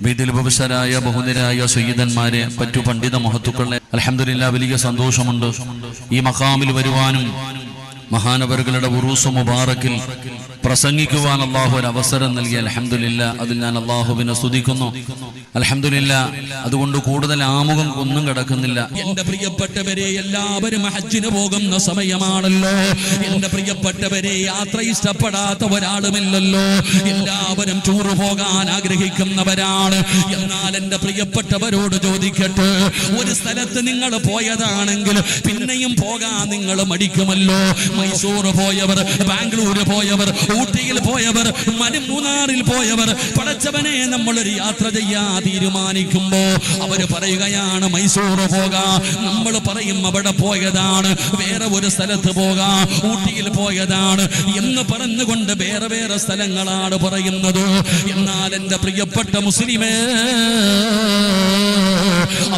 വേദിയിൽ ഉപവിഷ്ടരായ ബഹുനിരായ സയ്യിദന്മാരെ, മറ്റു പണ്ഡിത മഹത്തുക്കളെ, അൽഹംദുലില്ലാഹ് വലിയ സന്തോഷമുണ്ട് ഈ മഖാമിൽ വരുവാനും മഹാനവറുകളുടെ ഉറൂസ് മുബാറക്കിൽ പ്രസംഗിക്കുവാൻ അള്ളാഹു ഒരു അവസരം നൽകി. അൽഹംദുലില്ലാഹ്, അതിൽ ഞാൻ അള്ളാഹുവിനെ സ്തുതിക്കുന്നു. അൽഹംദുലില്ലാഹ്, അതുകൊണ്ട് കൂടുതൽ ആമുഖം ഒന്നും കിടക്കുന്നില്ല. എന്റെ പ്രിയപ്പെട്ടവരെ, എല്ലാവരും ഹജ്ജിന് പോകുന്ന സമയമാണല്ലോ. എന്റെ പ്രിയപ്പെട്ടവരെ, യാത്ര ഇഷ്ടപ്പെടാത്ത ഒരാളുമില്ലല്ലോ. എല്ലാവരും ടൂർ പോകാൻ ആഗ്രഹിക്കുന്നവരാണ്. എന്നാൽ എന്റെ പ്രിയപ്പെട്ടവരോട് ചോദിക്കട്ടെ, ഒരു സ്ഥലത്ത് നിങ്ങൾ പോയതാണെങ്കിൽ പിന്നെയും പോകാൻ നിങ്ങൾ മടിക്കുമല്ലോ. മൈസൂർ പോയവർ, ബാംഗ്ലൂർ പോയവർ, ഊട്ടിയിൽ പോയവർ, മൂന്നാറിൽ പോയവർ, പടച്ചവനെ നമ്മളൊരു യാത്ര ചെയ്യാൻ തീരുമാനിക്കുമ്പോ അവര് പറയുകയാണ് മൈസൂർ പോകാം. നമ്മൾ പറയും അവിടെ പോയതാണ്, വേറെ ഒരു സ്ഥലത്ത് പോകാം, ഊട്ടിയിൽ പോയതാണ് എന്ന് പറഞ്ഞുകൊണ്ട് വേറെ വേറെ സ്ഥലങ്ങളാണ് പറയുന്നത്. എന്നാൽ എന്റെ പ്രിയപ്പെട്ട മുസ്ലിമേ,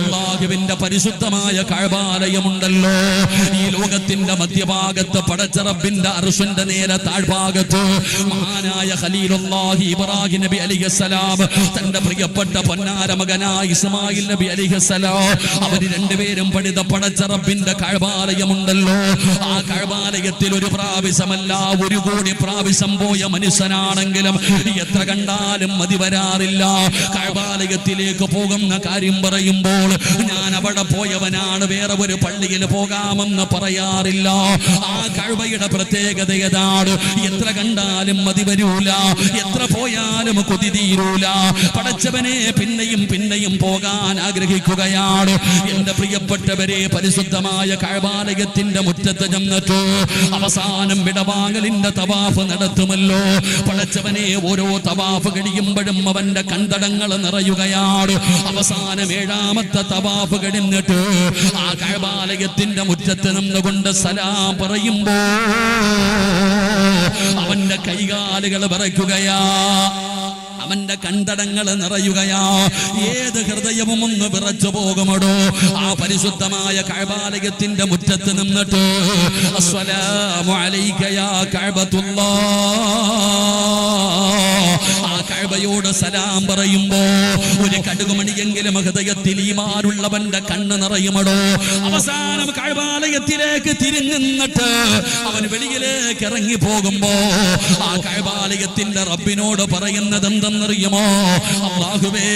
അല്ലാഹുവിന്റെ പരിശുദ്ധമായ കഅബാലയമുണ്ടല്ലോ, ഈ ലോകത്തിന്റെ മധ്യഭാഗത്ത് പടച്ച റബ്ബിന്റെ അർശിന്റെ നേരെ താഴ്ഭാഗത്ത് മഹാനായ ഖലീലുല്ലാഹി ഇബ്രാഹിം നബി അലൈഹിസ്സലാം തന്റെ പ്രിയപ്പെട്ട പൊന്നാര മകനായ ഇസ്മായിൽ നബി അലൈഹിസ്സലാം അവർ രണ്ടുപേരും പണിത പടച്ച റബ്ബിന്റെ കഅബാലയമുണ്ടല്ലോ. ആ കഅബാലയത്തിൽ ഒരു പ്രാവശ്യമല്ല 1 കോടി പ്രാവശ്യം പോയ മനുഷ്യനാണെങ്കിലും എത്ര കണ്ടാലും മതി വരാറില്ല. കഅബാലയത്തിലേക്ക് പോകുന്ന കാര്യം പറയുമ്പോൾ ഞാൻ അവിടെ പോയവനാണ്, വേറെ ഒരു പള്ളിയിൽ പോകാമെന്ന് പറയാറില്ല. ആ കഅബയുടെ പ്രത്യേകത ഏതാണ്? എത്ര കണ്ടാലും മതി വരൂല, എത്ര പോയാലും കൊതി തീരൂല. പടച്ചവനെ പിന്നെയും പിന്നെയും പോകാൻ ആഗ്രഹിക്കുകയാണ്. എന്റെ പ്രിയപ്പെട്ടവരെ, പരിശുദ്ധമായ കഅബാലയത്തിന്റെ മുറ്റത്ത് ചെന്നിട്ട് അവസാനം വിടവാങ്ങലിന്റെ തവാഫ് നടത്തുമല്ലോ. പടച്ചവനെ ഓരോ തവാഫ് കഴിയുമ്പോഴും അവന്റെ കൺതടങ്ങൾ നിറയുകയാണ്. അവസാനം 7ാമത്തെ തവാഫ് കഴിഞ്ഞിട്ട് ആ കഅബാലയത്തിന്റെ മുറ്റത്ത് നിന്നുകൊണ്ട് സലാം പറയുമ്പോ അവന്റെ കൈകാലുകൾ വിറയ്ക്കുകയാ, അവന്റെ കണ്ടടങ്ങൾ നിറയുകയാ. ഏത് ഹൃദയവും ഒന്ന് വിറച്ചു പോകുമടോ ആ പരിശുദ്ധമായ കഅബാലയത്തിന്റെ മുറ്റത്ത് നിന്നിട്ട് അസ്സലാമു അലൈക യാ കഅബത്തുല്ലാഹ്, ആ കഅബയോട് സലാം പറയുമ്പോ ഒരു കടുകുമണിയെങ്കിലും ഹൃദയത്തിൽ ഈമാനുള്ളവന്റെ കണ്ണ് നിറയുമടോ. അവസാനം കഅബാലയത്തിലേക്ക് തിരിഞ്ഞിട്ട് അവൻ വെളിയിലേക്ക് ഇറങ്ങി പോകുമ്പോ ആ കഅബാലയത്തിന്റെ റബ്ബിനോട് പറയുന്നത് എന്തെന്നറിയുമോ? അല്ലാഹുവേ,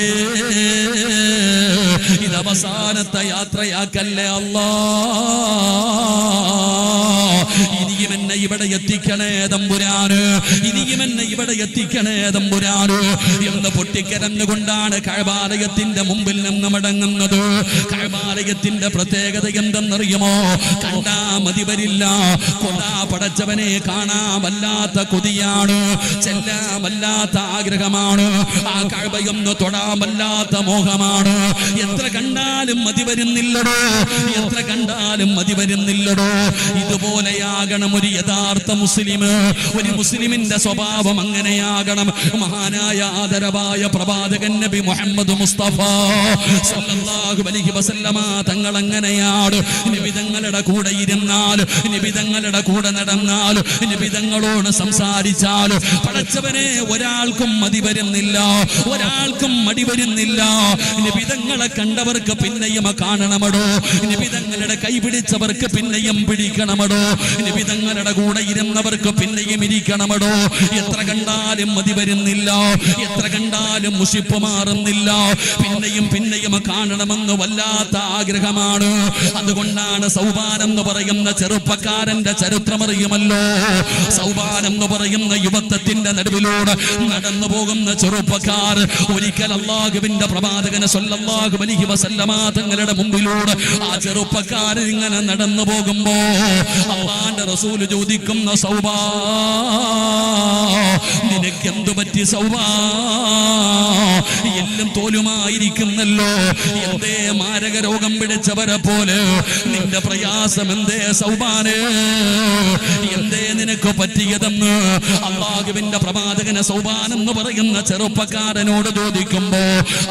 ഇത് അവസാനത്തെ യാത്രയാക്കല്ലേ അല്ലാ, ഇനിയും എന്നെ ഇവിടെ എത്തിക്കണേ തമ്പുരാന്, ഇനിയും എന്നെ ഇവിടെ എത്തിക്കണേ തമ്പുരാന് എന്ന് പൊട്ടിക്കരഞ്ഞുകൊണ്ടാണ് കഅബാലയത്തിന്റെ മുമ്പിൽ നിന്ന് മടങ്ങുന്നത്. കഅബാലയത്തിന്റെ പ്രത്യേകത എന്തെന്നറിയുമോ? കണ്ടാ മതി വരില്ല, കൊടാ പടച്ചവനെ കാണാൻ വല്ലാത്ത കൊതിയാണ്, ചെല്ലാൻ വല്ലാത്ത ആഗ്രഹമാണ്, ആ കഅബയൊന്ന് തൊടാൻ വല്ലാത്ത മോഹമാണ്. എത്ര കണ്ടാലും മതി വരുന്നില്ലടോ, എത്ര കണ്ടാലും മതി വരുന്നില്ലടോ. ഇതുപോലെയാകണം ഒരു യഥാർത്ഥ മുസ്ലിം. ഒരു മുസ്ലിമിന്റെ സ്വഭാവം അങ്ങനെയാകണം. മഹാനായ ആദരവായ പ്രവാചകൻ നബി മുഹമ്മദ് മുസ്തഫ സല്ലല്ലാഹു അലൈഹി വസല്ലമ തങ്ങൾ അങ്ങനെയാണ്. നബി തങ്ങളുടെ കൂടെ ഇരുന്നാൽ, നബി തങ്ങളുടെ കൂടെ നടന്നാൽ, നബി തങ്ങളോട് സംസാരിച്ചാൽ പടച്ചവനെ ഒരാൾക്കും മതി വരുന്നില്ല, ഒരാൾക്കും മടി വരുന്നില്ല. നബി തങ്ങളെ കണ്ടവർക്ക് പിന്നെയും കാണണമടോ, നബി തങ്ങളുടെ കൈ പിടിച്ചവർക്ക് പിന്നെയും പിടിക്കണമടോ, നബി തങ്ങളുടെ കൂടെ ഇരുന്നവർക്ക് പിന്നെയും ഇരിക്കണമടോ. എത്ര കണ്ടാലും മതി വരുന്നില്ല, എത്ര കണ്ടാലും മുഷിപ്പ് മാറുന്നില്ല, പിന്നെയും പിന്നെയും കാണണമെന്ന് വല്ലാത്ത ആഗ്രഹമാണ്. അതുകൊണ്ടാണ് സൗബാൻ എന്ന് പറയുന്ന ചെറുപ്പക്കാരന്റെ ചരിത്രം അറിയുമല്ലോ. സൗബാൻ എന്ന് പറയുന്ന യുവത്വത്തിന്റെ നടുവിലൂടെ നടന്നു പോകുന്ന ചെറുപ്പക്കാർ ഒരിക്കൽ അല്ലാഹുവിന്റെ പ്രവാചകൻ സല്ലല്ലാഹു അലൈഹി വസല്ലമ തങ്ങളുടെ മുമ്പിലൂടെ ആ ചെറുപ്പക്കാരൻ ഇങ്ങനെ നടന്നു പോകുമ്പോ അല്ലാഹുവിന്റെ റസൂൽ ചോദിക്കുന്ന സൗബാ, നിനക്ക് എന്തു പറ്റി സൗബാ? എല്ലാം തോലുമായിരിക്കുന്നല്ലോ, എന്തേ മാരക രോഗം പിടിച്ചവരെ പോലെ നിന്റെ പ്രയാസം എന്തേ സൗബാനെ? എന്തേ നിനക്ക് പറ്റിയതെന്ന് അല്ലാഹുവിന്റെ പ്രവാചകനെ സൗബാൻ എന്ന് പറയുന്ന ചെറുപ്പക്കാരനോട് ചോദിക്കുമ്പോ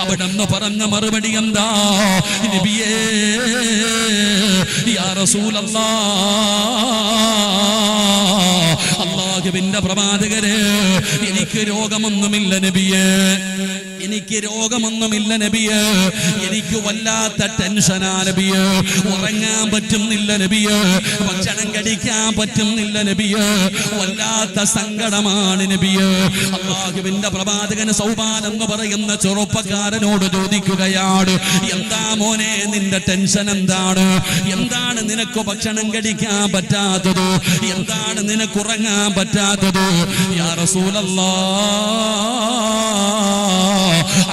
അവിടെ നിന്ന് പറഞ്ഞ മറുപടി എന്താ? നബിയേ, യാ റസൂലല്ലാഹ്, അല്ലാഹുവിന്റെ പ്രവാചകരെ, എനിക്ക് രോഗമൊന്നുമില്ല നബിയേ, എനിക്ക് രോഗമൊന്നുമില്ല നബിയേ, എനിക്ക് വല്ലാത്ത ടെൻഷനാ നബിയേ, ഉറങ്ങാൻ പറ്റുന്നില്ല നബിയേ, ഭക്ഷണം കഴിക്കാൻ പറ്റുന്നില്ല നബിയേ, വല്ലാത്ത സങ്കടമാണ് നബിയേ. അല്ലാഹുവിന്റെ പ്രവാചകൻ സൗബാൻ എന്ന് പറയുന്ന ചെറുപ്പക്കാരനോട് ചോദിക്കുകയാണ്, എന്താ മോനെ നിന്റെ ടെൻഷൻ എന്താണ്? എന്താണ് നിനക്ക് ഭക്ഷണം കഴിക്കാൻ പറ്റാത്തത്? എന്താണ് നിനക്ക് ഉറങ്ങാൻ പറ്റാത്തത്? യാ റസൂലല്ലാഹ്,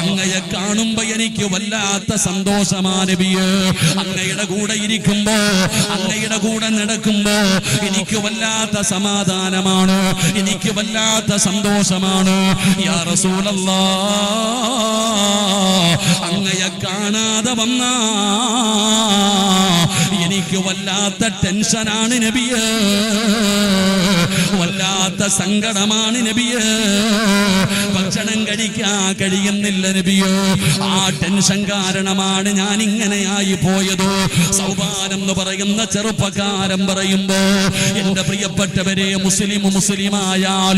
അങ്ങയെ കാണുമ്പോ എനിക്ക് വല്ലാത്ത സന്തോഷമാണ് നബിയേ. അങ്ങയുടെ കൂടെ ഇരിക്കുമ്പോ, അങ്ങയുടെ കൂടെ നടക്കുമ്പോ എനിക്ക് വല്ലാത്ത സമാധാനമാണ്, എനിക്ക് വല്ലാത്ത സന്തോഷമാണ്. യാ റസൂലല്ലാഹ്, അങ്ങയെ കാണാതെ വന്നാ എനിക്ക് വല്ലാത്ത ടെൻഷനാണ് നബിയേ, വല്ലാത്ത സങ്കടമാണ് നബിയേ, ഭക്ഷണം കഴിക്കാൻ കഴിയുന്നില്ല നബിയേ. ആ ടെൻഷൻ കാരണമാണ് ഞാൻ ഇങ്ങനെയായി പോയത്. സൗബാൻ എന്ന് പറയുന്ന ചെറുപ്പക്കാരൻ പറയുമ്പോ, എന്റെ പ്രിയപ്പെട്ടവരെ, മുസ്ലിമായാൽ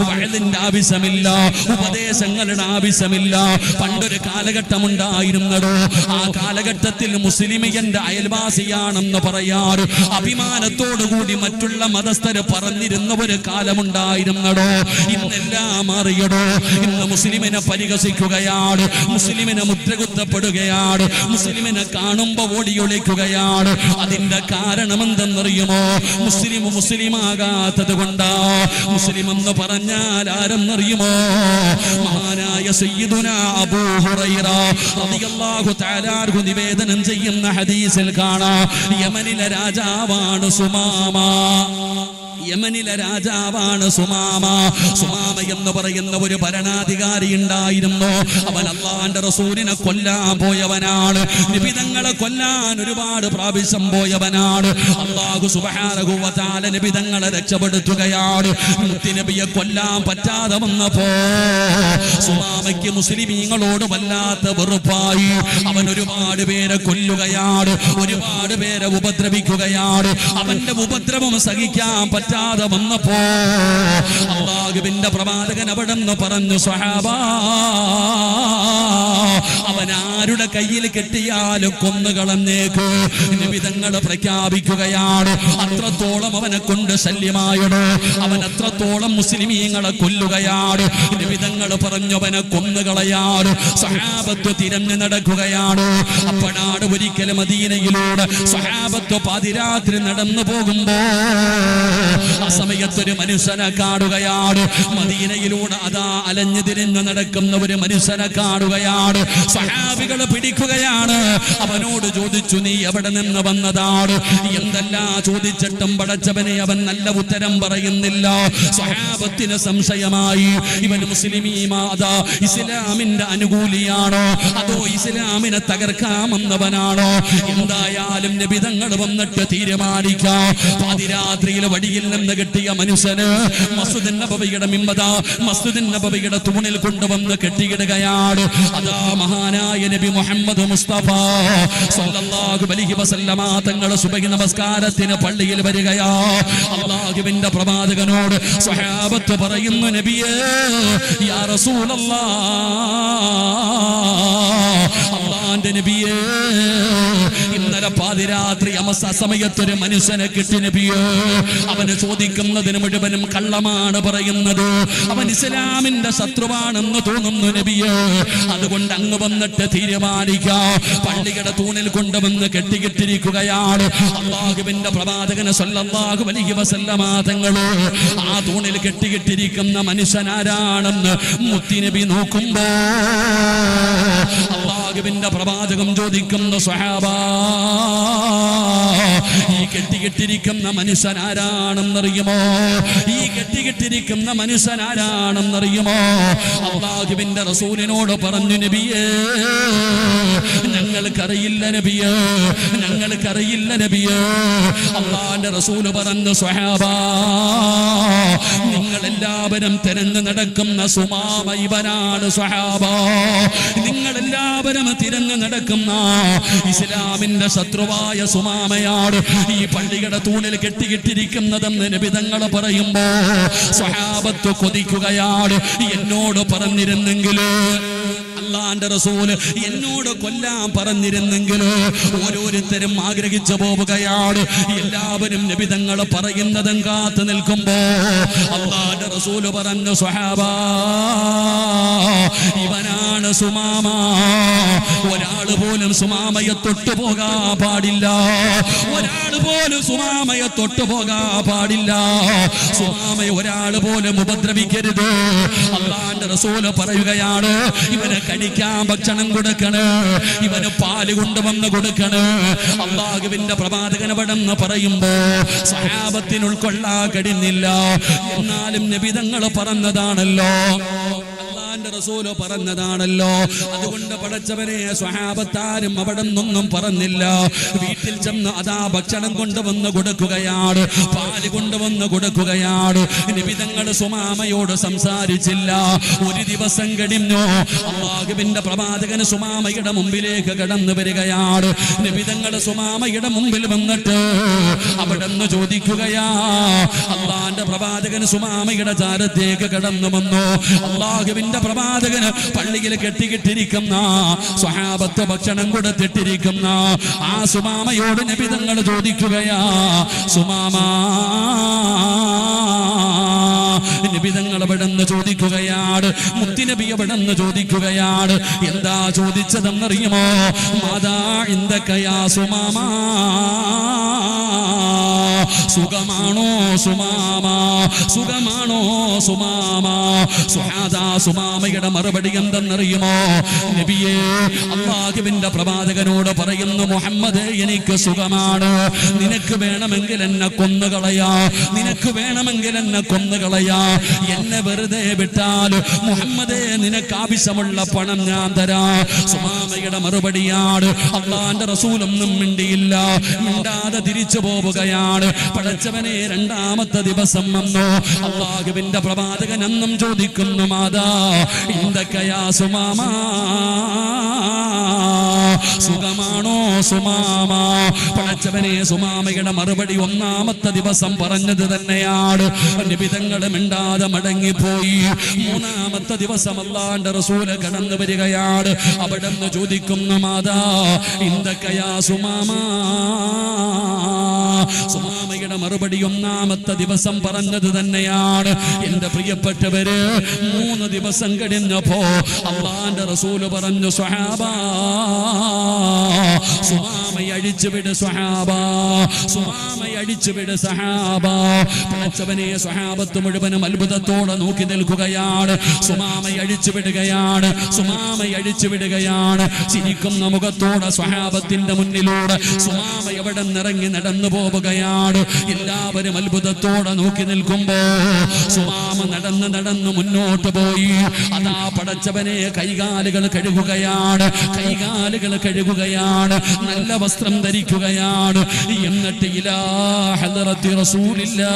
വഅദിന്റെ ആവശ്യമില്ല, ഉപദേശങ്ങളുടെ ആവശ്യമില്ല. പണ്ടൊരു കാലഘട്ടം ഉണ്ടായിരുന്നടോ, ആ കാലഘട്ടത്തിൽ മുസ്ലിം എന്റെ അയൽവാസിയാണെന്ന് പറയാറ് അഭിമാനത്തോടുകൂടി മറ്റുള്ള മതസ്ഥര് പറഞ്ഞിരുന്ന ഒരു കാലമുണ്ടായിരുന്നടോ. ഇന്നെല്ലാം മാറിയടോ. ഇന്ന് മുസ്ലിമിനെ പരിഹസിക്കുകയാണ്, മുസ്ലിമിനെ മുദ്രകുത്തപ്പെടുകയാണ്, മുസ്ലിമിനെ കാണുമ്പോ ഓടിയൊളിക്കുകയാണ്. അതിന്റെ കാരണം എന്തെന്നറിയുമോ? മുസ്ലിമാകാത്തത് കൊണ്ടാ. മുസ്ലിം എന്ന് പറഞ്ഞാൽ ആരെന്നറിയുമോ? മഹാനായ സയ്യിദുനാ അബൂ ഹുറൈറ റളിയല്ലാഹു തആല അൻഹു നിവേദനം ചെയ്യുന്ന ഹദീസിൽ കാണാം, യമനിലെ രാജാവാണ് സുമാമ. യമനിലെ രാജാവാണ് സുമാമ. സുമാമ എന്ന് പറയുന്ന ഒരു ഭരണാധികാരി ഉണ്ടായിരുന്നു. അവൻ അല്ലാഹുവിന്റെ റസൂലിനെ കൊല്ലാൻ പോയവനാണ്, നിബിതങ്ങളെ കൊല്ലാൻ ഒരുപാട് പ്രാവശ്യം പോയവനാണ്. അല്ലാഹു സുബ്ഹാനഹു വ തആല നിബിതങ്ങളെ രക്ഷപ്പെടുത്തുകയാണ്. മുത്തുനബിയെ കൊല്ലാൻ പറ്റാതെ വന്നപ്പോ സുമാമയ്ക്ക് മുസ്ലിമീങ്ങളോട് വല്ലാത്ത വെറുപ്പായി. അവൻ ഒരുപാട് പേരെ കൊല്ലുകയാണ്, ഒരുപാട് പേരെ ഉപദ്രവിക്കുകയാണ്. അവന്റെ ഉപദ്രവം സഹിക്കാൻ പറ്റാതെ വന്നപ്പോ അല്ലാഹുവിന്റെ പ്രവാചകൻ അവിടെ നിന്ന് പറഞ്ഞു, സ്വഹാബാ, അവൻ ആരുടെ കയ്യിൽ കെട്ടിയാലും കൊന്നുകളഞ്ഞേക്ക്. നിബിതങ്ങൾ പ്രഖ്യാപിക്കുകയാണ്. അത്രത്തോളം അവനെ കൊണ്ട് ശല്യമായിടോ, അവൻ അത്രത്തോളം മുസ്ലിമീങ്ങളെ കൊല്ലുകയാണ്. നിബിതങ്ങൾ പറഞ്ഞു അവനെ കൊന്നുകളയാറ്. സ്വഹാബത്ത് തിരഞ്ഞു നടക്കുകയാണ്. അപ്പോഴാണ് ഒരിക്കലും മദീനയിലൂടെ സ്വഹാബത്ത് പാതിരാത്രി നടന്നു പോകുമ്പോ ആ സമയത്തൊരു മനുഷ്യനെ കാണുകയാണ്. മദീനയിലൂടെ അതാ അലഞ്ഞു തിരിഞ്ഞു നടക്കുന്ന ഒരു മനുഷ്യനെ കാണുകയാണ്. സ്വഹാബികളെ പിടിക്കുകയാണ്. അവനോട് ചോദിച്ചു, നീ എവിടെ നിന്ന് വന്നതാണ്? എന്തെല്ലാം ചോദിച്ചിട്ടും പടച്ചവനെ അവൻ നല്ല ഉത്തരം പറയുന്നില്ല. സ്വഹാബത്തിന് സംശയമായി, ഇവൻ മുസ്ലിമീമാ, അതാ ഇസ്ലാമിന്റെ അനുകൂലിയാണോ അതോ ഇസ്ലാമിനെ തകർക്കാമെന്നവനാണോ? എന്തായാലും നബിതങ്ങൾ വന്നിട്ട് തീരുമാനിക്കാം. പാതിരാത്രിയിൽ വടിയിൽ നിന്ന് കിട്ടിയ മനുഷ്യന് മസ്ജിദുൻ നബവിയുടെ മിമ്പത, മസ്ജിദുൻ നബവിയുടെ തൂണിൽ കൊണ്ടുവന്ന് കെട്ടിയിടുകയാണ്. അതാ മഹാനായ നബി മുഹമ്മദ് മുസ്തഫ സല്ലല്ലാഹു അലൈഹി വസല്ലമ തങ്ങൾ സുബഹി നമസ്കാരത്തിന് പള്ളിയിൽ വരികയാ. അല്ലാഹുവിന്റെ പ്രവാചകനോട് സ്വഹാബത്ത് പറയുന്നു, നബിയേ, യാ റസൂലല്ലാഹ്, അല്ലാഹുവിന്റെ നബിയേ, ഇന്നലെ പാതിരാത്രി സമയത്തൊരു മനുഷ്യനെ കിട്ടി നബിയേ. അവന് ചോദിക്കുന്നതിന് മുഴുവനും കള്ളമാണ് പറയുന്നത്. അവൻ ഇസ്ലാമിന്റെ ശത്രുവാണെന്ന് തോന്നുന്നു നബിയേ. അതുകൊണ്ട് അങ്ങ് വന്നിട്ട് തീരുമാനിക്കാം. പള്ളിയുടെ തൂണിൽ കൊണ്ടുവന്ന് കെട്ടിക്കിട്ടിരിക്കുകയാണ്. അല്ലാഹുവിന്റെ പ്രവാചകന് സല്ലല്ലാഹു അലൈഹി വസല്ലമ തങ്ങള് ആ തൂണിൽ കെട്ടിക്കിട്ടിരിക്കുന്ന മനുഷ്യനാരാണെന്ന് മുത്തുനബി നോക്കുമ്പോ അല്ലാഹുവിന്റെ പ്രവാചകം ചോദിക്കുന്നു, സ്വഹാബാ, ഈ കെട്ടിക്കിട്ടിരിക്കുന്ന മനുഷ്യനാരാണെന്നറിയുമോ? ഈ കെട്ടിക്കിട്ടിരിക്കുന്ന മനുഷ്യനാരാണെന്നറിയുമോ? അല്ലാഹുവിന്റെ റസൂലിനോട് പറഞ്ഞു, നബിയേ, ഞങ്ങൾക്കറിയില്ല നബിയേ, ഞങ്ങൾക്കറിയില്ല നബിയേ. അല്ലാഹുവിന്റെ റസൂല് പറഞ്ഞു, സ്വഹാബാ, നിങ്ങളെല്ലാവരും തിരഞ്ഞു നടക്കുന്ന സുമാമ ഇവനാണ് സ്വഹാബാ. നിങ്ങളെല്ലാവരും തിരഞ്ഞു നടക്കുന്ന ഇസ്ലാമിന്റെ ശത്രുവായ സുമാമയാണ് ഈ പള്ളിയുടെ തൂണിൽ കെട്ടിക്കിട്ടിരിക്കുന്നതെന്ന് നബി തങ്ങൾ പറയുമ്പോ സ്വഹാബത്ത് കൊതിക്കുകയാണ്, എന്നോട് പറഞ്ഞിരുന്നെങ്കിലോ അല്ലാഹുവിന്റെ റസൂല് എന്നോട് കൊല്ലാൻ പറഞ്ഞിരുന്നെങ്കിലോ. ഓരോരുത്തരും ആഗ്രഹിച്ചു പോവുകയാണ്. എല്ലാവരും നബി തങ്ങൾ പറയുന്നതും കാത്തു നിൽക്കുമ്പോ അല്ലാഹുവിന്റെ റസൂല് പറഞ്ഞു, സ്വഹാബാ ഇവനാണ് സുമാമ. ഒരാള് പോലും സുമാമയെ തൊട്ടു പോകാൻ പാടില്ല. ഒരാള് പോലും സുമാമയെ തൊട്ടു പോകാൻ പാടില്ല. സുമാമയെ ഒരാള് പോലും ഉപദ്രവിക്കരുത്. അല്ലാഹുവിന്റെ റസൂല് പറയുകയാണ്, ഇവനെ കടിക്കാൻ ഭക്ഷണം കൊടുക്കണ്, ഇവന് പാല് കൊണ്ടുവന്ന് കൊടുക്കണ്. അല്ലാഹുവിന്റെ പ്രവാചകൻ അവിടെന്ന് പറയുമ്പോ സ്വഹാബത്തിന് ഉൾക്കൊള്ളാൻ കഴിയുന്നില്ല. എന്നാലും നബി തങ്ങൾ പറഞ്ഞതാണല്ലോ, റസൂല് പറഞ്ഞതാണല്ലോ. അതുകൊണ്ട് പടച്ചവനെ സ്വഹാബത്താരും അവിടെ നിന്നൊന്നും പറഞ്ഞില്ല. വീട്ടിൽ ചെന്ന് അതാ ഭക്ഷണം കൊണ്ടുവന്ന് കൊടുക്കുകയാണ്, പാല് കൊണ്ടുവന്ന് കൊടുക്കുകയാണ്. നബി തങ്ങൾ സുമാമയോട് സംസാരിച്ചില്ല. ഒരു ദിവസം കഴിഞ്ഞു. അല്ലാഹുവിന്റെ പ്രവാചകൻ സുമാമയുടെ മുമ്പിലേക്ക് കടന്നു വരികയാണ്. നബി തങ്ങൾ സുമാമയുടെ മുമ്പിൽ വന്നിട്ട് അവിടെ നിന്ന് ചോദിക്കുകയാ. അല്ലാഹുവിന്റെ പ്രവാചകൻ സുമാമയുടെ ചാരത്തേക്ക് കടന്നു വന്നു. അല്ലാഹുവിന്റെ പ്രവാചകന് പള്ളിയിൽ കെട്ടിക്കിട്ടിരിക്കുന്ന സ്വഹാബത്ത് ഭക്ഷണം കൊടുത്തിട്ടിരിക്കുന്ന ആ സുമാമയോട് നബി തങ്ങൾ ചോദിക്കുകയാ, സുമാമ നബി തങ്ങൾ അവിടെന്ന് ചോദിക്കുകയാണ്, മുത്തുനബി അവിടെന്ന് ചോദിക്കുകയാണ്. എന്താ ചോദിച്ചതെന്നറിയുമോ? മാതാ ഇൻദകയാ സുമാമ, സുഖമാണോ സുമാമ, സുഖമാണോ സുമാമ. സുമാമയുടെ മറുപടി എന്തെന്നറിയുമോ? നബിയേ, അല്ലാഹുവിന്റെ പ്രവാചകനോട് പറയുന്നു, മുഹമ്മദേ എനിക്ക് സുഖമാണ്. നിനക്ക് വേണമെങ്കിൽ എന്നെ കൊന്നുകളയാ, നിനക്ക് വേണമെങ്കിൽ എന്നെ കൊന്നുകളയാ. എന്നെ വെറുതെ വിട്ടാൽ മുഹമ്മദേ നിനക്ക് ആവശ്യമുള്ള പണം ഞാൻ തരാ. സുമാമയുടെ മറുപടിയാണ്. അല്ലാഹുവിന്റെ റസൂലൊന്നും മിണ്ടിയില്ല. മിണ്ടാതെ തിരിച്ചു പോവുകയാണ്. പടച്ചവനെ, രണ്ടാമത്തെ ദിവസം വന്നു. അല്ലാഹുവിന്റെ പ്രവാചകൻ അന്നും ചോദിക്കുന്നു, മാതാ ഇൻദകയാ സുമാമ, സുഖമാണോ സുമാമ. പടച്ചവനെ, സുമാമയുടെ മറുപടി ഒന്നാമത്തെ ദിവസം പറഞ്ഞത് തന്നെയാണ്. നബി തങ്ങൾ മിണ്ടാതെ മടങ്ങിപ്പോയി. മൂന്നാമത്തെ ദിവസം അല്ലാഹുവിന്റെ റസൂല് കടന്നു വരികയാണ്. അവിടെ നിന്ന് ചോദിക്കുന്നു, മാതാ ഇൻദകയാ സുമാമ. സുമാമയുടെ മറുപടി ഒന്നാമത്തെ ദിവസം പറഞ്ഞത് തന്നെയാണ്. എന്റെ പ്രിയപ്പെട്ടവര്, 3 ദിവസം കഴിഞ്ഞപ്പോ അല്ലാഹുവിന്റെ റസൂല് പറഞ്ഞു, സ്വഹാബാ സുമാമയെ അഴിച്ചുവിട്, സ്വഹാബാ സുമാമയെ അഴിച്ചുവിട് സഹാബാ. പടച്ചവനെ, സ്വഹാബത്ത് മുഴുവനും അത്ഭുതത്തോടെ നോക്കി നിൽക്കുകയാണ്. സുമാമയെ അഴിച്ചുവിടുകയാണ്, സുമാമയെ അഴിച്ചുവിടുകയാണ്. ചിരിക്കുന്ന മുഖത്തോടെ സ്വഹാബത്തിന്റെ മുന്നിലൂടെ സുമാമ എവിടെ നിറങ്ങി നടന്നു പോവുകയാണ്. എല്ലാവരും അത്ഭുതത്തോടെ നോക്കി നിൽക്കുമ്പോ സുമാമ നടന്ന് നടന്ന് മുന്നോട്ട് പോയി. അതാ പടച്ചവനെ കൈകാലുകൾ കഴുകുകയാണ്, കൈകാലുകൾ കഴുകുകയാണ്, നല്ല വസ്ത്രം ധരിക്കുകയാണ്. എന്നിട്ട് ഇലാ ഹദറത്തി റസൂലില്ലാ,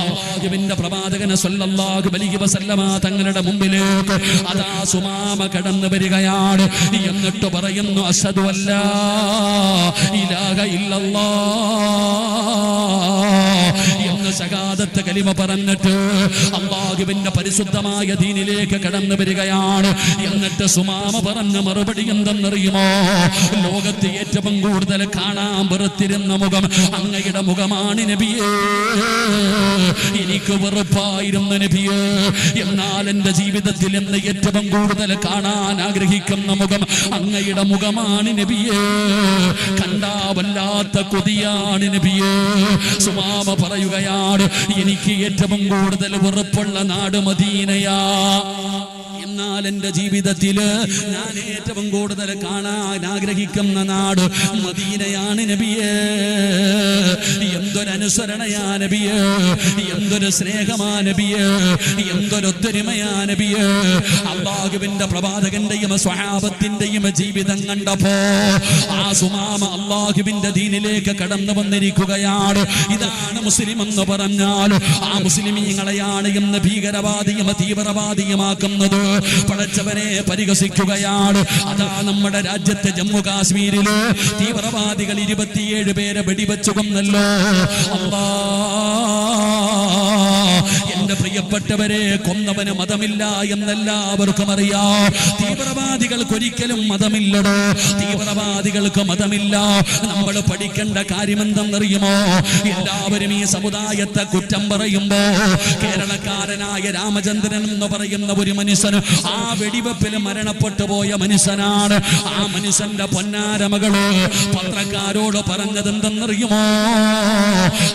അല്ലാഹുവിന്റെ പ്രവാചകൻ സ്വല്ലല്ലാഹു അലൈഹി വസല്ലമ തങ്ങളുടെ മുമ്പിലേക്ക് അതാ സുമാമ കടന്നു വരികയാണ്. എന്നിട്ട് പറയുന്നു, അശ്ഹദു അല്ലാ ഇലാഹ ഇല്ലല്ലാഹ് എന്ന് ശഹാദത്ത് കലിമ പറഞ്ഞിട്ട് അല്ലാഹുവിന്റെ പരിശുദ്ധമായ ദീനിലേക്ക് കടന്നു വരികയാണ്. എന്നിട്ട് സുമാമ പറഞ്ഞ മറുപടി എന്തെന്നറിയുമോ? ലോകത്ത് ഏറ്റവും കൂടുതൽ കാണാൻ വെറുത്തിരുന്ന മുഖം അങ്ങയുടെ മുഖമാണ് നബിയേ. എനിക്ക് വെറുപ്പായിരുന്നു നബിയേ. എന്നാൽ എന്റെ ജീവിതത്തിൽ എന്ന് ഏറ്റവും കൂടുതൽ കാണാൻ ആഗ്രഹിക്കുന്ന മുഖം അങ്ങയുടെ മുഖമാണ് നബിയേ. കണ്ടാ വല്ലാത്ത കൊതിയാണ് നബിയേ. സുമാമ പറയുകയാണ്, എനിക്ക് ഏറ്റവും കൂടുതൽ വെറുപ്പുള്ള നാട് മദീനയാ. എന്നാൽ എന്റെ ജീവിതത്തില് ഞാൻ ഏറ്റവും കൂടുതൽ കാണാൻ ആഗ്രഹിക്കുന്ന നാട് മദീനയാണ് നബിയേ. എന്തൊരനുസരണയാ നബിയേ, എന്തൊരു സ്നേഹമാ നബിയേ, എന്തൊരൊത്തൊരുമയാ നബിയേ. അല്ലാഹുവിന്റെ പ്രവാചകന്റെയും സ്വഹാബത്തിന്റെയും ജീവിതം കണ്ടപ്പോ ആ സുമാമ അല്ലാഹുവിന്റെ ദീനിലേക്ക് കടന്നു വന്നിരിക്കുകയാണ്. ഇതാണ് മുസ്ലിം എന്ന് പറഞ്ഞാൽ ആ മുസ്ലിമീങ്ങളെയാണ് ഇന്ന് ഭീകരവാദിയും തീവ്രവാദിയുമാക്കുന്നത്. പടച്ചവനെ പരിഹസിക്കുകയാണ്. അതാ നമ്മുടെ രാജ്യത്തെ ജമ്മു കാശ്മീരില് തീവ്രവാദികൾ 27 പേരെ വെടിവെച്ചു കൊന്നല്ലോ. അല്ലാഹ് എന്റെ പ്രിയപ്പെട്ടവരെ, കൊന്നവന് മതമില്ല എന്നെല്ലാവർക്കും അറിയാം. തീവ്രവാദികൾക്ക് ഒരിക്കലും മതമില്ലടോ, തീവ്രവാദികൾക്ക് മതമില്ല. നമ്മൾ പഠിക്കേണ്ട കാര്യം എന്തെന്നറിയുമോ? എല്ലാവരും ഈ സമുദായത്തെ കുറ്റം പറയുമ്പോ കേരളക്കാരനായ രാമചന്ദ്രൻ എന്ന് പറയുന്ന ഒരു മനുഷ്യൻ ആ വെടിവെപ്പിൽ മരണപ്പെട്ടു പോയ മനുഷ്യനാണ്. ആ മനുഷ്യന്റെ പൊന്നാരമകള് പത്രക്കാരോട് പറഞ്ഞത് എന്തെന്നറിയുമോ?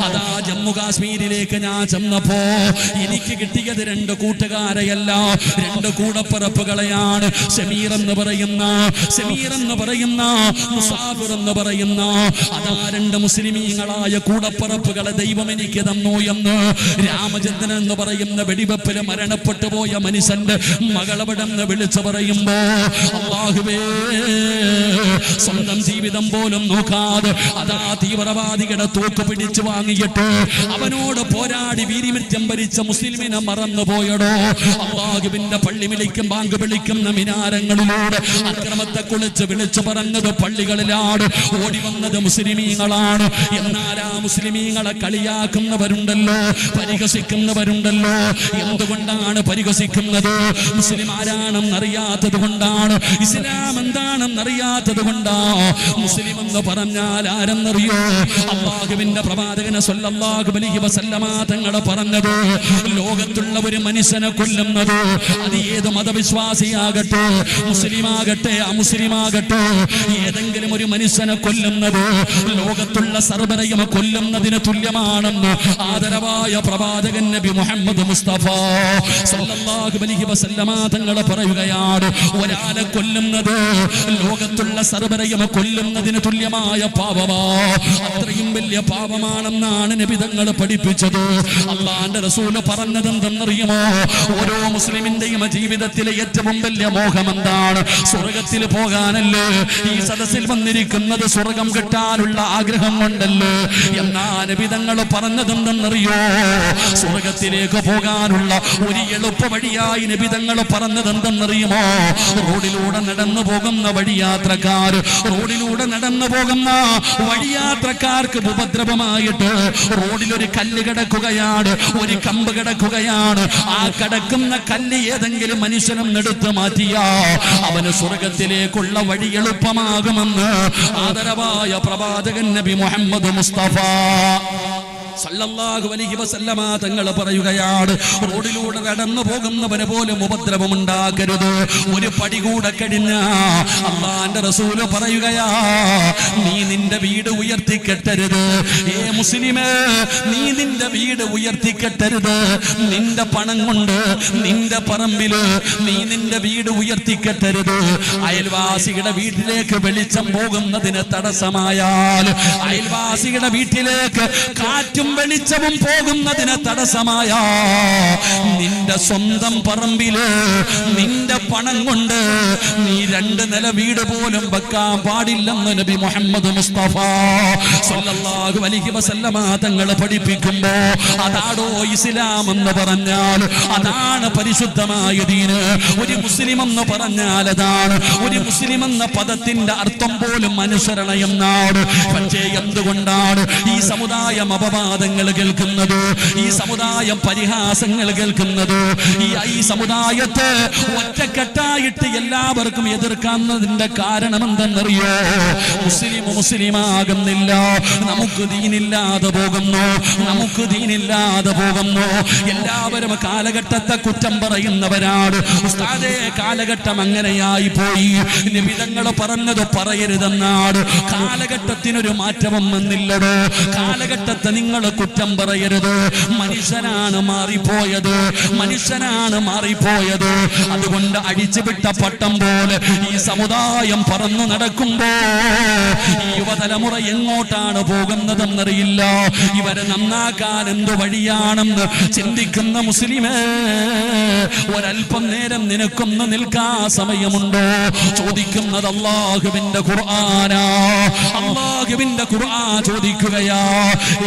അതാ ജമ്മു കാശ്മീരിലേക്ക് ഞാൻ ചെന്നപ്പോ എനിക്ക് കിട്ടിയത് 2 കൂട്ടുകാരെയല്ല, 2 കൂടപ്പിറപ്പുകളെയാണ്. സമീർ എന്ന് പറയുന്ന മുസാഫിർ എന്ന് പറയുന്ന അതാ 2 മുസ്ലിമീങ്ങളായ കൂടപ്പിറപ്പുകളെ ദൈവം എനിക്ക് തന്നു എന്ന് രാമചന്ദ്രൻ എന്ന് പറയുന്ന വെടിവെപ്പിൽ മരണപ്പെട്ടു പോയ മനുഷ്യന്റെ മകളവിടെന്ന് വിളിച്ചു പറയുമ്പോ, അല്ലാഹുവേ, സ്വന്തം ജീവിതം പോലും നോക്കാതെ അതാ തീവ്രവാദികളുടെ തോക്ക് പിടിച്ചു വാങ്ങിയിട്ട് അവനോട് പോരാടി വീരിമൃത്യം ഭരിച്ച മുസ്ലിമിനെ മറന്നു പോയടോ. അല്ലാഹുവിന്റെ പള്ളി ബാങ്ക് വിളിക്കുന്ന മിനാരങ്ങളിലൂടെ അക്രമത്തെ കുളിച്ച് വിളിച്ചു പറഞ്ഞത് പള്ളികളിലാണ്, ഓടി വന്നത് മുസ്ലിമീങ്ങളാണ്. എന്നാൽ ആ മുസ്ലിമീങ്ങളെ കളിയാക്കുന്നവരുണ്ടല്ലോ, പരിഹസിക്കുന്നവരുണ്ടല്ലോ. എന്തുകൊണ്ടാണ് പരിഹസിക്കുന്നത്? മുസ്ലിം ആരാണെന്ന് അറിയാത്തത് കൊണ്ടാണ്, ഇസ്ലാം എന്താണെന്ന് അറിയാത്തത് കൊണ്ടാ. മുസ്ലിം എന്ന് പറഞ്ഞാൽ ആരെന്നറിയോ? അല്ലാഹുവിന്റെ പ്രവാചകനെ സ്വല്ലല്ലാഹു അലൈഹി വസല്ലമ തങ്ങൾ പറഞ്ഞത്, ലോകത്തുള്ള ഒരു മനുഷ്യനെ കൊല്ലുന്നത് അത് ഏത് മതവിശ്വാസിയാകട്ടെ, മുസ്ലിമാകട്ടെ അമുസ്ലിമാകട്ടെ, ഏതെങ്കിലും ഒരു മനുഷ്യനെ കൊല്ലുന്നത് ലോകത്തുള്ള സർവരെയും കൊല്ലുന്നതിന് തുല്യമാണെന്ന് ആദരവായ പ്രവാചകൻ നബി മുഹമ്മദ് മുസ്തഫ സ്വല്ലല്ലാഹു അലൈഹി വസല്ലമ തങ്ങൾ പറയുകയാണ്, ഒരാളെ കൊല്ലുന്നത് ലോകത്തുള്ള സർവരെയും കൊല്ലുന്നതിന് തുല്യമായ പാപമാ. അത്രയും വലിയ പാപമാണെന്നാണ് നബി തങ്ങൾ പഠിപ്പിച്ചത്. അല്ലാഹുവിന്റെ റസൂൽ പറഞ്ഞത് എന്തെന്നറിയുമോ? ഓരോ മുസ്ലിമിന്റെയും ജീവിതത്തിലെ ഏറ്റവും വലിയ മോഹം എന്താണ്? സ്വർഗത്തിൽ പോകാനല്ലേ. ഈ സദസ്സിൽ വന്നിരിക്കുന്നത് സ്വർഗം കിട്ടാനുള്ള ആഗ്രഹം കൊണ്ടല്ലേ. എന്നാ നബി തങ്ങൾ പറഞ്ഞത് എന്തെന്നറിയോ? സ്വർഗത്തിലേക്ക് പോകാനുള്ള ഒരു എളുപ്പ വഴിയായി നബി തങ്ങൾ പറഞ്ഞത് എന്തെന്നറിയുമോ? റോഡിലൂടെ നടന്നു പോകുന്ന വഴിയാത്രക്കാർ, റോഡിലൂടെ നടന്നു പോകുന്ന വഴിയാത്രക്കാർക്ക് ഉപദ്രവമായിട്ട് റോഡിലൊരു കല്ല് കിടക്കുകയാണ്, ഒരു കമ്പ് കിടക്കുകയാണ്. ആ കിടക്കുന്ന കല്ല് ഏതെങ്കിലും മനുഷ്യനും എടുത്തു മാറ്റിയാ അവന് സ്വർഗത്തിലേക്കുള്ള വഴി എളുപ്പമാകുമെന്ന് ആദരവായ പ്രവാചകൻ നബി മുഹമ്മദ് മുസ്തഫ സല്ലല്ലാഹു അലൈഹി വസല്ലമ തങ്ങൾ പറയുകയാണ്, റോഡിലൂടെ നടന്നു പോകുന്നവന് പോലും ഉപദ്രവം ഉണ്ടാക്കരുത്. ഒരു പടി കൂടെ കഴിഞ്ഞ അല്ലാഹുവിന്റെ റസൂൽ പറയുകയാ, നീ നിന്റെ വീട് ഉയർത്തിക്കെട്ടരുത്. ഏ മുസ്ലിമേ, നീ നിന്റെ വീട് ഉയർത്തിക്കെട്ടരുത്. നിന്റെ പണം കൊണ്ട് നിന്റെ പറമ്പില് നീ നിന്റെ വീട് ഉയർത്തിക്കെട്ടരുത്. അയൽവാസിയുടെ വീട്ടിലേക്ക് വെളിച്ചം പോകുന്നതിന് തടസ്സമായാൽ, അയൽവാസിയുടെ വീട്ടിലേക്ക് കാറ്റും വെളിച്ചവും പോകുന്നതിന് തടസ്സമായ നിന്റെ സ്വന്തം പറമ്പില് നിന്റെ പണം കൊണ്ട് നീ 2 നില വീട് പോലും വെക്കാൻ പാടില്ലെന്ന് നബി മുഹമ്മദ് മുസ്തഫ സല്ലല്ലാഹു അലൈഹി വസല്ലമ തങ്ങൾ പഠിപ്പിക്കുമ്പോ, അതാടോ ഇസ്ലാം എന്ന് പറഞ്ഞാൽ, അതാണ് പരിശുദ്ധമായ ദീന്. ഒരു മുസ്ലിം എന്ന് പറഞ്ഞാൽ അതാണ്. ഒരു മുസ്ലിം എന്ന പദത്തിന്റെ അർത്ഥം പോലും അനുസരണ എന്നാണ്. പക്ഷേ എന്തുകൊണ്ടാണ് ഈ സമുദായം അപവാദങ്ങൾ കേൾക്കുന്നത്, ഈ സമുദായം പരിഹാസങ്ങൾ കേൾക്കുന്നത്? ഈ സമുദായത്തെ ഒറ്റക്കെട്ടായിട്ട് എല്ലാവർക്കും എതിർക്കാന്നതിന്റെ കാരണം എന്തെന്നറിയോ? മുസ്ലിമാകുന്നില്ല, നമുക്ക് ദീനില്ലാതെ പോകുന്നു, നമുക്ക് ദീനില്ലാതെ പോകുന്നു. എല്ലാവരും കാലഘട്ടത്തെ കുറ്റം പറയുന്നവരാണ്. ഉസ്താദേ, കാലഘട്ടം അങ്ങനെയായി പോയി. നിബിധങ്ങൾ പറഞ്ഞത് പറയരുതെന്നാണ്. കാലഘട്ടത്തിനൊരു മാറ്റവും വന്നില്ലടോ. കാലഘട്ടത്തെ നിങ്ങൾ കുറ്റം പറയരുത്. മനുഷ്യനാണ് മാറിപ്പോയത്, മനുഷ്യനാണ് മാറിപ്പോയത്. അതുകൊണ്ട് അടിച്ചുവിട്ട പട്ടം പോലെ ഈ സമുദായം പറന്നു നടക്കുമ്പോ ഈ യുവതലമുറ എങ്ങോട്ടാണ് പോകുന്നതെന്നറിയില്ല. ഇവരെ നന്നാക്കാൻ എന്തു വഴിയാണെന്ന് ചിന്തിക്കുന്ന മുസ്ലിമേ, ഒരൽപ്പം നേരം നിനക്കൊന്ന് നിൽക്കാൻ സമയമുണ്ടോ? ചോദിക്കുന്നത് അല്ലാഹുവിന്റെ ഖുർആനാ. അല്ലാഹുവിന്റെ ഖുർആൻ ചോദിക്കുകയാ,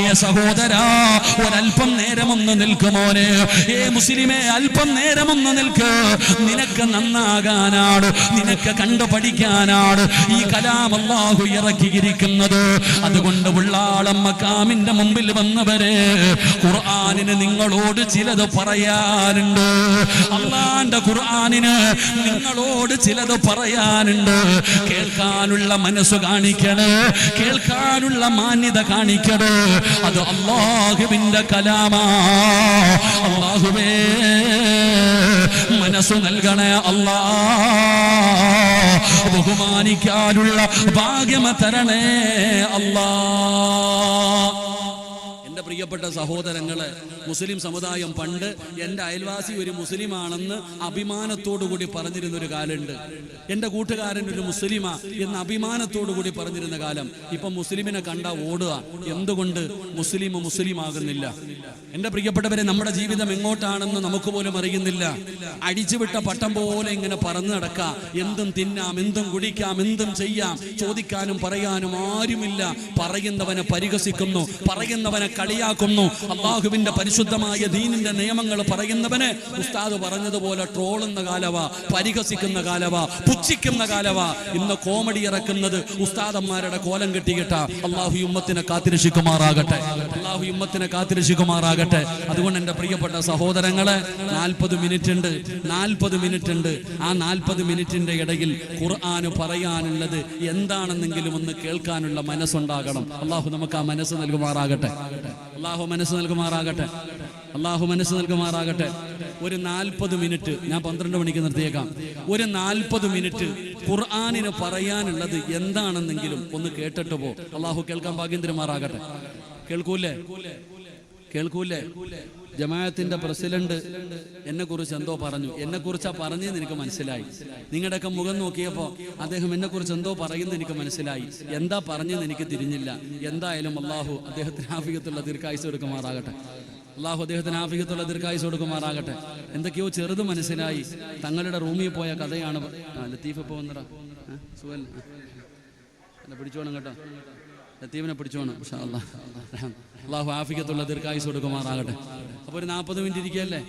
ഈ സഹോദരൻ സഹോദരാ, ഒരല്പം നേരമൊന്ന് നിൽക്കുമോനെ. മുസ്ലിമേ, അല്പം നേരമൊന്ന് നിൽക്ക്. നിനക്ക് നന്നാകാനാണ്, നിനക്ക് കണ്ടു പഠിക്കാനാണ് ഈ കലാം അല്ലാഹു ഇറക്കിയിരിക്കുന്നത്. അതുകൊണ്ട് ഉള്ളാളം മഖാമിന്റെ മുമ്പിൽ വന്നവരെ, ഖുർആനിന് നിങ്ങളോട് ചിലത് പറയാനുണ്ട്. അല്ലാഹുവിന്റെ ഖുർആനിന് നിങ്ങളോട് ചിലത് പറയാനുണ്ട്. കേൾക്കാനുള്ള മനസ്സ് കാണിക്കണേ, കേൾക്കാനുള്ള മാന്യത കാണിക്കണേ. അത് അല്ലാഹുവിന്റെ കലാമാ. അല്ലാഹുവേ, മനസ്സു നൽകണേ അല്ലാ. ബഹുമാനിക്കാനുള്ള ഭാഗ്യം തരണേ അല്ലാ. എൻ്റെ പ്രിയപ്പെട്ട സഹോദരങ്ങളെ, മുസ്ലിം സമുദായം പണ്ട് എൻ്റെ അയൽവാസി ഒരു മുസ്ലിമാണെന്ന് അഭിമാനത്തോടു കൂടി പറഞ്ഞിരുന്നൊരു കാലമുണ്ട്. എൻ്റെ കൂട്ടുകാരൻ ഒരു മുസ്ലിമാ എന്ന് അഭിമാനത്തോടു കൂടി പറഞ്ഞിരുന്ന കാലം. ഇപ്പം മുസ്ലിമിനെ കണ്ട ഓടുക. എന്തുകൊണ്ട് മുസ്ലിം ആകുന്നില്ല? എൻ്റെ പ്രിയപ്പെട്ടവരെ, നമ്മുടെ ജീവിതം എങ്ങോട്ടാണെന്ന് നമുക്ക് പോലും അറിയുന്നില്ല. അടിച്ചുവിട്ട പട്ടം പോലെ ഇങ്ങനെ പറന്നു നടക്കാം. എന്തും തിന്നാം, എന്തും കുടിക്കാം, എന്തും ചെയ്യാം. ചോദിക്കാനും പറയാനും ആരുമില്ല. പറയുന്നവനെ പരിഹസിക്കുന്നു, പറയുന്നവനെ കളിയാക്കുന്നു. അല്ലാഹുവിന്റെ പരിശുദ്ധമായ ദീനിന്റെ നിയമങ്ങൾ പറയുന്നവനെ ഉസ്താദ് പറഞ്ഞതുപോലെ ട്രോളുന്ന കാലവാ, പരിഹസിക്കുന്ന കാലവാ, പുച്ഛിക്കുന്ന കാലവാ. ഇന്ന് കോമഡി ഇറക്കുന്നത് ഉസ്താദന്മാരുടെ കോലം കെട്ടിയിട്ട. അല്ലാഹു ഉമ്മത്തിനെ കാത്തിരക്ഷിക്കുമാറാകട്ടെ, അല്ലാഹു ഉമ്മത്തിനെ കാത്തിരക്ഷിക്കുമാറാകട്ടെ. അതുകൊണ്ട് എൻ്റെ പ്രിയപ്പെട്ട സഹോദരങ്ങളെ, 40 മിനിറ്റ് ഉണ്ട്. ആ 40 മിനിറ്റിന്റെ ഇടയിൽ ഖുർആന് പറയാനുള്ളത് എന്താണെന്നെങ്കിലും ഒന്ന് കേൾക്കാനുള്ള മനസ്സുണ്ടാകണം. അല്ലാഹു നമുക്ക് ആ മനസ്സ് നൽകുമാറാകട്ടെ. അല്ലാഹു മനസ്സ് നൽകുമാറാകട്ടെ. ഒരു 40 മിനിറ്റ്, ഞാൻ 12 മണിക്ക് നിർത്തിയേക്കാം. ഒരു 40 മിനിറ്റ് ഖുർആനിന് പറയാനുള്ളത് എന്താണെന്നെങ്കിലും ഒന്ന് കേട്ടിട്ട് പോ. അല്ലാഹു കേൾക്കാൻ ഭാഗ്യം തരുമാറാകട്ടെ. കേൾക്കൂലേ? ജമാഅത്തിന്റെ പ്രസിഡന്റ് എന്നെ കുറിച്ച് എന്തോ പറഞ്ഞു. എന്നെ കുറിച്ചാ പറഞ്ഞെന്ന് എനിക്ക് മനസ്സിലായി. നിങ്ങളുടെയൊക്കെ മുഖം നോക്കിയപ്പോൾ അദ്ദേഹം എന്നെ കുറിച്ച് എന്തോ പറയുന്നത് എനിക്ക് മനസ്സിലായി. എന്താ പറഞ്ഞെന്ന് എനിക്ക് തിരിഞ്ഞില്ല. എന്തായാലും അല്ലാഹു അദ്ദേഹത്തിന് ആഫിയത്തുള്ള ദീർഘായുസ്സ് കൊടുക്കുമാറാകട്ടെ. എന്തൊക്കെയോ ചെറുത് മനസ്സിലായി. തങ്ങളുടെ റൂമിൽ പോയ കഥയാണ്. ലത്തീഫ് ഇപ്പോൾ വന്നടാ, സുഹൽ പിടിച്ചോണം കേട്ടോ, ലത്തീഫിനെ പിടിച്ചോണം. അല്ലാഹു ആഫിയത്തുള്ള ദീർഘായുസ്സ് കൊടുക്കുമാറാകട്ടെ. അപ്പോൾ ഒരു 40 മിനിറ്റ് ഇരിക്കല്ലേ?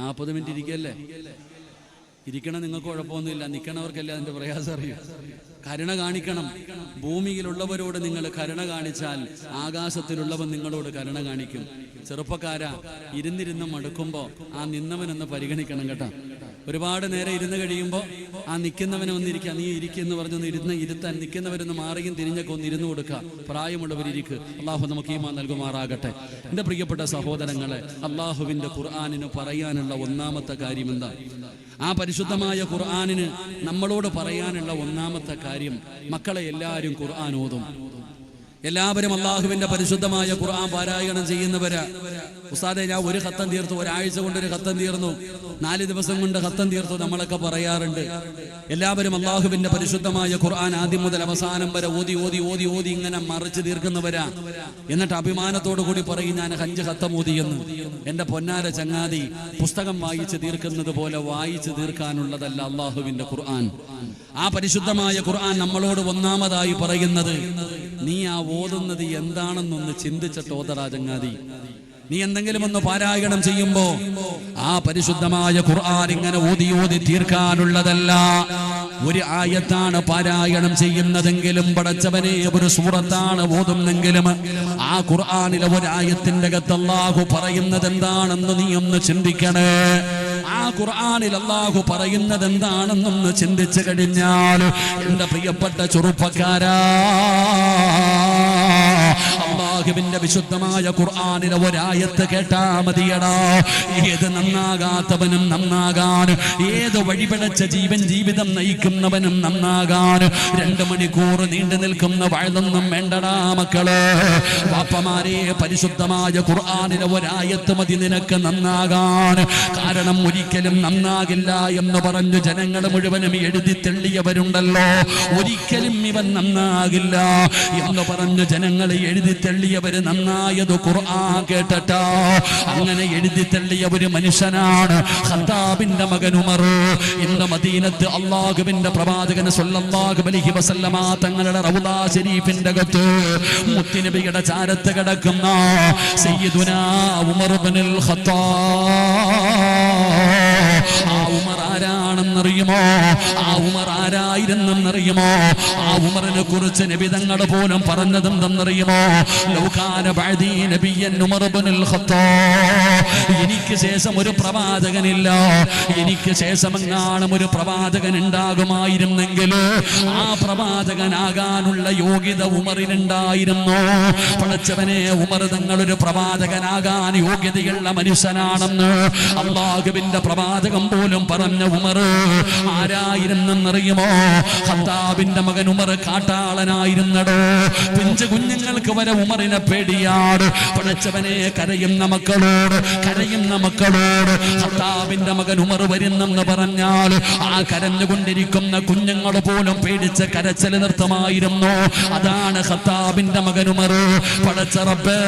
40 മിനിറ്റ് ഇരിക്കല്ലേ? ഇരിക്കണം, നിങ്ങൾക്ക് കുഴപ്പമൊന്നുമില്ല. നിൽക്കണവർക്കല്ലേ അതിൻ്റെ പ്രയാസം അറിയൂ. കരുണ കാണിക്കണം. ഭൂമിയിലുള്ളവരോട് നിങ്ങൾ കരുണ കാണിച്ചാൽ ആകാശത്തിലുള്ളവൻ നിങ്ങളോട് കരുണ കാണിക്കും. ചെറുപ്പക്കാരാ, ഇരുന്നിരുന്ന് മടുക്കുമ്പോൾ ആ നിന്നവനൊന്ന് പരിഗണിക്കണം കേട്ടോ. ഒരുപാട് നേരം ഇരുന്ന് കഴിയുമ്പോൾ ആ നിൽക്കുന്നവനെ ഒന്നിരിക്കുക, നീ ഇരിക്കുമെന്ന് പറഞ്ഞൊന്ന് ഇരുത്താൻ നിൽക്കുന്നവരൊന്ന് മാറിയും തിരിഞ്ഞൊക്കെ ഒന്ന് ഇരുന്ന് കൊടുക്കുക. പ്രായമുള്ളവരിയ്ക്ക്. അള്ളാഹു നമുക്ക് ഈമാൻ നൽകുമാറാകട്ടെ. എൻ്റെ പ്രിയപ്പെട്ട സഹോദരങ്ങളെ, അള്ളാഹുവിൻ്റെ ഖുർആനിന് പറയാനുള്ള ഒന്നാമത്തെ കാര്യം എന്താ? ആ പരിശുദ്ധമായ ഖുർആനിന് നമ്മളോട് പറയാനുള്ള ഒന്നാമത്തെ കാര്യം, മക്കളെ എല്ലാവരും ഖുർആൻ ഓതും. എല്ലാവരും അള്ളാഹുവിന്റെ പരിശുദ്ധമായ ഖുർആൻ പാരായണം ചെയ്യുന്നവരാ. ഉസ്താദെ, ഞാൻ ഒരു ഖത്തം തീർത്തു, ഒരാഴ്ച കൊണ്ട് ഒരു ഖത്തം തീർന്നു, 4 ദിവസം കൊണ്ട് ഖത്തം തീർത്തു, നമ്മളൊക്കെ പറയാറുണ്ട്. എല്ലാവരും അള്ളാഹുവിന്റെ പരിശുദ്ധമായ ഖുർആൻ ആദ്യം മുതൽ അവസാനം വരെ ഓതി ഓതി ഓതി ഓതി ഇങ്ങനെ മറിച്ച് തീർക്കുന്നവരാ. എന്നിട്ട് അഭിമാനത്തോടു കൂടി പറയും, ഞാൻ 5 ഖത്തം ഓതിയെന്ന്. എന്റെ പൊന്നാര ചങ്ങാതി, പുസ്തകം വായിച്ച് തീർക്കുന്നത് പോലെ വായിച്ച് തീർക്കാനുള്ളതല്ല അള്ളാഹുവിന്റെ ഖുർആൻ. ആ പരിശുദ്ധമായ ഖുർആൻ നമ്മളോട് ഒന്നാമതായി പറയുന്നത്, നീ ആ ഓതുന്നത് എന്താണെന്നൊന്ന് ചിന്തിച്ചിട്ട് ഓതടാ ചങ്ങാതി. നീ എന്തെങ്കിലും ഒന്ന് പാരായണം ചെയ്യുമ്പോ ആ പരിശുദ്ധമായ ഖുർആൻ ഇങ്ങനെ ഓതി ഓതി തീർക്കാനുള്ളതല്ല. ഒരു ആയത്താണ് പാരായണം ചെയ്യുന്നതെങ്കിലും, പടച്ചവനെ ഒരു സൂറത്താണ് ഓതുന്നെങ്കിലും, ആ ഖുർആനിലെ ഒരായത്തിന്റെ അകത്ത് അല്ലാഹു പറയുന്നത് എന്താണെന്ന് നീ ഒന്ന് ചിന്തിക്കണേ. ആ ഖുർആനിൽ അല്ലാഹു പറയുന്നത് എന്താണെന്നൊന്ന് ചിന്തിച്ചു കഴിഞ്ഞാൽ, എൻ്റെ പ്രിയപ്പെട്ട ചെറുപ്പക്കാരാ, അല്ലാഹുവിന്റെ വിശുദ്ധമായ ഖുർആനിലെ ഒരായത്ത് കേട്ടാ മതിയടാ. ഏത് നന്നാകാത്തവനും നന്നാകാൻ, ഏത് വഴിപിഴച്ച ജീവിതം നയിക്കുന്നവനും നന്നാകാൻ 2 മണിക്കൂർ നീണ്ടു നിൽക്കുന്ന വഴുതൊന്നും വേണ്ടടാ മക്കളെ. വാപ്പമാരെ, പരിശുദ്ധമായ ഖുർആനിലെ ഒരായത്ത് മതി നിനക്ക് നന്നാകാൻ. കാരണം ഒരിക്കലും നന്നാകില്ല എന്ന് പറഞ്ഞു ജനങ്ങൾ മുഴുവനും എഴുതി തെള്ളിയവരുണ്ടല്ലോ. ഒരിക്കലും ഇവൻ നന്നാകില്ല എന്ന് പറഞ്ഞു ജനങ്ങൾ എഴുതി തെള്ളി തള്ളിയവര് നന്നായത് ഖുർആൻ കേട്ടട്ടാ. അങ്ങനെ എഴുതി തള്ളിയ ഒരു മനുഷ്യനാണ് ഖത്താബിന്റെ മകൻ ഉമർ. ഇന്ന് മദീനത്ത് അല്ലാഹുവിന്റെ പ്രവാചകൻ സ്വല്ലല്ലാഹു അലൈഹി വസല്ലമ തങ്ങളുടെ റൗള ശരീഫിന്റെ അകത്ത് മുത്തുനബിയുടെ ചാരത്ത് കിടക്കുന്ന സയ്യിദുനാ ഉമർ ഇബ്നുൽ ഖത്താബ്. ആ ഉമർ ആരാണെന്നറിയുമോ? ആ ഉമർ ആരായിരുന്നെന്നറിയുമോ? ആ ഉമറിനെ കുറിച്ച് നബി തങ്ങൾ പോലും പറഞ്ഞതെന്തെന്നറിയുമോ? ലൗകാന ബഅദീ നബിയ്യൻ ഉമർ ഇബ്നുൽ ഖത്താബ്. എനിക്ക് ശേഷം ഒരു പ്രവാചകനില്ല, എനിക്ക് ശേഷമെങ്ങാനും ഒരു പ്രവാചകൻ ഉണ്ടാകുമായിരുന്നെങ്കിൽ ആ പ്രവാചകനാകാനുള്ള യോഗ്യത ഉമറിനുണ്ടായിരുന്നു. പടച്ചവനെ, ഉമർ തങ്ങളൊരു പ്രവാചകനാകാൻ യോഗ്യതയുള്ള മനുഷ്യനാണെന്ന് അല്ലാഹുവിന്റെ പ്രവാചകൻ പോലും പറഞ്ഞ ഉമർ ആരായിരുന്നെന്നറിയുമോ? ഖത്താബിന്റെ മകൻ ഉമർ കാട്ടാളനായിരുന്നടോ. പിഞ്ചു കുഞ്ഞുങ്ങൾക്ക് വരെ ഉമറിനെ പേടിയാട്. പടച്ചവനെ, കരയുന്ന മക്കളോട് ഖത്താബിന്റെ മകൻ ഉമർ വരുന്നെന്ന് പറഞ്ഞാൽ ആ കരഞ്ഞുകൊണ്ടിരിക്കുന്ന കുഞ്ഞുങ്ങൾ പോലും പേടിച്ച് കരച്ചൽ നിർത്തമായിരുന്നു. അതാണ് ഖത്താബിന്റെ മകൻ ഉമർ. പടച്ച റബ്ബേ,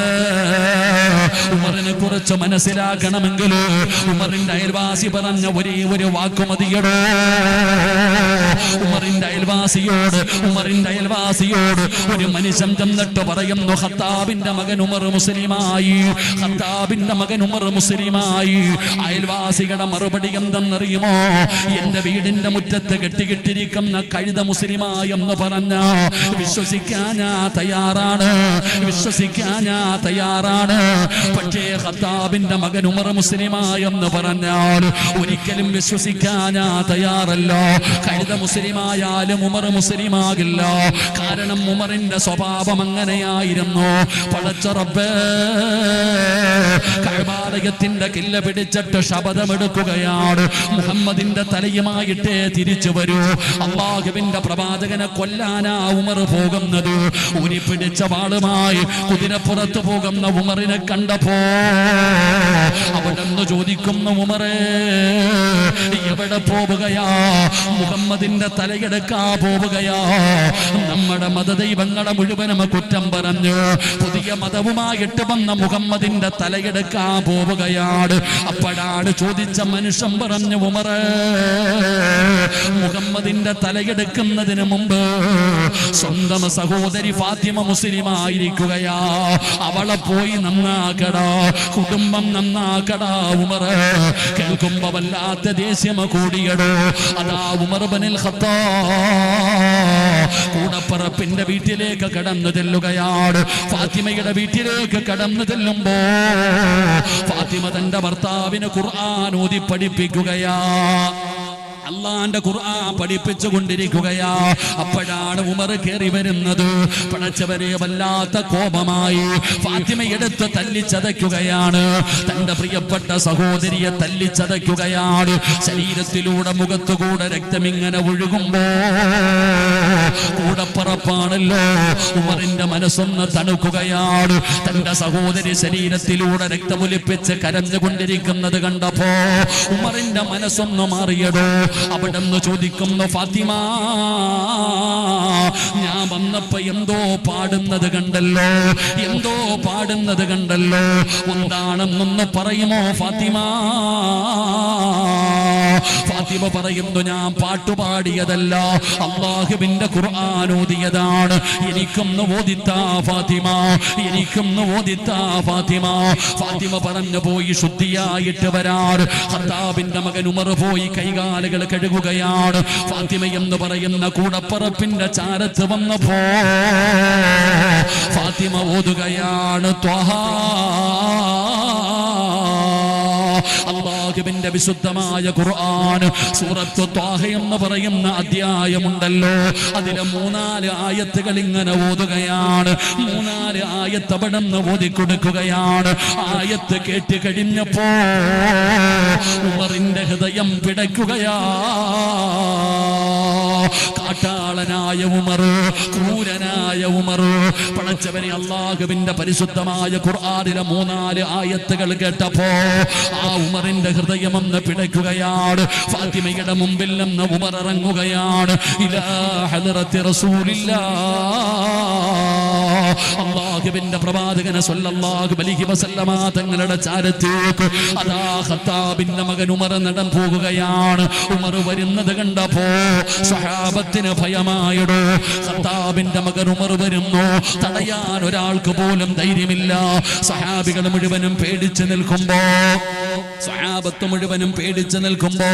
ഉമറിനെ കുറിച്ച് മനസ്സിലാക്കണമെങ്കിൽ ഉമറിന്റെ അയൽവാസി പറഞ്ഞ ഒരേ ഒരു വാക്ക് മതിയടോ. ഉമറിന്റെ അയൽവാസിയോട് ഒരു മനുഷ്യൻ ചെന്നിട്ട് പറയുന്നു, ഖത്താബിന്റെ മകൻ ഉമർ മുസ്ലിമായി. അയൽവാസികളുടെ മറുപടി എന്തെന്നറിയുമോ? എന്റെ വീടിന്റെ മുറ്റത്ത് കെട്ടിക്കിട്ടിരിക്കുന്ന കഴുത മുസ്ലിമായി എന്ന് പറഞ്ഞ വിശ്വസിക്കാൻ ഞാൻ തയ്യാറാണ്. പക്ഷേ ഖത്താബിന്റെ മകൻ ഉമർ മുസ്ലിമായി എന്ന് പറഞ്ഞാൽ ഒരിക്കലും വിശ്വസിക്കാൻ ഞാൻ തയ്യാറല്ല. കഴുത മുസ്ലിമായാലും ഉമർ മുസ്ലിമാകില്ല. കാരണം ഉമറിന്റെ സ്വഭാവം അങ്ങനെയായിരുന്നു. പടച്ച റബ്ബേ, കഅബാലയത്തിന്റെ കില്ല പിടിച്ചിട്ട് ശപഥമെടുക്കുകയാണ്, മുഹമ്മദിന്റെ തലയുമായിട്ടേ തിരിച്ചു വരൂ. അല്ലാഹുവിന്റെ പ്രവാചകനെ കൊല്ലാനാ ഉമർ പോകുന്നത്. ഉരി പിടിച്ച വാളുമായി കുതിരപ്പുറത്ത് പോകുന്ന ഉമറിനെ കണ്ടപ്പോ അവിടെന്ന് ചോദിക്കുന്ന, ഉമറേ എവിടെ പോവുകയാ? മുഹമ്മദിന്റെ തലയെടുക്കാ പോവുകയാ? നമ്മുടെ മതദൈവങ്ങളെ മുഴുവനും കുറ്റം പറഞ്ഞു പുതിയ മതവുമായിട്ട് വന്ന മുഹമ്മദിന്റെ തലയെടുക്കാൻ പോവുകയാണ്. അപ്പോഴാണ് ചോദിച്ച മനുഷ്യൻ പറഞ്ഞു, ഉമറേ, മുഹമ്മദിന്റെ തലയെടുക്കുന്നതിന് മുമ്പ് സ്വന്തം സഹോദരി ഫാത്തിമ മുസ്ലിമായിരിക്കുകയാ. അവളെ പോയി നന്നാക്കടാ, കുടുംബം നന്നാക്കടാ ഉമറേ. കേൾക്കുമ്പോ വല്ലാത്ത ദേഷ്യം കൂടിയടോ. അതാ ഉമർ ഇബ്നുൽ ഖത്താബ് കൂടപ്പറപ്പിന്റെ വീട്ടിലേക്ക് കടന്നു ചെല്ലുകയാണ്. ഫാത്തിമയുടെ വീട്ടിലേക്ക് കടന്നു ചെല്ലുമ്പോ ഫാത്തിമ തന്റെ ഭർത്താവിന് ഖുർആൻ ഓതി പഠിപ്പിക്കുകയാ. അള്ളാന്റെ ഖുർആൻ പഠിപ്പിച്ചു കൊണ്ടിരിക്കുകയാ. അപ്പോഴാണ് ഉമർ കയറി വരുന്നത്. പടച്ചവരെ, വല്ലാത്ത കോപമായി ഫാത്തിമ എടുത്ത് തല്ലിച്ചതയ്ക്കുകയാണ്. തന്റെ പ്രിയപ്പെട്ട സഹോദരിയെ തല്ലിച്ചതയ്ക്കുകയാണ്. ശരീരത്തിലൂടെ മുഖത്തുകൂടെ രക്തമിങ്ങനെ ഒഴുകുമ്പോ കൂടപ്പറപ്പാണല്ലോ, ഉമറിന്റെ മനസ്സൊന്ന് തണുക്കുകയാണ്. തന്റെ സഹോദരി ശരീരത്തിലൂടെ രക്തമൊലിപ്പിച്ച് കരഞ്ഞുകൊണ്ടിരിക്കുന്നത് കണ്ടപ്പോ ഉമറിന്റെ മനസ്സൊന്ന് മാറിയടോ. അവിടെ നിന്ന് ചോദിക്കുന്നു, ഫാത്തിമ, ഞാൻ വന്നപ്പോ എന്തോ പാടുന്നത് കണ്ടല്ലോ, എന്താണെന്നൊന്ന് പറയുമോ ഫാത്തിമ? ഫാത്തിമ പറയുന്നു, ഞാൻ പാട്ടുപാടിയതല്ല, അല്ലാഹുവിന്റെ ഖുർആൻ ഓതിയതാണ്. എനിക്കൊന്ന് ഓദിത്താ ഫാത്തിമ. ഫാത്തിമ പറഞ്ഞു, പോയി ശുദ്ധിയായിട്ട് വരാറ്. ഖത്താബിന്റെ മകൻ ഉമർ പോയി കൈകാലുകൾ കഴുകുകയാണ്. ഫാത്തിമ എന്ന് പറയുന്ന കൂടപ്പറപ്പിന്റെ ചാരത്ത് വന്നപ്പോ ഫാത്തിമ ഓതുകയാണ്, ത്വഹാ. അല്ലാഹുവിന്റെ വിശുദ്ധമായ ഖുർആൻ സൂറത്ത് ത്വാഹ എന്ന് പറയുന്ന അധ്യായമുണ്ടല്ലോ, അതിലെ 3-4 ആയത്തുകൾ ഇങ്ങനെ ഓതുകയാണ്. 3-4 ആയത്ത് അവിടെ നിന്ന് ഓതിക്കൊടുക്കുകയാണ്. ആയത്ത് കേട്ട് കഴിഞ്ഞപ്പോ ഉമറിന്റെ ഹൃദയം പിടയ്ക്കുകയാ. കാട്ടാളനായ ഉമർ, ക്രൂരനായ ഉമർ, പടച്ചവനെ, അല്ലാഹുവിന്റെ പരിശുദ്ധമായ ഖുർആനിലെ 3-4 ആയത്തുകൾ കേട്ടപ്പോ ആ ഉമറിന്റെ ഹൃദയം ഒന്ന് പിടയ്ക്കുകയാണ്. ഫാത്തിമയുടെ മുമ്പിൽ നിന്ന് ഉമർ ഇറങ്ങുകയാണ്. ഇലാ ഹദ്റത്തി റസൂലില്ലാഹ് അല്ലാഹുവിന്റെ പ്രവാചകൻ സ്വല്ലല്ലാഹു അലൈഹി വസല്ലമ തങ്ങളുടെ ചാരത്തേക്ക് അതാ ഖത്താബിന്റെ മകൻ ഉമർ നടൻ പോകുകയാണ്. ഉമർ വരുന്നത് കണ്ടപ്പോ സ്വഹാബത്തിന് ഭയമായിടോ. ഖത്താബിന്റെ മകൻ ഉമർ വരുന്നു, തടയാൻ ഒരാൾക്ക് പോലും ധൈര്യമില്ല. സഹാബികൾ മുഴുവനും പേടിച്ചു നിൽക്കുമ്പോ, സഹാബത്ത് മുഴുവനും പേടിച്ചു നിൽക്കുമ്പോ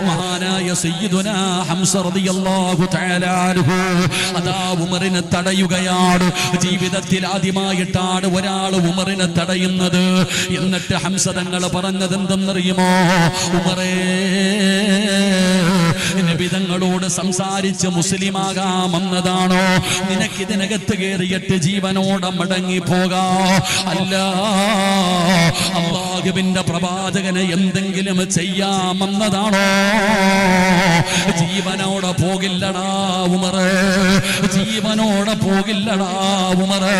മഹാനായ സയ്യിദുനാ ഹംസ റളിയല്ലാഹു തആല അൻഹു അതാ ഉമറിനെ തടയുകയാണ്. ജീവിതത്തിൽ ആദ്യമായിട്ടാണ് ഒരാൾ ഉമറിനെ തടയുന്നത്. എന്നിട്ട് ഹംസ തങ്ങൾ പറഞ്ഞത് എന്തെന്നറിയുമോ? ഉമറേ, നബി തങ്ങളോട് സംസാരിച്ച് മുസ്ലിമാകാമെന്നതാണോ? നിനക്കിതിനകത്ത് കയറിയിട്ട് ജീവനോടെ മടങ്ങി പോകാ? അല്ല, അല്ലാഹുവിന്റെ പ്രവാചകനെ എന്തെങ്കിലും ചെയ്യാമെന്നതാണോ? ജീവനോടെ പോകില്ലടാ ഉമറേ, ജീവനോടെ പോകില്ലടാ ഉമറേ.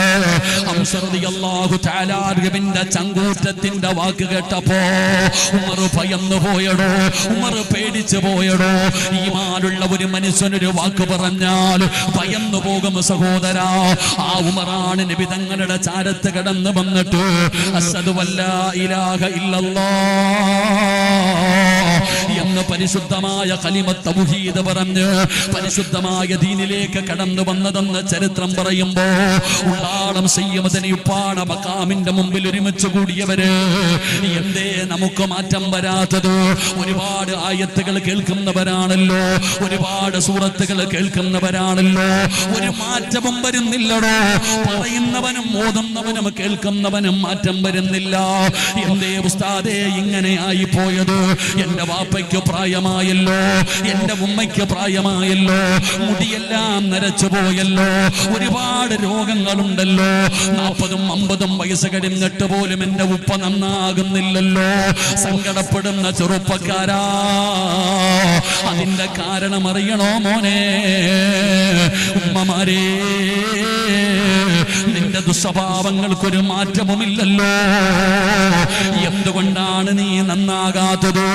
ഹംസ റളിയല്ലാഹു തആല അൻഹുവിന്റെ ചങ്കൂറ്റത്തിന്റെ വാക്ക് കേട്ടപ്പോ ഉമർ ഭയന്നു പോയടോ, ഉമർ പേടിച്ചു പോയടോ. ഈമാനുള്ള ഒരു മനുഷ്യനൊരു വാക്ക് പറഞ്ഞാൽ ഭയന്നു പോകും സഹോദരാ. ആ ഉമറാണ് നബി തങ്ങളുടെ ചാരത്ത് കടന്നു വന്നിട്ട് അസ്ഹദു അല്ലാ ഇലാഹ ഇല്ലല്ലാഹ് എന്ന് പരിശുദ്ധമായ കലിമത്ത് തൗഹീദ് പറഞ്ഞ് പരിശുദ്ധമായ ദീനിലേക്ക് കടന്നു വന്നതെന്ന് ചരിത്രം പറയുമ്പോ ഉള്ളാളം സയ്യിദുനിപ്പാണ മഖാമിന്റെ മുമ്പിൽ ഒരുമിച്ച് കൂടിയവര് എന്തേ നമുക്ക് മാറ്റം വരാത്തത്? ഒരുപാട് ആയത്തുകൾ കേൾക്കുന്നവരാണല്ലോ, ഒരുപാട് സൂറത്തുകൾ കേൾക്കുന്നവരാണല്ലോ, ഒരു മാറ്റവും വരുന്നില്ലടോ. പറയുന്നവനും ഓതുന്നവനും കേൾക്കുന്നവനും മാറ്റം വരുന്നില്ല. എന്തേ ഉസ്താദേ ഇങ്ങനെ ആയി പോയത്? എന്റെ വാപ്പയ്ക്ക് പ്രായമായല്ലോ, എന്റെ ഉമ്മയ്ക്ക് പ്രായമായല്ലോ, മുടിയെല്ലാം നരച്ചു പോയല്ലോ, ഒരുപാട് രോഗങ്ങളുണ്ടല്ലോ, 40-ഉം 50-ഉം വയസ്സ് കഴിഞ്ഞിട്ട് പോലും എന്റെ ഉപ്പ നന്നാകുന്നില്ലല്ലോ. സങ്കടപ്പെടുന്ന ചെറുപ്പക്കാരാ, അതിന്റെ കാരണം അറിയണോ മോനെ? ഉമ്മമാരേ, നിന്റെ ദുസ്വഭാവങ്ങൾക്കൊരു മാറ്റവുമില്ലല്ലോ. എന്തുകൊണ്ടാണ് നീ നന്നാകാത്തത്?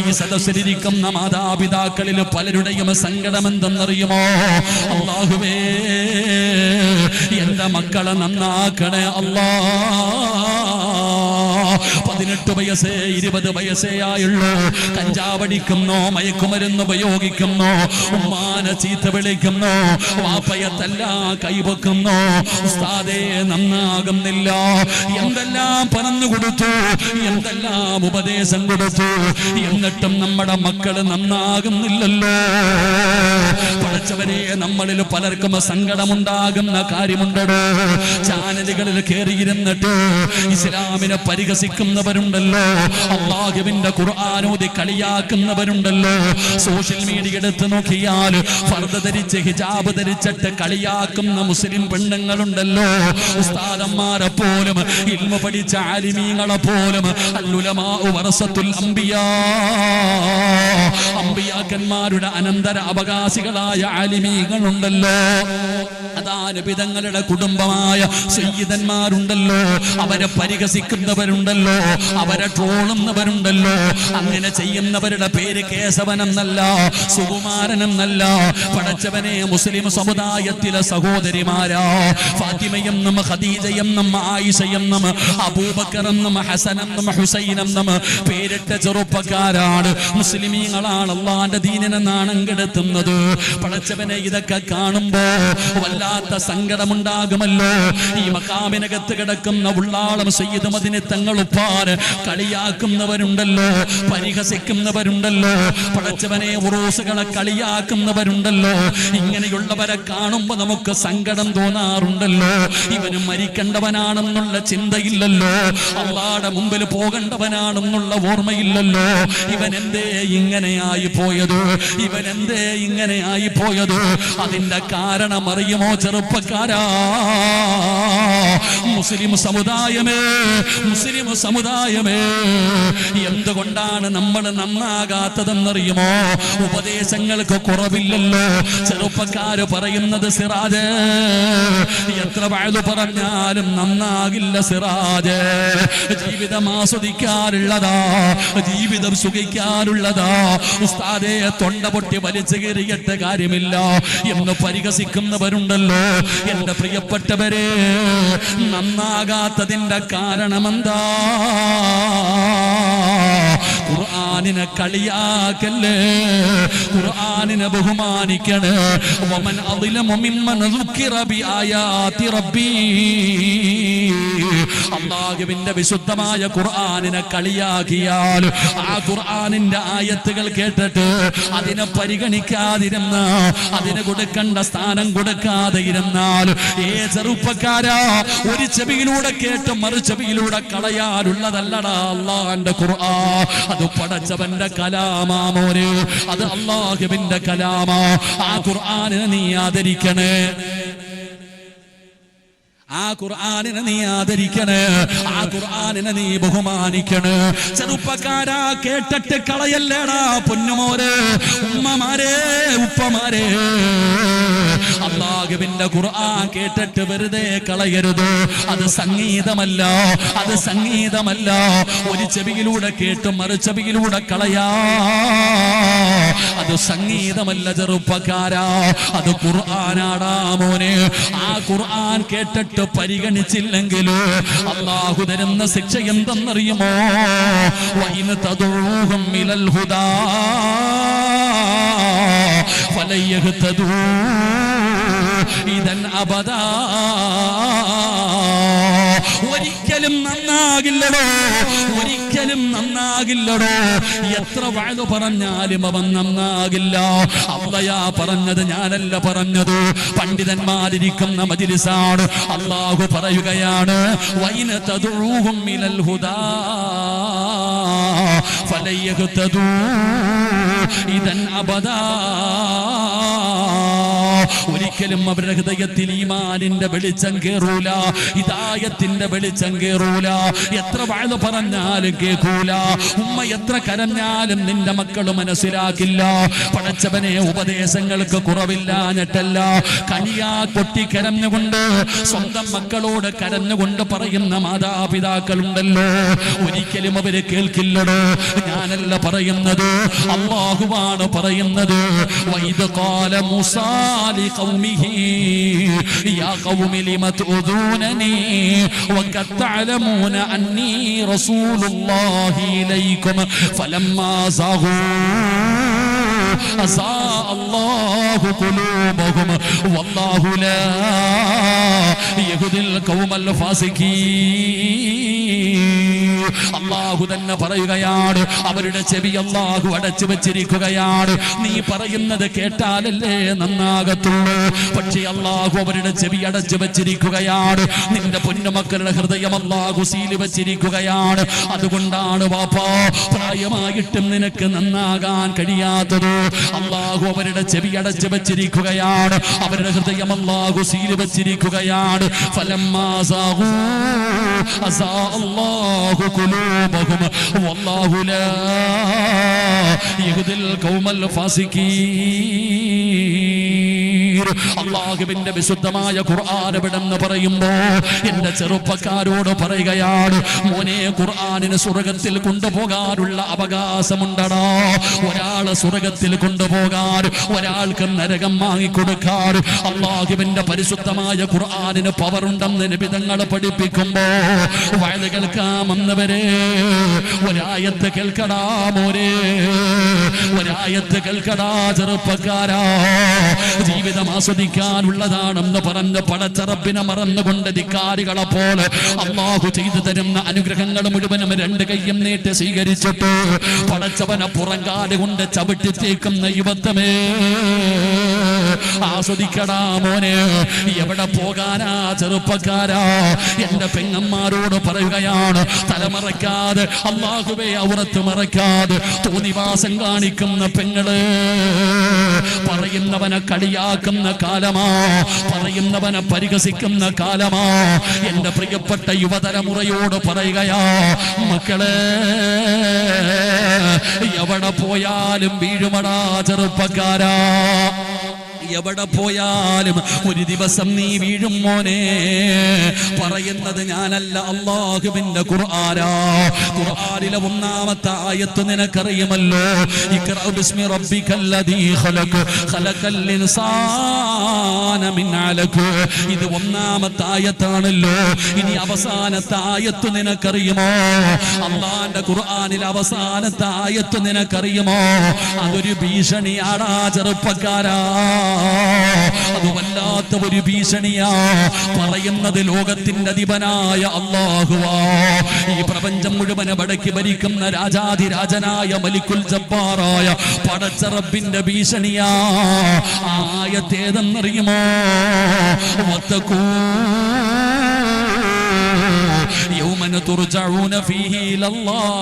ഈ സദസ്സിലിരിക്കുന്ന മാതാപിതാക്കളിൽ പലരുടെയും സങ്കടം എന്തെന്നറിയുമോ? അല്ലാഹുവേ, എന്റെ മക്കളെ നന്നാക്കണേ അല്ലാ. 18 വയസ്സേ 20 വയസ്സേ ആയുള്ളൂ, കഞ്ചാവടിക്കുന്നു, മയക്കുമരുന്ന് ഉപയോഗിക്കുന്നു, ഉമ്മാനെ ചീത്ത വിളിക്കുന്നു, വാപ്പയെ തല്ലാ കൈവെക്കുന്നു. ഉസ്താദേ നന്നാകുന്നില്ല. എന്തെല്ലാം പറഞ്ഞു കൊടുത്തു, എന്തെല്ലാം ഉപദേശം കൊടുത്തു, എന്നിട്ടും നമ്മുടെ മക്കള് നന്നാകുന്നില്ലല്ലോ. പഠിച്ചവരെ, നമ്മളിൽ പലർക്കും സങ്കടമുണ്ടാകുന്ന കാര്യമുണ്ടോ? ചാനലുകളിൽ കയറിയിരുന്നിട്ട് ഇസ്ലാമിനെ പരിഹസിക്കുന്നവരുണ്ടല്ലോ, അല്ലാഹുവിന്റെ ഖുർആനോദി കളിയാക്കുന്നവരുണ്ടല്ലോ. സോഷ്യൽ മീഡിയ എടുത്ത് നോക്കിയാൽ ഫർദ ധരിച്ച് ഹിജാബ് ധരിച്ചിട്ട് കളിയാക്കുന്ന മുസ്ലിം പെണ്ണുങ്ങളുണ്ടല്ലോ. ഉസ്താദന്മാരെ പോലും ഇൽമു പഠിച്ച ആലിമീങ്ങളെ പോലും അൽഉലമാഉ വറസത്തുൽ അംബിയാ, അംബിയാക്കന്മാരുടെ അനന്തര അവകാശികളായ ആലിമീങ്ങളുണ്ടല്ലോ. അതാ നബി തങ്ങളുടെ കുടുംബമായ സയ്യിദന്മാരുണ്ടല്ലോ, അവരെ പരിഹസിക്കുന്നവരുണ്ടല്ലോ, അവരെ ട്രോളുന്നവരുണ്ടല്ലോ. അങ്ങനെ ചെയ്യുന്നവരുടെ പേര് കേശവനെന്നല്ല, സുകുമാരനെന്നല്ല. പടച്ചവനെ, മുസ്ലിം സമുദായത്തിലെ സഹോദരിമാരാ, ഫാത്തിമയെന്നും ഖദീജയെന്നും ആയിഷയെന്നും അബൂബക്കറെന്നും ഹസനെന്നും ഹുസൈനെന്നും പേരിട്ട ചെറുപ്പക്കാരാണ്, മുസ്ലിമീങ്ങളാണ് അല്ലാഹുവിന്റെ ദീനിനെ നാണം കെടുത്തുന്നത്. പടച്ചവനെ, ഇതൊക്കെ കാണുമ്പോ വല്ലാത്ത സങ്കടമുണ്ടാകുമല്ലോ. ഈ മഖാമിനകത്ത് കിടക്കുന്ന ഉള്ളാളം സയ്യിദ് മദീനി തങ്ങൾ ഉപ്പാര് കളിയാക്കുന്നവരുണ്ടല്ലോ, പരിഹസിക്കുന്നവരുണ്ടല്ലോ. പടച്ചവനെ, ഉറൂസുകളെ കളിയാക്കുന്നവരുണ്ടല്ലോ. ഇങ്ങനെയുള്ളവരെ കാണുമ്പോ നമുക്ക് സങ്കടം തോന്നാറുണ്ടല്ലോ. ഇവന് മരിക്കേണ്ടവനാണെന്നുള്ള ചിന്തയില്ലല്ലോ, അല്ലാഹുവിന്റെ മുമ്പിൽ പോകേണ്ടവനാണെന്നുള്ള ഓർമ്മയില്ലല്ലോ. ഇവൻ എന്തേ ഇങ്ങനെയായി പോയത്? ഇവൻ എന്തേ ഇങ്ങനെയായി പോയത്? അതിന്റെ കാരണം അറിയുമോ ചെറുപ്പക്കാരാ? മുസ്ലിം സമുദായമേ, മുസ്ലിം സമുദായം സമുദായമേ, എന്തുകൊണ്ടാണ് നമ്മൾ നന്നാകാത്തതെന്നറിയുമോ? ഉപദേശങ്ങൾക്ക് കുറവില്ലല്ലോ. ചെറുപ്പക്കാര് പറയുന്നത്, സിറാജ് എത്ര വഅദ് പറഞ്ഞാലും നന്നാകില്ല സിറാജ്. ജീവിതം ആസ്വദിക്കാറുള്ളതാ, ജീവിതം സുഖിക്കാറുള്ളതാ. ഉസ്താദേ തൊണ്ട പൊട്ടി വലിച്ചു കയറിയിട്ട് കാര്യമില്ല എന്ന് പരിഹസിക്കുന്നവരുണ്ടല്ലോ. എന്റെ പ്രിയപ്പെട്ടവരെ, നന്നാകാത്തതിന്റെ കാരണമെന്താ? ഖുർആനിനെ കളിയാക്കല്ലേ, ഖുർആനിനെ ബഹുമാനിക്കണേ. വമൻ അളിലമു മിമ്മൻ ദുക്കിറ ബിആയാതി റബ്ബി. അല്ലാഹുവിന്റെ വിശുദ്ധമായ ഖുർആനിനെ കളിയാക്കിയാൽ, ആ ഖുർആനിന്റെ ആയത്തുകൾ കേട്ടിട്ട് അതിനെ പരിഗണിക്കാതിരുന്ന, അതിന് കൊടുക്കേണ്ട സ്ഥാനം കൊടുക്കാതെ ഇരുന്നാൽ, ചെറുപ്പക്കാരാ, ഒരു ചെവിയിലൂടെ കേട്ട് മറു ചെവിയിലൂടെ കളയാനുള്ളതല്ലടാ അല്ലാഹുവിന്റെ ഖുർആൻ. അത് പടച്ചവന്റെ കലാമാ മോനെ, അത് അല്ലാഹുവിന്റെ കലാമാ. ആ ഖുർആനിനെ നീ ആദരിക്കണേ, ആ ഖുർആനിനെ നീ ആദരിക്കണേ, ആ ഖുർആനിനെ നീ ബഹുമാനിക്കണേ. ചെറുപ്പക്കാരാ, കേട്ടിട്ട് കളയല്ലേടാ പൊന്നുമോരെ, ഉമ്മമാരെ, ഉപ്പമാരെ. അല്ലാഹുവിന്റെ ഖുർആൻ കേട്ടിട്ട് വെറുതെ കളയരുത്. അത് സംഗീതമല്ല, അത് സംഗീതമല്ല. ഒരു ചെവിയിലൂടെ കേട്ട് മറു ചെവിയിലൂടെ കളയാ, അത് സംഗീതമല്ല ചെറുപ്പക്കാരാ, അത് ഖുർആനാടാ മോനെ. ആ ഖുർആൻ കേട്ടിട്ട് പരിഗണിച്ചില്ലെങ്കിലോ അല്ലാഹു തരുന്ന ശിക്ഷ എന്തെന്നറിയുമോ? വഇൻ തദഊഹും ഇലൽ ഹുദാ ഫലയഹ്തദൂ ഇദൻ അബദാ. ഒരിക്കലും നന്നാകില്ലടോ, ഒരിക്കലും നന്നാകില്ലടോ. എത്ര വഅദ് പറഞ്ഞാലും അവൻ നന്നാകില്ല. അല്ലാഹു പറഞ്ഞത്, ഞാനല്ല പറഞ്ഞത്, പണ്ഡിതന്മാരിരിക്കുന്ന മജ്ലിസാണ്. അല്ലാഹു പറയുകയാണ്, വഇൻ തദഊഹും ഇലൽ ഹുദാ ഫലയഹ്തദൂ ഇദൻ അബദാ. ഒരിക്കലും അവരുടെ ഹൃദയത്തിൽ ഈമാനിന്റെ വെളിച്ചം കേറൂല, ഹിദായത്തിന്റെ വെളിച്ചം കേറൂല. എത്ര വഅദ് പറഞ്ഞാലും കേൾക്കൂല. ഉമ്മ എത്ര കരഞ്ഞാലും നിന്റെ മക്കൾ മനസ്സിലാക്കില്ല. പടച്ചവനെ, ഉപദേശങ്ങൾക്ക് കുറവില്ലാഞ്ഞിട്ടല്ല, കനിയാ കൊട്ടി കരഞ്ഞുകൊണ്ട് സ്വന്തം മക്കളോട് കരഞ്ഞുകൊണ്ട് പറയുന്ന മാതാപിതാക്കളുണ്ടല്ലോ, ഒരിക്കലും അവര് കേൾക്കില്ലടോ. ഞാനല്ല പറയുന്നത്, അല്ലാഹുവാണ് പറയുന്നത്. വഇദ് ഖാല മൂസാ ലിഖൗമിഹി യാ ഖൗമി ലിമ തുദൂനനി വഖദ് തഅലമൂന അന്നീ റസൂലുള്ളാഹി ഇലൈക്കും ഫലമ്മാ സാഗൂ അസാ അല്ലാഹു ഖുലൂബഹും വല്ലാഹു ലാ യഹ്ദിൽ ഖൗമൽ ഫാസിഖീൻ. അല്ലാഹു തന്നെ പറയുകയാണ്, അവരുടെ ചെവി അല്ലാഹു അടച്ചു വെച്ചിരിക്കുകയാണ്. നീ പറയുന്നത് കേട്ടാലല്ലേ നന്നാകത്തുള്ളൂ. പക്ഷേ അല്ലാഹു അവരുടെ ചെവി അടച്ചു വെച്ചിരിക്കുകയാണ്. നിന്റെ പൊന്നുമക്കളുടെ ഹൃദയം അല്ലാഹു സീല് വെച്ചിരിക്കുകയാണ്. അതുകൊണ്ടാണ് വാപ്പാ, പ്രായമായിട്ടും നിനക്ക് നന്നാകാൻ കഴിയാത്തത്. അല്ലാഹു അവരുടെ ചെവി അടച്ചു വെച്ചിരിക്കുകയാണ്, അവരുടെ ഹൃദയം അല്ലാഹു സീല് വെച്ചിരിക്കുകയാണ്. ഫലമ്മാ സാഗൂ അസാ അല്ലാഹു ഖുലൂബഹും വല്ലാഹു ലാ യഹ്ദിൽ ഖൗമൽ ഫാസിഖീൻ. അല്ലാഹുവിന്റെ വിശുദ്ധമായ ഖുർആൻ എവിടെന്ന് പറയുമ്പോ എന്റെ ചെറുപ്പക്കാരോട് പറയുകയാണ്, മോനെ, ഖുർആനിന് സ്വർഗ്ഗത്തിൽ കൊണ്ടുപോകാനുള്ള അവകാശമുണ്ടടാ. ഒരാളെ സ്വർഗ്ഗത്തിൽ കൊണ്ടുപോകാൻ, ഒരാൾക്ക് നരകം വാങ്ങിക്കൊടുക്കാൻ അല്ലാഹുവിന്റെ പരിശുദ്ധമായ ഖുർആനിന് പവറുണ്ടെന്ന് നബി തങ്ങൾ പഠിപ്പിക്കുമ്പോ വഅദ് കേൾക്കാമെന്നവരെ ഒരായത്ത് കേൾക്കടാ മോനെ, ഒരായത്ത് കേൾക്കടാ ചെറുപ്പക്കാരാ. ജീവിതം ആസ്വദിക്കാനുള്ളതാണെന്ന് പറഞ്ഞ് പടച്ചറപ്പിനെ മറന്നുകൊണ്ട് ധിക്കാരികളെ പോലെ അല്ലാഹു ചെയ്തു തരുന്ന അനുഗ്രഹങ്ങൾ മുഴുവനും രണ്ട് കയ്യും നീട്ടി സ്വീകരിച്ചിട്ട് പടച്ചവനെ പുറങ്കാല് കൊണ്ട് ചവിട്ടിച്ചേക്കുന്ന യുവത്വമേ, ആസ്വദിക്കടാ മോനെ. എവിടെ പോകാനാ ചെറുപ്പക്കാരാ? എന്റെ പെങ്ങന്മാരോട് പറയുകയാണ്, തലമറക്കാതെ അല്ലാഹുവേ ഔറത്ത് മറക്കാതെ തോന്നിവാസം കാണിക്കുന്ന പെങ്ങള്, പറയുന്നവനെ കളിയാക്കുന്ന കാലമാ, പറയുന്നവനെ പരിഹസിക്കുന്ന കാലമാ. എന്റെ പ്രിയപ്പെട്ട യുവതലമുറയോട് പറയുകയാ, മക്കളെ എവിടെ പോയാലും വീഴുമടാ ചെറുപ്പക്കാരാ. എവിടെ പോയാലും ഒരു ദിവസം നീ വീഴും മോനെ. പറയുന്നത് ഞാനല്ല, അല്ലാഹുവിന്റെ ഖുർആനാ. ഖുർആനിലെ ഒന്നാമത്തെ ആയത്ത് നിനക്കറിയുമല്ലോ, ഇഖ്റഅ ബിസ്മി റബ്ബിക്കല്ലദീ ഖലഖ് ഖലഖൽ ഇൻസാന മിൻ അലഖ്. ഇത് ഒന്നാമത്തെ ആയത്താണല്ലോ. ഇനി അവസാനത്തെ ആയത്ത് നിനക്കറിയുമോ? അല്ലാഹുവിന്റെ ഖുർആനിലെ അവസാനത്തെ ആയത്ത് നിനക്കറിയുമോ? അതൊരു ഭീഷണിയാടാ ചെറുപ്പക്കാരാ. അത് വല്ലാത്ത ഒരു ഭീഷണിയാ. പറയുന്നത് ലോകത്തിന്റെ അധിപനായ അല്ലാഹുവാ. ഈ പ്രപഞ്ചം മുഴുവൻ അടക്കി ഭരിക്കുന്ന രാജാധിരാജനായ മലിക്കുൽ ജബ്ബാറായ പടച്ച റബ്ബിന്റെ ഭീഷണിയാ. ആയത്തേതെന്നറിയുമോ? വത്തഖൂ യൗമന തുർജഊന ഫീഹി ഇലല്ലാഹ്.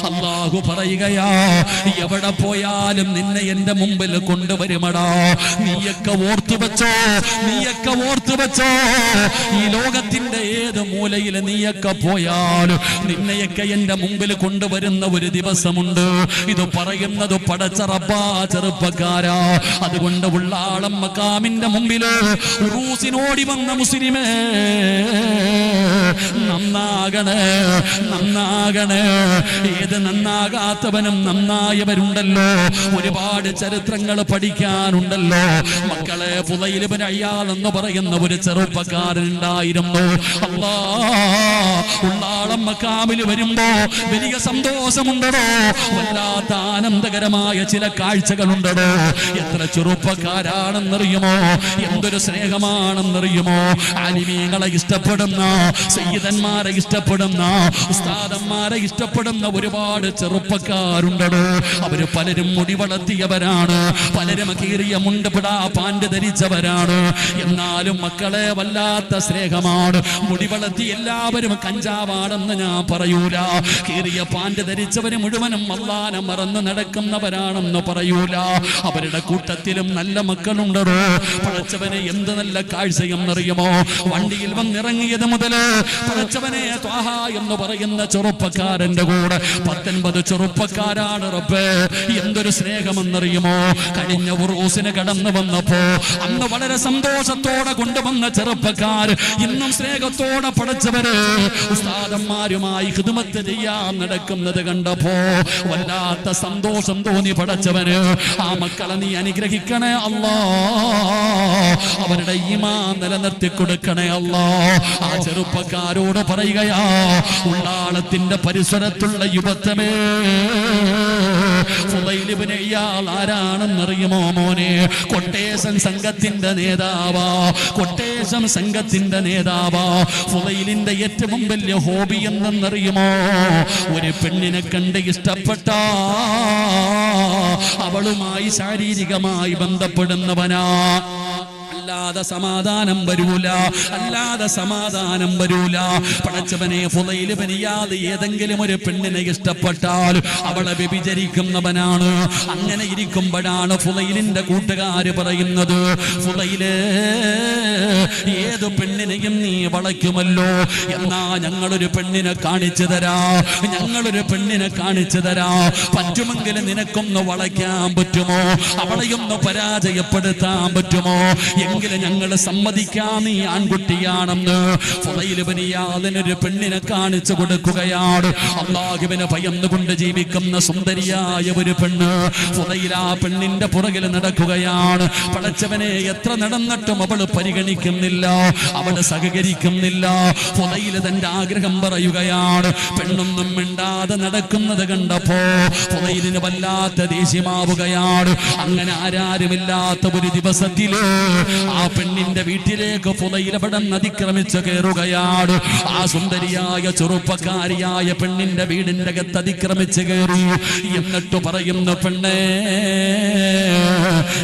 അല്ലാഹു പറയുകയാ, എവിടെ പോയാലും നിന്നെ എന്റെ മുമ്പിൽ കൊണ്ടുവരുമടാ. നീയൊക്കെ ഓർത്തു വെച്ചോ, നീയൊക്കെ ഓർത്തു വെച്ചോ. ഈ ലോകത്തിന്റെ ഏത് മൂലയിൽ നീയൊക്കെ പോയാലും നിന്നെയൊക്കെ എന്റെ മുമ്പിൽ കൊണ്ടുവരുന്ന ഒരു ദിവസമുണ്ട്. ഇത് പറയുന്നത് പടച്ച റബ്ബാ ചെറുപ്പക്കാരാ. അതുകൊണ്ട് ഉള്ളാളം മഖാമിന്റെ മുമ്പില് ഉറൂസിനോടി വന്ന മുസ്ലിമേ, നന്നാകണേ, നന്നാകണേ. ഏത് നന്നാകാത്തവനും നന്നായവരുണ്ടല്ലോ. ഒരുപാട് ചരിത്രങ്ങൾ പഠിക്കാനുണ്ടല്ലോ മക്കളെ. ഫുളൈൽ ഇബ്നു അയ്യാദ് എന്ന് പറയുന്ന ഒരു ചെറുപ്പക്കാരൻ ഉണ്ടായിരുന്നു. ഉള്ളാളം മഖാമിൽ വരുമ്പോ വലിയ സന്തോഷമുണ്ടോ, വല്ലാത്ത ആനന്ദകരമായ ചില കാഴ്ചകളുണ്ടോ. എത്ര ചെറുപ്പക്കാരാണെന്നറിയുമോ, എന്തൊരു സ്നേഹമാണെന്നറിയുമോ. ആലിമീങ്ങളെ ഇഷ്ടപ്പെടുന്ന, സയ്യിദന്മാരെ ഇഷ്ടപ്പെടുന്ന, ഉസ്താദന്മാരെ ഇഷ്ടപ്പെടുന്ന ഒരുപാട് ചെറുപ്പക്കാരുണ്ടോ. അവര് പലരും മുടി വളർത്തിയവരാണ്, പലരും കീറിയ മുണ്ടുപിടാ പാൻറ് ധരിച്ചവരാണ്. എന്നാലും മക്കളെ വല്ലാത്ത സ്നേഹമാണ്. മുടി വളർത്തി എല്ലാവരും കഞ്ചാവാണെന്ന് ഞാൻ പറയൂല. കീറിയ പാൻറ് ധരിച്ചവര് മുഴുവനും അല്ലാഹനെ മറന്ന് നടക്കുന്നവരാണെന്ന് പറയൂല. അവരുടെ കൂട്ടത്തിലും നല്ല മക്കളുണ്ടോ. പടച്ചവനെ എന്ത് നല്ല കാഴ്ചയെന്നറിയുമോ. വണ്ടിയിൽ വന്നിറങ്ങിയത് മുതല് പടച്ചവനെ ത്വാഹ എന്ന് പറയുന്ന ചെറുപ്പക്കാരന്റെ കൂടെ 19 ചെറുപ്പക്കാരാണ്. റബ്ബേ എന്തൊരു സ്നേഹമെന്നറിയുമോ. കഴിഞ്ഞ ഉറൂസിന് കടന്നു വന്നപ്പോ അന്ന് വളരെ സന്തോഷത്തോടെ കൊണ്ടുവന്ന ചെറുപ്പക്കാർ ഇന്നും സ്നേഹത്തോടെ പടച്ചവര് ഉസ്താദന്മാരുമായി ഖിദ്മത്ത് ചെയ്യാൻ നടക്കുന്നത് കണ്ടപ്പോ വല്ലാത്ത സന്തോഷം തോന്നി. പടച്ചവന് ആ മക്കളെ നീ അനുഗ്രഹിക്കണേ അല്ലാ. അവരുടെ ഈമാൻ നിലനിർത്തി കൊടുക്കണേ അല്ലാ. ആ ചെറുപ്പക്കാരോട് പറയുകയാ, ഉള്ളാളത്തിന്റെ പരിസരത്തുള്ള യുവത്വമേ, ഫുളൈൽ ഇബ്നു അയ്യാദ് ആരാണെന്നറിയുമോ മോനെ? കൊട്ടേഷൻ സംഘത്തിന്റെ നേതാവാ, കൊട്ടേഷൻ സംഘത്തിന്റെ നേതാവാ. ഫുളൈലിന്റെ ഏറ്റവും വലിയ ഹോബി എന്തെന്നറിയുമോ? ഒരു പെണ്ണിനെ കണ്ട് ഇഷ്ടപ്പെട്ട അവളുമായി ശാരീരികമായി ബന്ധപ്പെടുന്നവനാ. അല്ലാതെ സമാധാനം വരൂല, അല്ലാതെ സമാധാനം വരൂല. പടച്ചവനെ ഫുളൈൽ ഇബ്നു അയ്യാദ് ഏതെങ്കിലും ഒരു പെണ്ണിനെ ഇഷ്ടപ്പെട്ടാൽ അവളെ വ്യഭിചരിക്കുന്നവനാണ്. അങ്ങനെ ഇരിക്കുമ്പോഴാണ് ഫുളൈലിന്റെ കൂട്ടുകാര് പറയുന്നത്, ഫുളൈലേ ഏത് പെണ്ണിനെയും നീ വളയ്ക്കുമല്ലോ, എന്നാ ഞങ്ങളൊരു പെണ്ണിനെ കാണിച്ചു തരാ, ഞങ്ങളൊരു പെണ്ണിനെ കാണിച്ചു തരാ. പറ്റുമെങ്കിൽ നിനക്കൊന്ന് വളയ്ക്കാൻ പറ്റുമോ? അവളെയൊന്ന് പരാജയപ്പെടുത്താൻ പറ്റുമോ? എങ്കിലും ഞങ്ങൾ സമ്മതിക്കാൻ, നീ ആൺകുട്ടിയാണെന്ന്. ഫുളൈൽ ഇബ്നു അയ്യാദിനൊരു പെണ്ണിനെ കാണിച്ചു കൊടുക്കുകയാണ്. അല്ലാഹുവിനെ ഭയന്നുകൊണ്ട് ജീവിക്കുന്ന സുന്ദരിയായ ഒരു പെണ്ണ്. ഫുളൈൽ ആ പെണ്ണിന്റെ പുറകിൽ നടക്കുകയാണ്. പടച്ചവനെ എത്ര നടന്നിട്ടും അവൾ പരിഗണിക്കുന്നില്ല, അവള് സഹകരിക്കുന്നില്ല. ഫുളൈൽ തന്റെ ആഗ്രഹം പറയുകയാണ്. പെണ്ണൊന്നും മിണ്ടാതെ നടക്കുന്നത് കണ്ടപ്പോ ഫുളൈലിന് വല്ലാത്ത ദേഷ്യമാവുകയാണ്. അങ്ങനെ ആരാരുമില്ലാത്ത ഒരു ദിവസത്തില് ആ പെണ്ണിന്റെ വീട്ടിലേക്ക് ഫുളൈൽ അവിടെ അതിക്രമിച്ച് കയറുകയാണ്. ആ സുന്ദരിയായ ചെറുപ്പക്കാരിയായ പെണ്ണിന്റെ വീടിന്റെ അകത്ത് അതിക്രമിച്ച് കയറി. എന്നിട്ട് പറയുന്നു, പെണ്ണേ,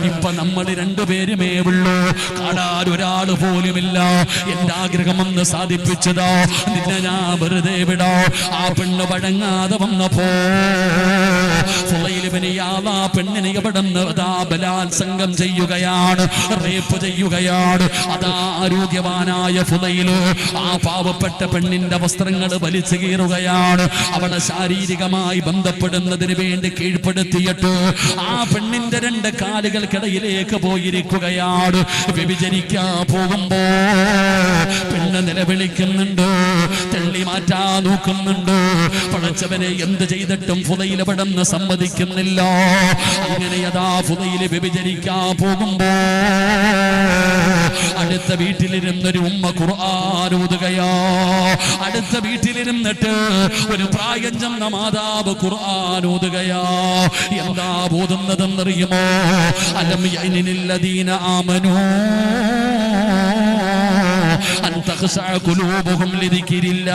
ഇപ്പൊ നമ്മൾ രണ്ടുപേരുമേ ഉള്ളൂ, കാണാൻ ഒരാൾ പോലുമില്ല. എന്റെ ആഗ്രഹമൊന്ന് സാധിപ്പിച്ചതോ, നിന്നെ ഞാൻ വെറുതെ വിടോ. ആ പെണ്ണ് വഴങ്ങാതെ വന്നപ്പോ ഫുളൈൽ ഇബ്നു ഇയാദ് ആ പെണ്ണിനെ ഇവിടെ ബലാത്സംഗം ചെയ്യുകയാണ്, റേപ്പ് ചെയ്യുകയാണ്. അതാ ആരോഗ്യവാനായ ഫുളൈൽ ആ പാവപ്പെട്ട പെണ്ണിന്റെ വസ്ത്രങ്ങൾ വലിച്ചു കീറുകയാണ്. അവിടെ ശാരീരികമായി ബന്ധപ്പെടുന്നതിന് വേണ്ടി കീഴ്പ്പെടുത്തിയിട്ട് ആ പെണ്ണിന്റെ രണ്ട് കാലുകൾക്കിടയിലേക്ക് പോയിരിക്കുകയാണ്. വ്യഭിചരിക്കാൻ പോകുമ്പോ പെണ്ണ് നിലവിളിക്കുന്നുണ്ട്, തള്ളി മാറ്റാൻ നോക്കുന്നുണ്ട്. പടച്ചവനെ എന്ത് ചെയ്തിട്ടും ഫുളൈൽ അവിടെ സമ്മതിക്കുന്നില്ല. അങ്ങനെ അതാ ഫുളൈൽ വ്യഭിചരിക്കാൻ പോകുമ്പോ അടുത്ത വീട്ടിലിരുന്നൊരു ഉമ്മ ഖുർആൻ ഓതുകയാ. അടുത്ത വീട്ടിലിരുന്നിട്ട് ഒരു പ്രായം ചെന്ന മാതാവ് ഖുർആൻ ഓതുകയാ. എന്താ ഓതുന്നതെന്നറിയുമോ? അലം യഅനില്ലദീന ആമനൂ അൻ തഖ്ശഅ ഖുലൂബുഹും ലിദിക്രില്ലാഹ്.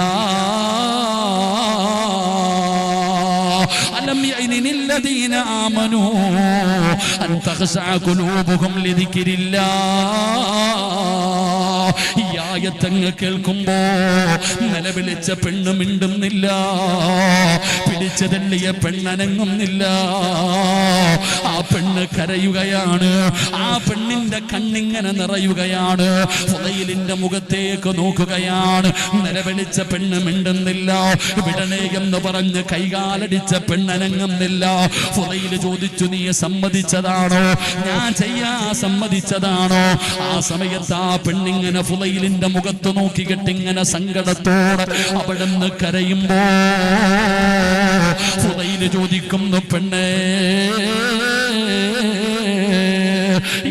അലം യഅനില്ലദീന ആമനൂ അൻ തഖ്ശഅ ഖുലൂബുഹും ലിദിക്രില്ലാഹ്. ഈ ആയത്തങ്ങ് കേൾക്കുമ്പോ നിലവിളിച്ച പെണ്ണ് മിണ്ടുന്നില്ല, പിടിച്ചു തള്ളിയ പെണ്ണനങ്ങുന്നില്ല. ആ പെണ്ണ് കരയുകയാണ്. ആ പെണ്ണിന്റെ കണ്ണിങ്ങനെ നിറയുകയാണ്. ഫുളൈലിന്റെ മുഖത്തേക്ക് നോക്കുകയാണ്. നിലവിളിച്ച പെണ്ണ് മിണ്ടുന്നില്ല. വിടണേ എന്ന് പറഞ്ഞ് കൈകാലടിച്ച പെണ്ണനങ്ങുന്നില്ല. ഫുളൈൽ ചോദിച്ചു, നീ സമ്മതിച്ചതാണോ? ഞാൻ ചെയ്യാ സമ്മതിച്ചതാണോ? ആ സമയത്ത് ആ പെണ്ണിങ്ങനെ ഫുളൈലിന്റെ മുഖത്ത് നോക്കിക്കെട്ടിങ്ങനെ സങ്കടത്തോടെ അവിടുന്ന് കരയുമ്പോ ഫുളൈൽ ചോദിക്കുന്നു, പെണ്ണേ,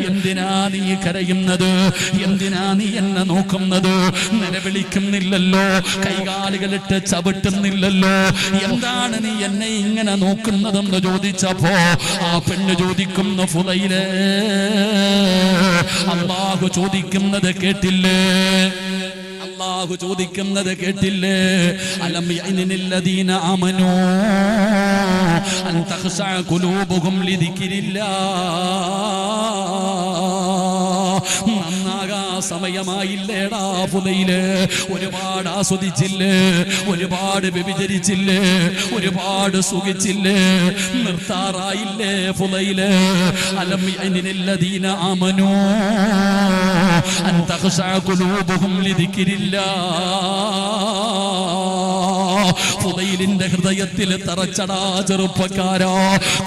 എന്തിനാ നീ കരയുന്നത്? എന്തിനാ നീ എന്നെ നോക്കുന്നത്? നിലവിളിക്കുന്നില്ലല്ലോ, കൈകാലുകളിട്ട് ചവിട്ടുന്നില്ലല്ലോ, എന്താണ് നീ എന്നെ ഇങ്ങനെ നോക്കുന്നതെന്ന് ചോദിച്ചപ്പോ ആ പെണ്ണ് ചോദിക്കുന്നു, ഫുളൈലേ, അല്ലാഹു ചോദിക്കുന്നത് കേട്ടില്ലേ? അല്ലാഹു ചോദിക്കുന്നത് കേട്ടില്ലേ? അലം യഅനില്ലദീന ആമനൂ അൻ തഖ്ശഅ ഖുലൂബുഹും ലിദിക്രില്ലാഹ്. നന്നാകാ സമയമായില്ലേടാ ഫുളൈല്? ഒരുപാട് ആസ്വദിച്ചില്ലേ? ഒരുപാട് വ്യഭിചരിച്ചില്ലേ? ഒരുപാട് സുഖിച്ചില്ലേ? നിർത്താറായില്ലേ ഫുളൈല്? അലം യഅനില്ലദീന ആമനൂ അൻ തഖ്ശഅ ഖുലൂബുഹും ലിദിക്രില്ലാഹ്. ഫുളൈലിന്റെ ഹൃദയത്തിൽ തറച്ചടാ ചെറുപ്പക്കാരാ.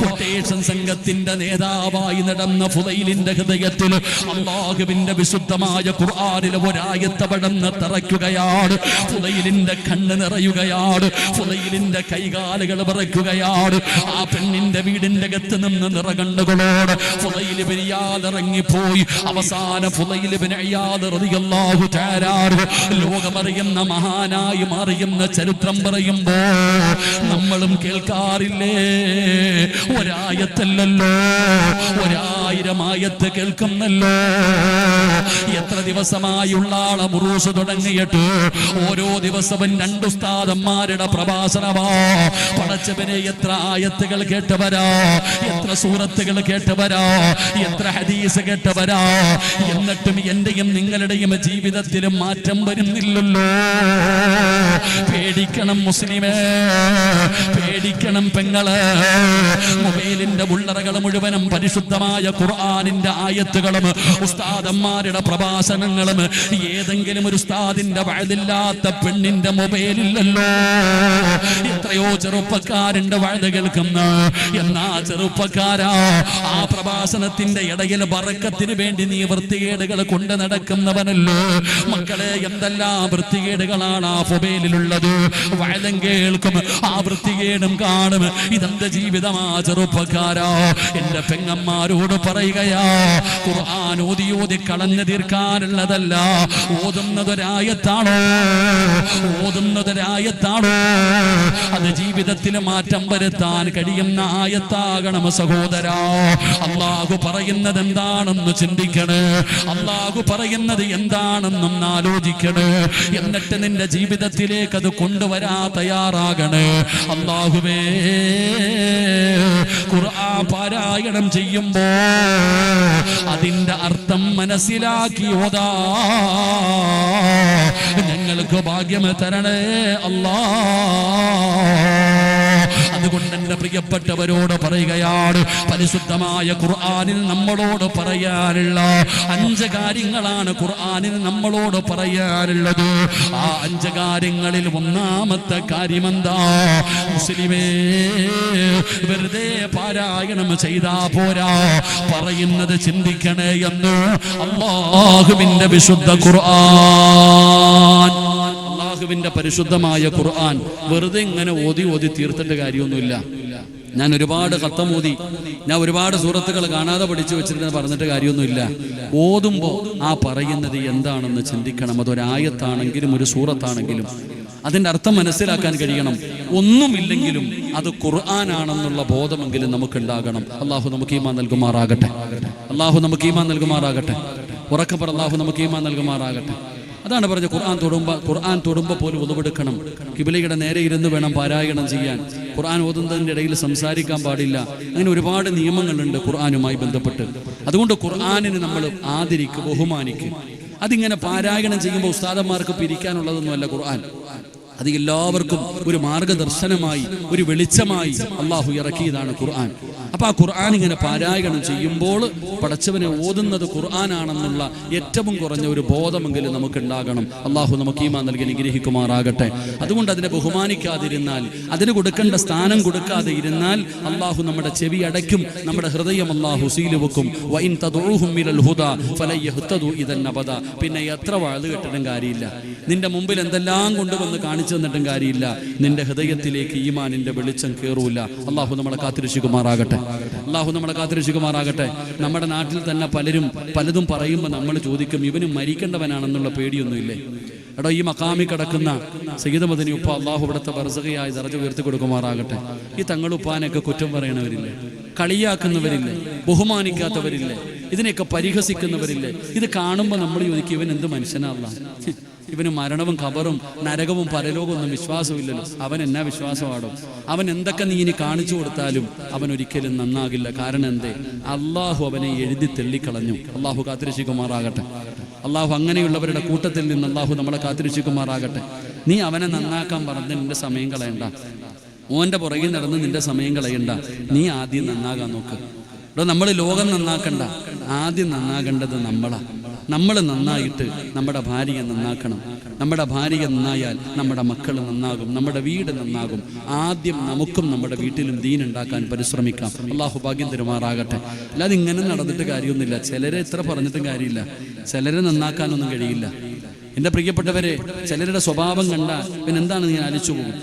കൊട്ടേഷൻ സംഘത്തിന്റെ നേതാവായി നടന്ന ഫുളൈലിന്റെ ഹൃദയത്തിൽ അല്ലാഹുവിന്റെ വിശുദ്ധമായ ഖുർആനിലെ ഒരായത്ത് പടന്ന് തറയ്ക്കുകയാണ്. ഫുളൈലിന്റെ കണ്ണ് നിറയുകയാണ്. ഫുളൈലിന്റെ കൈകാലുകൾ വിറയ്ക്കുകയാണ്. ആ പെണ്ണിന്റെ വീടിന്റെ അകത്ത് നിന്ന് നിറകണ്ണുകളോട് ഫുളൈൽ ഇബ്നു ഇയാദ് ഇറങ്ങിപ്പോയി. അവസാന ഫുളൈൽ ഇബ്നു ഇയാദ് റളിയല്ലാഹു തആല ലോകമറിയുന്ന മഹാനായി മാറിയുന്ന ചരിത്രം പറയുമ്പോ നമ്മളും കേൾക്കാറില്ലേ? ഒരായത്തല്ലല്ലോ, 1000 ആയത്ത് കേൾക്കുന്നല്ലോ. എത്ര ദിവസമായുള്ള ആളെ മുറൂസ് തുടങ്ങിയിട്ട് ഓരോ ദിവസവും 2 ഉസ്താദന്മാരുടെ പ്രഭാഷണമാ. പടച്ചവനെ, എത്ര ആയത്തുകൾ കേട്ടവരാ, എത്ര സൂറത്തുകൾ കേട്ടവരാ, എത്ര ഹദീസ് കേട്ടവരാ. എന്നിട്ടും എന്റെയും നിങ്ങളുടെയും ജീവിതത്തിൽ മാറ്റം വരുന്നില്ലല്ലോ. പേടിക്കണം മുസ്ലിമേ, പേടിക്കണം പെങ്ങള്. മൊബൈലിന്റെ ഉള്ളറകൾ മുഴുവനും പരിശുദ്ധമായ ഖുർആനിന്റെ ആയത്തുകളും ഉസ്താദന്മാരുടെ പ്രഭാഷണങ്ങളും. ഏതെങ്കിലും ഒരു ഉസ്താദിന്റെ വഅദില്ലാത്ത പെണ്ണിന്റെ മൊബൈലില്ലല്ലോ. എത്രയോ ചെറുപ്പക്കാരന്റെ വഅദ് കേൾക്കുന്ന. എന്നാ ചെറുപ്പക്കാരാ, ആ പ്രഭാഷണത്തിന്റെ ഇടയിൽ ബറക്കത്തിന് വേണ്ടി നീ വൃത്തികേടുകൾ കൊണ്ട് നടക്കുന്നവനല്ലോ. മക്കളെ, എന്തെല്ലാം വൃത്തികേടുകളാണ് ആ മൊബൈലിലുള്ളത്. വഅദും കേൾക്കും, ആ വൃത്തികേടും കാണും. ഇതെന്ത് ജീവിതമാ ചെറുപ്പക്കാരാ? എന്റെ പെങ്ങന്മാരോട് പറയുകയാ, ഖുർആൻ ഓതി ഓതി കളഞ്ഞു തീർക്കാനുള്ളതല്ല. ഓതുന്നതൊരായത്താണോ? ഓതുന്നതൊരായത്താണോ? അത് അത് ജീവിതത്തിൽ മാറ്റം വരുത്താൻ കഴിയുന്ന ആയത്താകണം സഹോദരാ. അല്ലാഹു പറയുന്നത് എന്താണെന്ന് ചിന്തിക്കണേ, അല്ലാഹു പറയുന്നത് എന്താണെന്നും ആലോചിക്കണേ. എന്നിട്ട് നിന്റെ ജീവിതത്തിലേക്ക് അത് കൊണ്ടുവരാൻ തയ്യാറാകണേ. അല്ലാഹുവേ, ഖുർആൻ പാരായണം ചെയ്യുമ്പോ അതിന്റെ അർത്ഥം മനസ്സിലാക്കി ഓതാ ഞങ്ങൾക്ക് ഭാഗ്യം തരണേ അല്ലാ. അതുകൊണ്ട് എന്റെ പ്രിയപ്പെട്ടവരോട് പറയുകയാണ്, പരിശുദ്ധമായ ഖുർആനിൽ നമ്മളോട് പറയാനുള്ള 5 കാര്യങ്ങളാണ് ഖുർആനിൽ നമ്മളോട് പറയാനുള്ളത്. ആ 5 കാര്യങ്ങളിൽ ഒന്നാമത്തെ കാര്യം എന്താ? മുസ്ലിമേ, വെറുതെ പാരായണം ചെയ്താ പോരാ, പറയുന്നത് ചിന്തിക്കണേ എന്ന് അല്ലാഹുവിന്റെ വിശുദ്ധ ഖുർആൻ, അല്ലാഹുവിന്റെ പരിശുദ്ധമായ ഖുർആൻ വെറുതെ ഇങ്ങനെ ഓതി ഓതി തീർത്തിട്ട് കാര്യമൊന്നുമില്ല. ഞാൻ ഒരുപാട് ഖത്തം ഓതി, ഞാൻ ഒരുപാട് സൂറത്തുകൾ കാണാതെ പഠിച്ചു വെച്ചിട്ട് പറഞ്ഞിട്ട് കാര്യമൊന്നുമില്ല. ഓതുമ്പോൾ ആ പറയുന്നത് എന്താണെന്ന് ചിന്തിക്കണം. അതൊരായത്താണെങ്കിലും ഒരു സൂറത്താണെങ്കിലും അതിന്റെ അർത്ഥം മനസ്സിലാക്കാൻ കഴിയണം. ഒന്നുമില്ലെങ്കിലും അത് ഖുർആനാണെന്നുള്ള ബോധമെങ്കിലും നമുക്കുണ്ടാകണം. അല്ലാഹു നമുക്ക് ഈമാൻ നൽകുമാറാകട്ടെ. അല്ലാഹു നമുക്ക് ഈമാൻ നൽകുമാറാകട്ടെ. ഉറക്കെ പറ, അല്ലാഹു നമുക്ക് ഈമാൻ നൽകുമാറാകട്ടെ. അതാണ് പറഞ്ഞത്, ഖുർആൻ തൊടുമ്പോൾ പോലും ഉദവെടുക്കണം. കിബിലയുടെ നേരെ ഇരുന്ന് വേണം പാരായണം ചെയ്യാൻ. ഖുർആൻ ഓതുന്നതിൻ്റെ ഇടയിൽ സംസാരിക്കാൻ പാടില്ല. അങ്ങനെ ഒരുപാട് നിയമങ്ങളുണ്ട് ഖുർആനുമായി ബന്ധപ്പെട്ട്. അതുകൊണ്ട് ഖുർആനിനെ നമ്മൾ ആദരിക്കുക, ബഹുമാനിക്കുക. അതിങ്ങനെ പാരായണം ചെയ്യുമ്പോൾ ഉസ്താദന്മാർക്ക് പിരിക്കാനുള്ളതൊന്നുമല്ല ഖുർആൻ. അത് എല്ലാവർക്കും ഒരു മാർഗദർശനമായി, ഒരു വെളിച്ചമായി അള്ളാഹു ഇറക്കിയതാണ് ഖുർആൻ. അപ്പൊ ആ ഖുർആൻ ഇങ്ങനെ പാരായണം ചെയ്യുമ്പോൾ പടച്ചവനെ ഓതുന്നത് ഖുർആനാണെന്നുള്ള ഏറ്റവും കുറഞ്ഞ ഒരു ബോധമെങ്കിലും നമുക്കുണ്ടാകണം. അള്ളാഹു നമുക്ക് ഈമാൻ നൽകി അനുഗ്രഹിക്കുമാറാകട്ടെ. അതുകൊണ്ട് അതിനെ ബഹുമാനിക്കാതിരുന്നാൽ, അതിന് കൊടുക്കേണ്ട സ്ഥാനം കൊടുക്കാതെ ഇരുന്നാൽ അള്ളാഹു നമ്മുടെ ചെവി അടയ്ക്കും, നമ്മുടെ ഹൃദയം അള്ളാഹു സീല് വെക്കും. വഇൻ തദഊഹും ഇലൽ ഹുദാ ഫലൻ യഹ്തദൂ ഇദൻ അബദാ. പിന്നെ എത്ര വാഴ്ന്നു കേട്ടിട്ടും കാര്യമില്ല, നിന്റെ മുമ്പിൽ എന്തെല്ലാം കൊണ്ടുവന്ന് കാണിച്ചു തന്നിട്ടും കാര്യമില്ല, നിന്റെ ഹൃദയത്തിലേക്ക് ഈമാനിന്റെ വെളിച്ചം കയറൂല. അള്ളാഹു നമ്മളെ കാത്തിരക്ഷിക്കുമാറാകട്ടെ. അള്ളാഹു നമ്മളെ കാത്തിരക്ഷിക്കുമാറാകട്ടെ. നമ്മുടെ നാട്ടിൽ തന്നെ പലതും പറയുമ്പോൾ നമ്മൾ ചോദിക്കും, ഇവന് മരിക്കേണ്ടവനാണെന്നുള്ള പേടിയൊന്നുമില്ലേ? എടോ, ഈ മഖാമി കിടക്കുന്ന സയ്യിദ് മദനി ഉപ്പ അള്ളാഹു ഇവിടുത്തെ ബർസഖയായി ദർജ ഉയർത്തി കൊടുക്കുമാറാകട്ടെ. ഈ തങ്ങളുപ്പാനൊക്കെ കുറ്റം പറയണവരില്ലേ, കളിയാക്കുന്നവരില്ലേ, ബഹുമാനിക്കാത്തവരില്ലേ, ഇതിനെയൊക്കെ പരിഹസിക്കുന്നവരില്ലേ? ഇത് കാണുമ്പോൾ നമ്മൾ ചോദിക്കും, ഇവൻ എന്ത് മനുഷ്യനാള്ള, ഇവന് മരണവും ഖബറും നരകവും പരലോകവും ഒന്നും വിശ്വാസമില്ലല്ലോ, അവൻ എന്നാ വിശ്വാസമാണോ? അവൻ എന്തൊക്കെ നീ ഇനി കാണിച്ചു കൊടുത്താലും അവൻ ഒരിക്കലും നന്നാകില്ല. കാരണം എന്തേ? അള്ളാഹു അവനെ എഴുതി തെള്ളിക്കളഞ്ഞു. അള്ളാഹു കാത്തിരക്ഷിക്കുമാറാകട്ടെ. അള്ളാഹു അങ്ങനെയുള്ളവരുടെ കൂട്ടത്തിൽ നിന്ന് അള്ളാഹു നമ്മളെ കാത്തിരക്ഷിക്കുമാറാകട്ടെ. നീ അവനെ നന്നാക്കാൻ പറഞ്ഞ് നിന്റെ സമയം കളയണ്ട, ഓൻ്റെ പുറകിൽ നടന്ന് നിന്റെ സമയം കളയണ്ട. നീ ആദ്യം നന്നാകാൻ നോക്ക്. നമ്മൾ ലോകം നന്നാക്കണ്ട, ആദ്യം നന്നാകേണ്ടത് നമ്മളാ. നമ്മൾ നന്നായിട്ട് നമ്മുടെ ഭാര്യയെ നന്നാക്കണം. നമ്മുടെ ഭാര്യ നന്നായാൽ നമ്മുടെ മക്കൾ നന്നാകും, നമ്മുടെ വീട് നന്നാകും. ആദ്യം നമുക്കും നമ്മുടെ വീട്ടിലും ദീൻ ഉണ്ടാക്കാൻ പരിശ്രമിക്കാം. അള്ളാഹു ഭാഗ്യം തരുമാറാകട്ടെ. അല്ലാതെ ഇങ്ങനെ നടന്നിട്ട് കാര്യമൊന്നുമില്ല. ചിലരെ എത്ര പറഞ്ഞിട്ടും കാര്യമില്ല, ചിലരെ നന്നാക്കാനൊന്നും കഴിയില്ല. എൻ്റെ പ്രിയപ്പെട്ടവരെ, ചിലരുടെ സ്വഭാവം കണ്ടാൽ പിന്നെ എന്താണ് നീ ആലോചിച്ചു പോകും.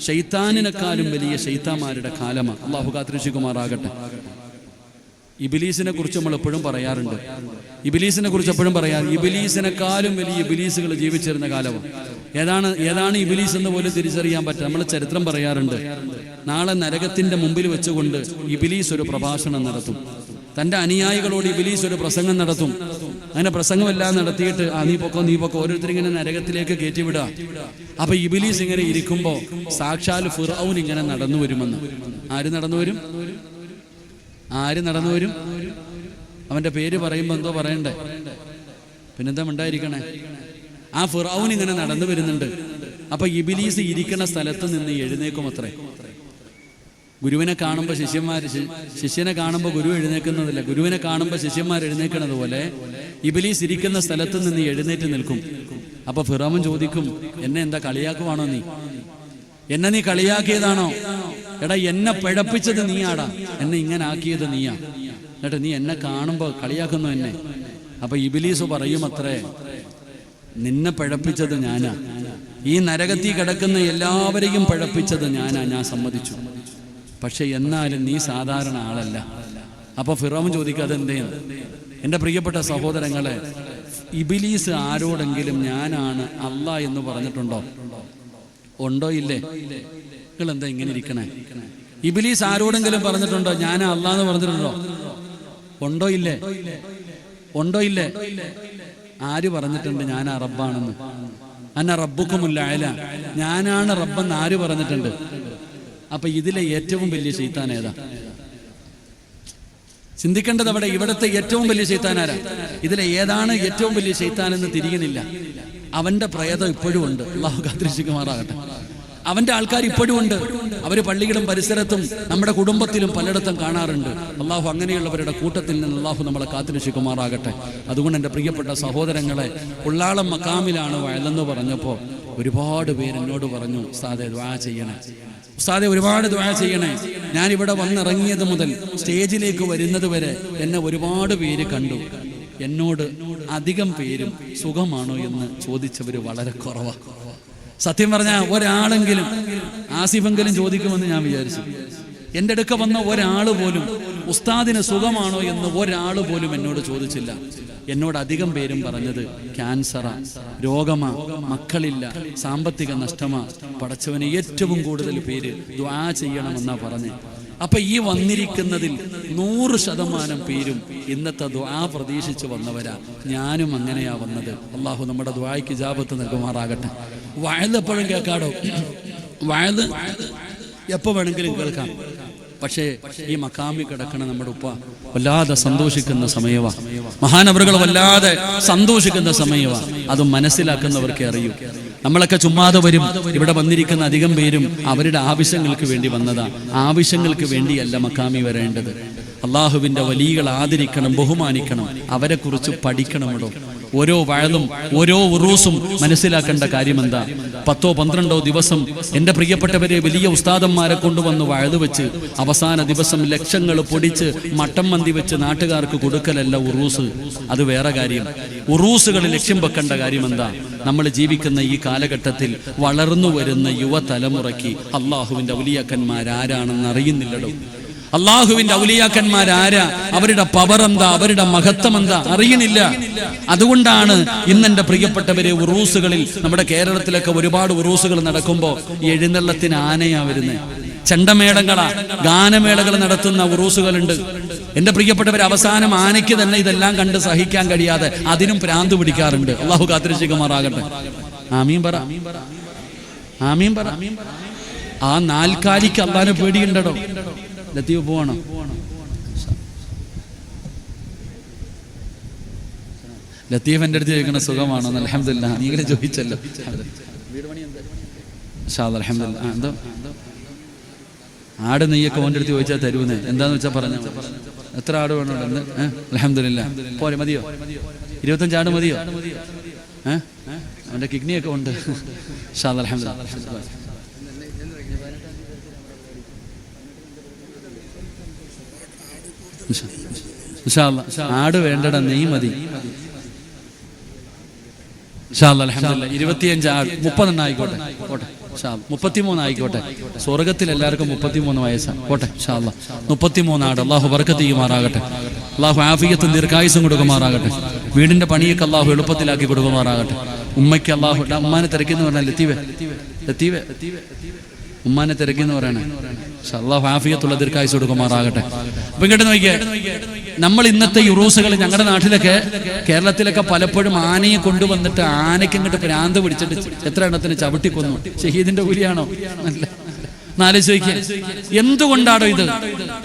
ശൈത്താനിനെക്കാളും വലിയ ശൈത്താന്മാരുടെ കാലമാണ്. അള്ളാഹു കാത്തിരക്ഷിക്കുമാറാകട്ടെ. ഇബിലീസിനെ കുറിച്ച് നമ്മൾ എപ്പോഴും പറയാറുണ്ട്. ഇബിലീസിനെക്കാളും വലിയ ഇബിലീസുകൾ ജീവിച്ചിരുന്ന കാലമാണ്. ഏതാണ് ഇബിലീസ് എന്ന് പോലും തിരിച്ചറിയാൻ പറ്റും. നമ്മൾ ചരിത്രം പറയാറുണ്ട്. നാളെ നരകത്തിന്റെ മുമ്പിൽ വെച്ചുകൊണ്ട് ഇബിലീസ് ഒരു പ്രഭാഷണം നടത്തും. തൻ്റെ അനുയായികളോട് ഇബിലീസ് ഒരു പ്രസംഗം നടത്തും. അങ്ങനെ പ്രസംഗമെല്ലാം നടത്തിയിട്ട് നീ പൊക്കോ ഓരോരുത്തരിങ്ങനെ നരകത്തിലേക്ക് കയറ്റിവിടുക. അപ്പൊ ഇബിലീസ് ഇങ്ങനെ ഇരിക്കുമ്പോൾ സാക്ഷാൽ ഫിർഔൻ ഇങ്ങനെ നടന്നു വരുമെന്ന്. ആര് നടന്നു വരും? അവന്റെ പേര് പറയുമ്പോൾ എന്തോ പറയണ്ടേ? പിന്നെന്താ ഉണ്ടായിരിക്കണേ? ആ ഫിർഔൻ ഇങ്ങനെ നടന്നു വരുന്നുണ്ട്. അപ്പൊ ഇബിലീസ് ഇരിക്കുന്ന സ്ഥലത്ത് നിന്ന് എഴുന്നേക്കും അത്രേ. ഗുരുവിനെ കാണുമ്പോൾ ശിഷ്യനെ കാണുമ്പോൾ ഗുരു എഴുന്നേക്കുന്നതില്ല, ഗുരുവിനെ കാണുമ്പോൾ ശിഷ്യന്മാർ എഴുന്നേക്കുന്നത് പോലെ ഇബിലീസ് ഇരിക്കുന്ന സ്ഥലത്ത് നിന്ന് എഴുന്നേറ്റ് നിൽക്കും. അപ്പൊ ഫിർഔൻ ചോദിക്കും, എന്നെ എന്താ കളിയാക്കുവാണോ നീ? എന്നെ നീ കളിയാക്കിയതാണോ? എടാ, എന്നെ പിഴപ്പിച്ചത് നീയാടാ, എന്നെ ഇങ്ങനെ ആക്കിയത് നീയാ. എന്നിട്ട് നീ എന്നെ കാണുമ്പോൾ കളിയാക്കുന്നു എന്നെ. അപ്പൊ ഇബിലീസ് പറയും അത്രേ, നിന്നെ പിഴപ്പിച്ചത് ഞാനാ, ഈ നരകത്തിൽ കിടക്കുന്ന എല്ലാവരെയും പിഴപ്പിച്ചത് ഞാനാ, ഞാൻ സമ്മതിച്ചു. പക്ഷെ എന്നാലും നീ സാധാരണ ആളല്ല. അപ്പൊ ഫിറൗൻ ചോദിക്കുക, അതെന്തേന്ന്? എൻ്റെ പ്രിയപ്പെട്ട സഹോദരങ്ങളെ, ഇബിലീസ് ആരോടെങ്കിലും ഞാനാണ് അല്ലാഹ് എന്ന് പറഞ്ഞിട്ടുണ്ടോ? ഉണ്ടോ? ഇല്ലേ? നിങ്ങൾ എന്താ ഇങ്ങനെ ഇരിക്കണേ? ഇബ്ലീസ് ആരോടെങ്കിലും പറഞ്ഞിട്ടുണ്ടോ ഞാൻ അല്ലാന്ന് പറഞ്ഞിട്ടുണ്ടോ? ഉണ്ടോ ഇല്ലേ? ആര് പറഞ്ഞിട്ടുണ്ട് ഞാൻ റബ്ബാണെന്ന്? അന്ന റബ്ബുക്കുമുൽ അഅല, ഞാനാണ് റബ്ബെന്ന് ആര് പറഞ്ഞിട്ടുണ്ട്? അപ്പൊ ഇതിലെ ഏറ്റവും വലിയ ശൈത്താൻ ഏതാ? ചിന്തിക്കേണ്ടത് അവിടെ ഇവിടുത്തെ ഏറ്റവും വലിയ ശൈത്താൻ ആരാ? ഇതിലെ ഏതാണ് ഏറ്റവും വലിയ ശൈത്താൻ എന്ന് തിരിയുന്നില്ല. അവന്റെ പ്രേതം ഇപ്പോഴും ഉണ്ട്. അല്ലാഹു കാത്തിരക്ഷിക്കുമാറാകട്ടെ. അവന്റെ ആൾക്കാർ ഇപ്പോഴും ഉണ്ട്. അവര് പള്ളികളും പരിസരത്തും നമ്മുടെ കുടുംബത്തിലും പലയിടത്തും കാണാറുണ്ട്. അള്ളാഹു അങ്ങനെയുള്ളവരുടെ കൂട്ടത്തിൽ നിന്ന് അള്ളാഹു നമ്മളെ കാത്തിരക്ഷിക്കുമാറാകട്ടെ. അതുകൊണ്ട് എൻ്റെ പ്രിയപ്പെട്ട സഹോദരങ്ങളെ, ഉള്ളാളം മക്കാമിലാണ് വയലെന്ന് പറഞ്ഞപ്പോൾ ഒരുപാട് പേര് എന്നോട് പറഞ്ഞു, ഉസ്താദെ ദുആ ചെയ്യണേ, ഉസ്താദെ ഒരുപാട് ദുആ ചെയ്യണേ. ഞാനിവിടെ വന്നിറങ്ങിയത് മുതൽ സ്റ്റേജിലേക്ക് വരുന്നത് വരെ എന്നെ ഒരുപാട് പേര് കണ്ടു. എന്നോട് അധികം പേരും സുഖമാണോ എന്ന് ചോദിച്ചവർ വളരെ കുറവാണ്. സത്യം പറഞ്ഞാൽ ഒരാളെങ്കിലും ആസിഫെങ്കിലും ചോദിക്കുമെന്ന് ഞാൻ വിചാരിച്ചു. എൻ്റെ അടുക്ക വന്ന ഒരാൾ പോലും ഉസ്താദിന് സുഖമാണോ എന്ന് ഒരാൾ പോലും എന്നോട് ചോദിച്ചില്ല. എന്നോട് അധികം പേരും പറഞ്ഞത് ക്യാൻസറാ, രോഗമാ, മക്കളില്ല, സാമ്പത്തിക നഷ്ടമാ. പടച്ചവനെ ഏറ്റവും കൂടുതൽ പേര് ദുആ ചെയ്യണമെന്നാ പറഞ്ഞ്. അപ്പൊ ഈ വന്നിരിക്കുന്നതിൽ 100% പേരും ഇന്നത്തെ ദുആ പ്രതീക്ഷിച്ച് വന്നവരാ. ഞാനും അങ്ങനെയാ വന്നത്. അള്ളാഹു നമ്മുടെ ദുആയ്ക്ക് ഇജാബത്ത് നൽകുമാറാകട്ടെ. വയല് എപ്പോഴും കേൾക്കാടോ, വയല് എപ്പോ വേണമെങ്കിലും കേൾക്കാം. പക്ഷേ ഈ മക്കാമി കിടക്കണ നമ്മുടെ ഉപ്പ വല്ലാതെ സന്തോഷിക്കുന്ന സമയവാ. മഹാനവറുകൾ വല്ലാതെ സന്തോഷിക്കുന്ന സമയവാ. അത് മനസ്സിലാക്കുന്നവർക്കേ അറിയൂ. നമ്മളൊക്കെ ചുമ്മാതെ വരും. ഇവിടെ വന്നിരിക്കുന്ന അധികം പേരും അവരുടെ ആവശ്യങ്ങൾക്ക് വേണ്ടി വന്നതാ. ആവശ്യങ്ങൾക്ക് വേണ്ടിയല്ല മക്കാമി വരേണ്ടത്. അള്ളാഹുവിന്റെ വലികൾ ആദരിക്കണം, ബഹുമാനിക്കണം, അവരെ കുറിച്ച് പഠിക്കണമല്ലോ. ഓരോ വയലും ഓരോ ഉറൂസും മനസ്സിലാക്കേണ്ട കാര്യം എന്താ? 10-12 ദിവസം എൻ്റെ പ്രിയപ്പെട്ടവരെ വലിയ ഉസ്താദന്മാരെ കൊണ്ടുവന്ന് വയല് വെച്ച് അവസാന ദിവസം ലക്ഷങ്ങൾ പൊടിച്ച് മട്ടം മന്തി വെച്ച് നാട്ടുകാർക്ക് കൊടുക്കലല്ല ഉറൂസ്. അത് വേറെ കാര്യം. ഉറൂസുകൾ ലക്ഷ്യം വെക്കേണ്ട കാര്യം എന്താ? നമ്മൾ ജീവിക്കുന്ന ഈ കാലഘട്ടത്തിൽ വളർന്നു വരുന്ന യുവതലമുറയ്ക്ക് അള്ളാഹുവിൻ്റെ ഔലിയാക്കന്മാരാരാണെന്ന് അറിയുന്നില്ലടോ. അള്ളാഹുവിന്റെ ഔലിയാക്കന്മാരാരാ, അവരുടെ പവർ എന്താ, അവരുടെ മഹത്വം എന്താ അറിയണില്ല. അതുകൊണ്ടാണ് ഇന്നെന്റെ പ്രിയപ്പെട്ടവരെ ഉറൂസുകളിൽ, നമ്മുടെ കേരളത്തിലൊക്കെ ഒരുപാട് ഉറൂസുകൾ നടക്കുമ്പോൾ എഴുന്നള്ളത്തിന് ആനയാ വരുന്നത്. ചെണ്ടമേളങ്ങളാ, ഗാനമേളകൾ നടത്തുന്ന ഉറൂസുകളുണ്ട്. എന്റെ പ്രിയപ്പെട്ടവർ, അവസാനം ആനയ്ക്ക് തന്നെ ഇതെല്ലാം കണ്ട് സഹിക്കാൻ കഴിയാതെ അതിനും ഭ്രാന്ത് പിടിക്കാറുണ്ട്. അള്ളാഹു കാത്തിരക്ഷിക്കുമാറാകട്ടെ. ആമീൻ പറ, ആമീൻ പറ. ആ നാൽക്കാലിക്ക് അള്ളാഹിനെ പേടിയുണ്ടോ? ലത്തീഫ് പോവാണോ? ലത്തീഫ് എൻ്റെ അടുത്ത് ചോദിക്കണ സുഖമാണോ? അൽഹംദുലില്ലാഹ്. നീങ്ങളെ ചോദിച്ചല്ലോ. അൽഹംദുലില്ലാഹ്. എന്തോ ആട് നെയ്യൊക്കെ ഓൻ്റെ അടുത്ത് ചോദിച്ചാൽ തരുന്നേ. എന്താന്ന് വെച്ചാൽ പറഞ്ഞു. എത്ര ആട് വേണോ? അൽഹംദുലില്ലാഹ്. പോരെ, മതിയോ? 25 ആട് മതിയോ? അവൻ്റെ കിഡ്നിയൊക്കെ ഉണ്ട്. അൽഹംദുലില്ലാഹ്. ആട് വേണ്ടട, നെയ് മതി. 25 ആട്, 30 ആയിക്കോട്ടെ, 33 ആയിക്കോട്ടെ. സ്വർഗത്തിൽ എല്ലാവർക്കും 33 വയസ്സാണ്. പോട്ടെ, 33 ആട്. അള്ളാഹു ബർക്കത്ത് ചെയ്യുമാറാകട്ടെ. അള്ളാഹു ആഫിയത്തും ദീർഘായുസും കൊടുക്കുമാറാകട്ടെ. വീടിന്റെ പണിയൊക്കെ അള്ളാഹു എളുപ്പത്തിലാക്കി കൊടുക്കുമാറാകട്ടെ. ഉമ്മയ്ക്ക് അള്ളാഹു, ഉമ്മാനെ തിരക്കിന്ന് പറഞ്ഞാൽ ലത്തീവെ ഉമ്മാനെ തിരക്കിന്ന് പറയണേ. അള്ളാഹു ആഫിയത്തുള്ള ദീർഘായുസ് കൊടുക്കുമാറാകട്ടെ. അപ്പൊ ഇങ്ങോട്ട് നോക്കിയേ, നമ്മൾ ഇന്നത്തെ ഉറൂസുകൾ ഞങ്ങളുടെ നാട്ടിലൊക്കെ, കേരളത്തിലൊക്കെ പലപ്പോഴും ആനയെ കൊണ്ടുവന്നിട്ട് ആനയ്ക്ക് ഇങ്ങോട്ട് ഭ്രാന്ത് പിടിച്ചിട്ട് എത്ര എണ്ണത്തിന് ചവിട്ടിക്കൊന്നു. ഷഹീദിന്റെ കൂലിയാണോ? അല്ല. ആലോചിക്കുക, എന്തുകൊണ്ടാണോ ഇത്?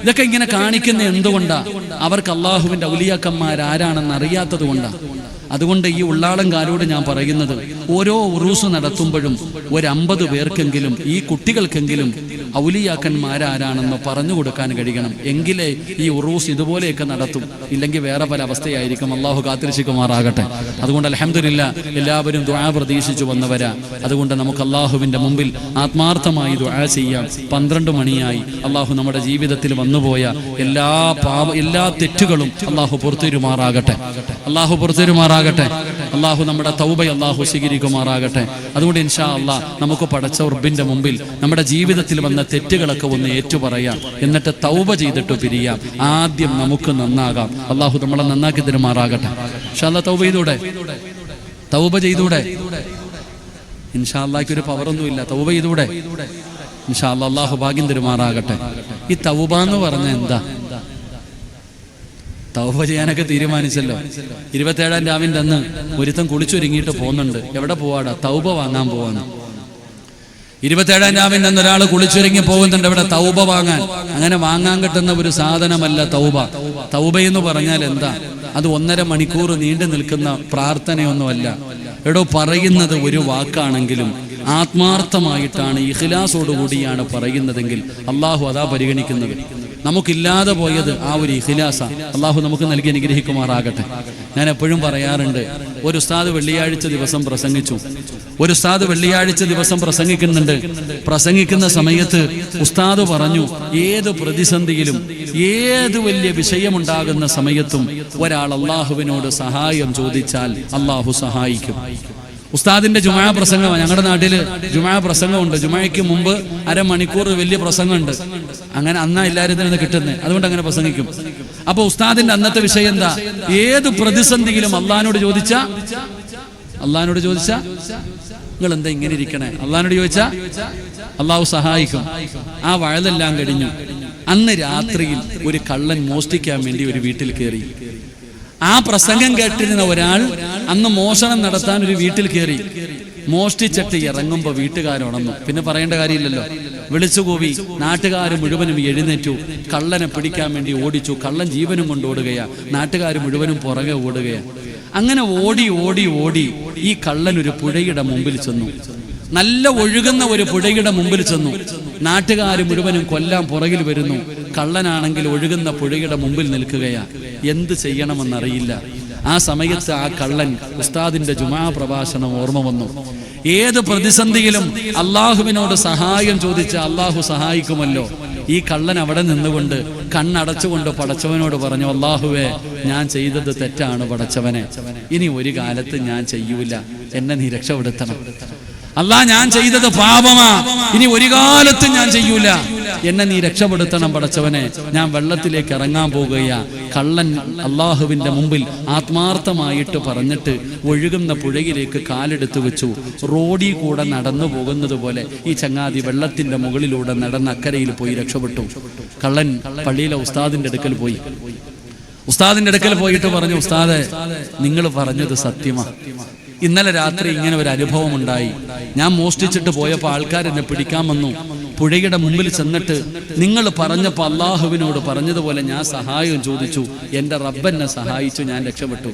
ഇതൊക്കെ ഇങ്ങനെ കാണിക്കുന്ന എന്തുകൊണ്ടാ? അവർക്ക് അള്ളാഹുവിന്റെ ഔലിയാക്കന്മാരാരാണെന്ന് അറിയാത്തത് കൊണ്ടാ. അതുകൊണ്ട് ഈ ഉള്ളാളൻകാരോട് ഞാൻ പറയുന്നത്, ഓരോ ഉറൂസ് നടത്തുമ്പോഴും 50 പേർക്കെങ്കിലും, ഈ കുട്ടികൾക്കെങ്കിലും ഔലിയാക്കന്മാരാരാണെന്ന് പറഞ്ഞു കൊടുക്കാൻ കഴിയണം. എങ്കിലേ ഈ ഉറൂസ് ഇതുപോലെയൊക്കെ നടത്തും. ഇല്ലെങ്കിൽ വേറെ പല അവസ്ഥയായിരിക്കും. അള്ളാഹു കാത്തിരക്ഷിക്കുമാറാകട്ടെ. അതുകൊണ്ട് അൽഹംദുലില്ലാഹ്, എല്ലാവരും ദുആ പ്രതീക്ഷിച്ചു വന്നവരാ. അതുകൊണ്ട് നമുക്ക് അള്ളാഹുവിന്റെ മുമ്പിൽ ആത്മാർത്ഥമായി ദുആ ചെയ്യാം. 12 മണിയായി. അള്ളാഹു നമ്മുടെ ജീവിതത്തിൽ വന്നുപോയ എല്ലാ തെറ്റുകളും അള്ളാഹു പുറത്തുവരുമാറാകട്ടെ. അള്ളാഹു പുറത്തുവരുമാറാകട്ടെ. അള്ളാഹു നമ്മുടെ തൗബ അള്ളാഹു സ്വീകരിക്കുമാറാകട്ടെ. അതുകൊണ്ട് ഇൻഷാ അള്ളാഹ് നമുക്ക് പടച്ച റബ്ബിന്റെ മുമ്പിൽ നമ്മുടെ ജീവിതത്തിൽ വന്ന തെറ്റുകളൊക്കെ ഒന്ന് ഏറ്റുപറയാം. എന്നിട്ട് തൗബ ചെയ്തിട്ട് പിരിയാം. ആദ്യം നമുക്ക് നന്നാകാം. അള്ളാഹു നമ്മളെ നന്നാക്കി തരുമാറാകട്ടെ. ഇൻഷാ അള്ളാഹ് തൗബ ചെയ്തൂടെ? ഇൻഷാ അള്ളാഹ്ക്ക് ഒരു പവറൊന്നുമില്ല. തൗബ ചെയ്തൂടെ? ഇൻഷാ അല്ലാഹ് അല്ലാഹു ഭാഗ്യം തരുമാറാകട്ടെ. ഈ തൗബ എന്ന് പറഞ്ഞ എന്താ? തൗബ ചെയ്യാനൊക്കെ തീരുമാനിച്ചല്ലോ. 27-ാം രാവിന്റെ അന്ന് ഒരുത്തൻ കുളിച്ചൊരുങ്ങിയിട്ട് പോകുന്നുണ്ട്. എവിടെ പോവാടാ? തൗബ വാങ്ങാൻ പോവാന്ന്. 27-ാം രാവിന്റെ അന്ന് ഒരാൾ കുളിച്ചൊരുങ്ങി പോകുന്നുണ്ട് എവിടെ? തൗബ വാങ്ങാൻ. അങ്ങനെ വാങ്ങാൻ കിട്ടുന്ന ഒരു സാധനമല്ല തൗബ. തൗബ എന്ന് പറഞ്ഞാൽ എന്താ? അത് 1.5 മണിക്കൂർ നീണ്ടു നിൽക്കുന്ന പ്രാർത്ഥനയൊന്നുമല്ല. എടോ, പറയുന്നത് ഒരു വാക്കാണെങ്കിലും ആത്മാർത്ഥമായിട്ടാണ്, ഇഖ്ലാസോടുകൂടിയാണ് പറയുന്നതെങ്കിൽ അള്ളാഹു അതാ പരിഗണിക്കുന്നത്. നമുക്കില്ലാതെ പോയത് ആ ഒരു ഇഖ്ലാസ. അള്ളാഹു നമുക്ക് നൽകി അനുഗ്രഹിക്കുമാറാകട്ടെ. ഞാൻ എപ്പോഴും പറയാറുണ്ട്, ഒരു ഉസ്താദ് വെള്ളിയാഴ്ച ദിവസം പ്രസംഗിച്ചു. ഒരു ഉസ്താദ് വെള്ളിയാഴ്ച ദിവസം പ്രസംഗിക്കുന്നുണ്ട്. പ്രസംഗിക്കുന്ന സമയത്ത് ഉസ്താദ് പറഞ്ഞു, ഏത് പ്രതിസന്ധിയിലും ഏത് വലിയ വിഷയമുണ്ടാകുന്ന സമയത്തും ഒരാൾ അള്ളാഹുവിനോട് സഹായം ചോദിച്ചാൽ അള്ളാഹു സഹായിക്കും. ഉസ്താദിന്റെ ജുമാ പ്രസംഗമാണ്. ഞങ്ങളുടെ നാട്ടില് ജുമാ പ്രസംഗമുണ്ട്. ജുമായ്ക്ക് മുമ്പ് 1/2 മണിക്കൂർ വലിയ പ്രസംഗമുണ്ട്. അങ്ങനെ അന്നാ എല്ലാവരും നിന്ന് കിട്ടുന്നത്, അതുകൊണ്ട് അങ്ങനെ പ്രസംഗിക്കും. അപ്പൊ ഉസ്താദിന്റെ അന്നത്തെ വിഷയം എന്താ? ഏത് പ്രതിസന്ധിയിലും അള്ളാഹിനോട് ചോദിച്ചാ നിങ്ങൾ എന്താ ഇങ്ങനെ ഇരിക്കണേ? അള്ളാഹിനോട് ചോദിച്ചാ അള്ളാഹു സഹായിക്കും. ആ വഴലെല്ലാം കഴിഞ്ഞു. അന്ന് രാത്രിയിൽ ഒരു കള്ളൻ മോഷ്ടിക്കാൻ വേണ്ടി ഒരു വീട്ടിൽ കയറി. ആ പ്രസംഗം കേട്ടിരുന്ന ഒരാൾ അന്ന് മോഷണം നടത്താൻ ഒരു വീട്ടിൽ കയറി. മോഷ്ടിച്ചിട്ട് ഇറങ്ങുമ്പോ വീട്ടുകാരുണന്നു. പിന്നെ പറയേണ്ട കാര്യമില്ലല്ലോ. വിളിച്ചുകൂവി. നാട്ടുകാർ മുഴുവനും എഴുന്നേറ്റു. കള്ളനെ പിടിക്കാൻ വേണ്ടി ഓടിച്ചു. കള്ളൻ ജീവനും കൊണ്ട് ഓടുകയാ. നാട്ടുകാർ മുഴുവനും പുറകെ ഓടുകയാ. അങ്ങനെ ഓടി ഓടി ഓടി ഈ കള്ളൻ ഒരു പുഴയുടെ മുമ്പിൽ ചെന്നു. നല്ല ഒഴുകുന്ന ഒരു പുഴയുടെ മുമ്പിൽ ചെന്നു. നാട്ടുകാർ മുഴുവനും കൊല്ലാൻ പുറകിൽ വരുന്നു. കള്ളനാണെങ്കിൽ ഒഴുകുന്ന പുഴയുടെ മുമ്പിൽ നിൽക്കുകയാ. എന്ത് ചെയ്യണമെന്നറിയില്ല. ആ സമയത്ത് ആ കള്ളൻ ഉസ്താദിന്റെ ജുമാ പ്രഭാഷണം ഓർമ്മ വന്നു. ഏത് പ്രതിസന്ധിയിലും അള്ളാഹുവിനോട് സഹായം ചോദിച്ച അള്ളാഹു സഹായിക്കുമല്ലോ. ഈ കള്ളൻ അവിടെ നിന്നുകൊണ്ട് കണ്ണടച്ചുകൊണ്ട് പടച്ചവനോട് പറഞ്ഞു, അള്ളാഹുവേ, ഞാൻ ചെയ്തത് തെറ്റാണ് പടച്ചവനെ. ഇനി ഒരു കാലത്ത് ഞാൻ ചെയ്യൂല. എന്നെ നീ രക്ഷപ്പെടുത്തണം. അല്ലാ, ഞാൻ ചെയ്തത് പാപമാ. ഇനി ഒരു കാലത്തും ഞാൻ ചെയ്യൂല. എന്നെ നീ രക്ഷപ്പെടുത്തണം പടച്ചവനെ. ഞാൻ വെള്ളത്തിലേക്ക് ഇറങ്ങാൻ പോകുകയാ. കള്ളൻ അള്ളാഹുവിന്റെ മുമ്പിൽ ആത്മാർത്ഥമായിട്ട് പറഞ്ഞിട്ട് ഒഴുകുന്ന പുഴയിലേക്ക് കാലെടുത്തു വെച്ചു. റോഡിൽ കൂടെ നടന്നു പോകുന്നത് പോലെ ഈ ചങ്ങാതി വെള്ളത്തിന്റെ മുകളിലൂടെ നടന്ന് അക്കരയിൽ പോയി രക്ഷപ്പെട്ടു. കള്ളൻ പള്ളിയിലെ ഉസ്താദിന്റെ അടുക്കൽ പോയി. ഉസ്താദിന്റെ അടുക്കൽ പോയിട്ട് പറഞ്ഞു, ഉസ്താദെ, നിങ്ങൾ പറഞ്ഞത് സത്യമാ. ഇന്നലെ രാത്രി ഇങ്ങനെ ഒരു അനുഭവം ഉണ്ടായി. ഞാൻ മോഷ്ടിച്ചിട്ട് പോയപ്പോൾ ആൾക്കാർ എന്നെ പിടിക്കാൻ വന്നു. പുഴയുടെ മുമ്പിൽ ചെന്നിട്ട് നിങ്ങൾ പറഞ്ഞപ്പോൾ അള്ളാഹുവിനോട് പറഞ്ഞതുപോലെ ഞാൻ സഹായം ചോദിച്ചു. എൻ്റെ റബ്ബെന്നെ സഹായിച്ചു. ഞാൻ രക്ഷപ്പെട്ടു.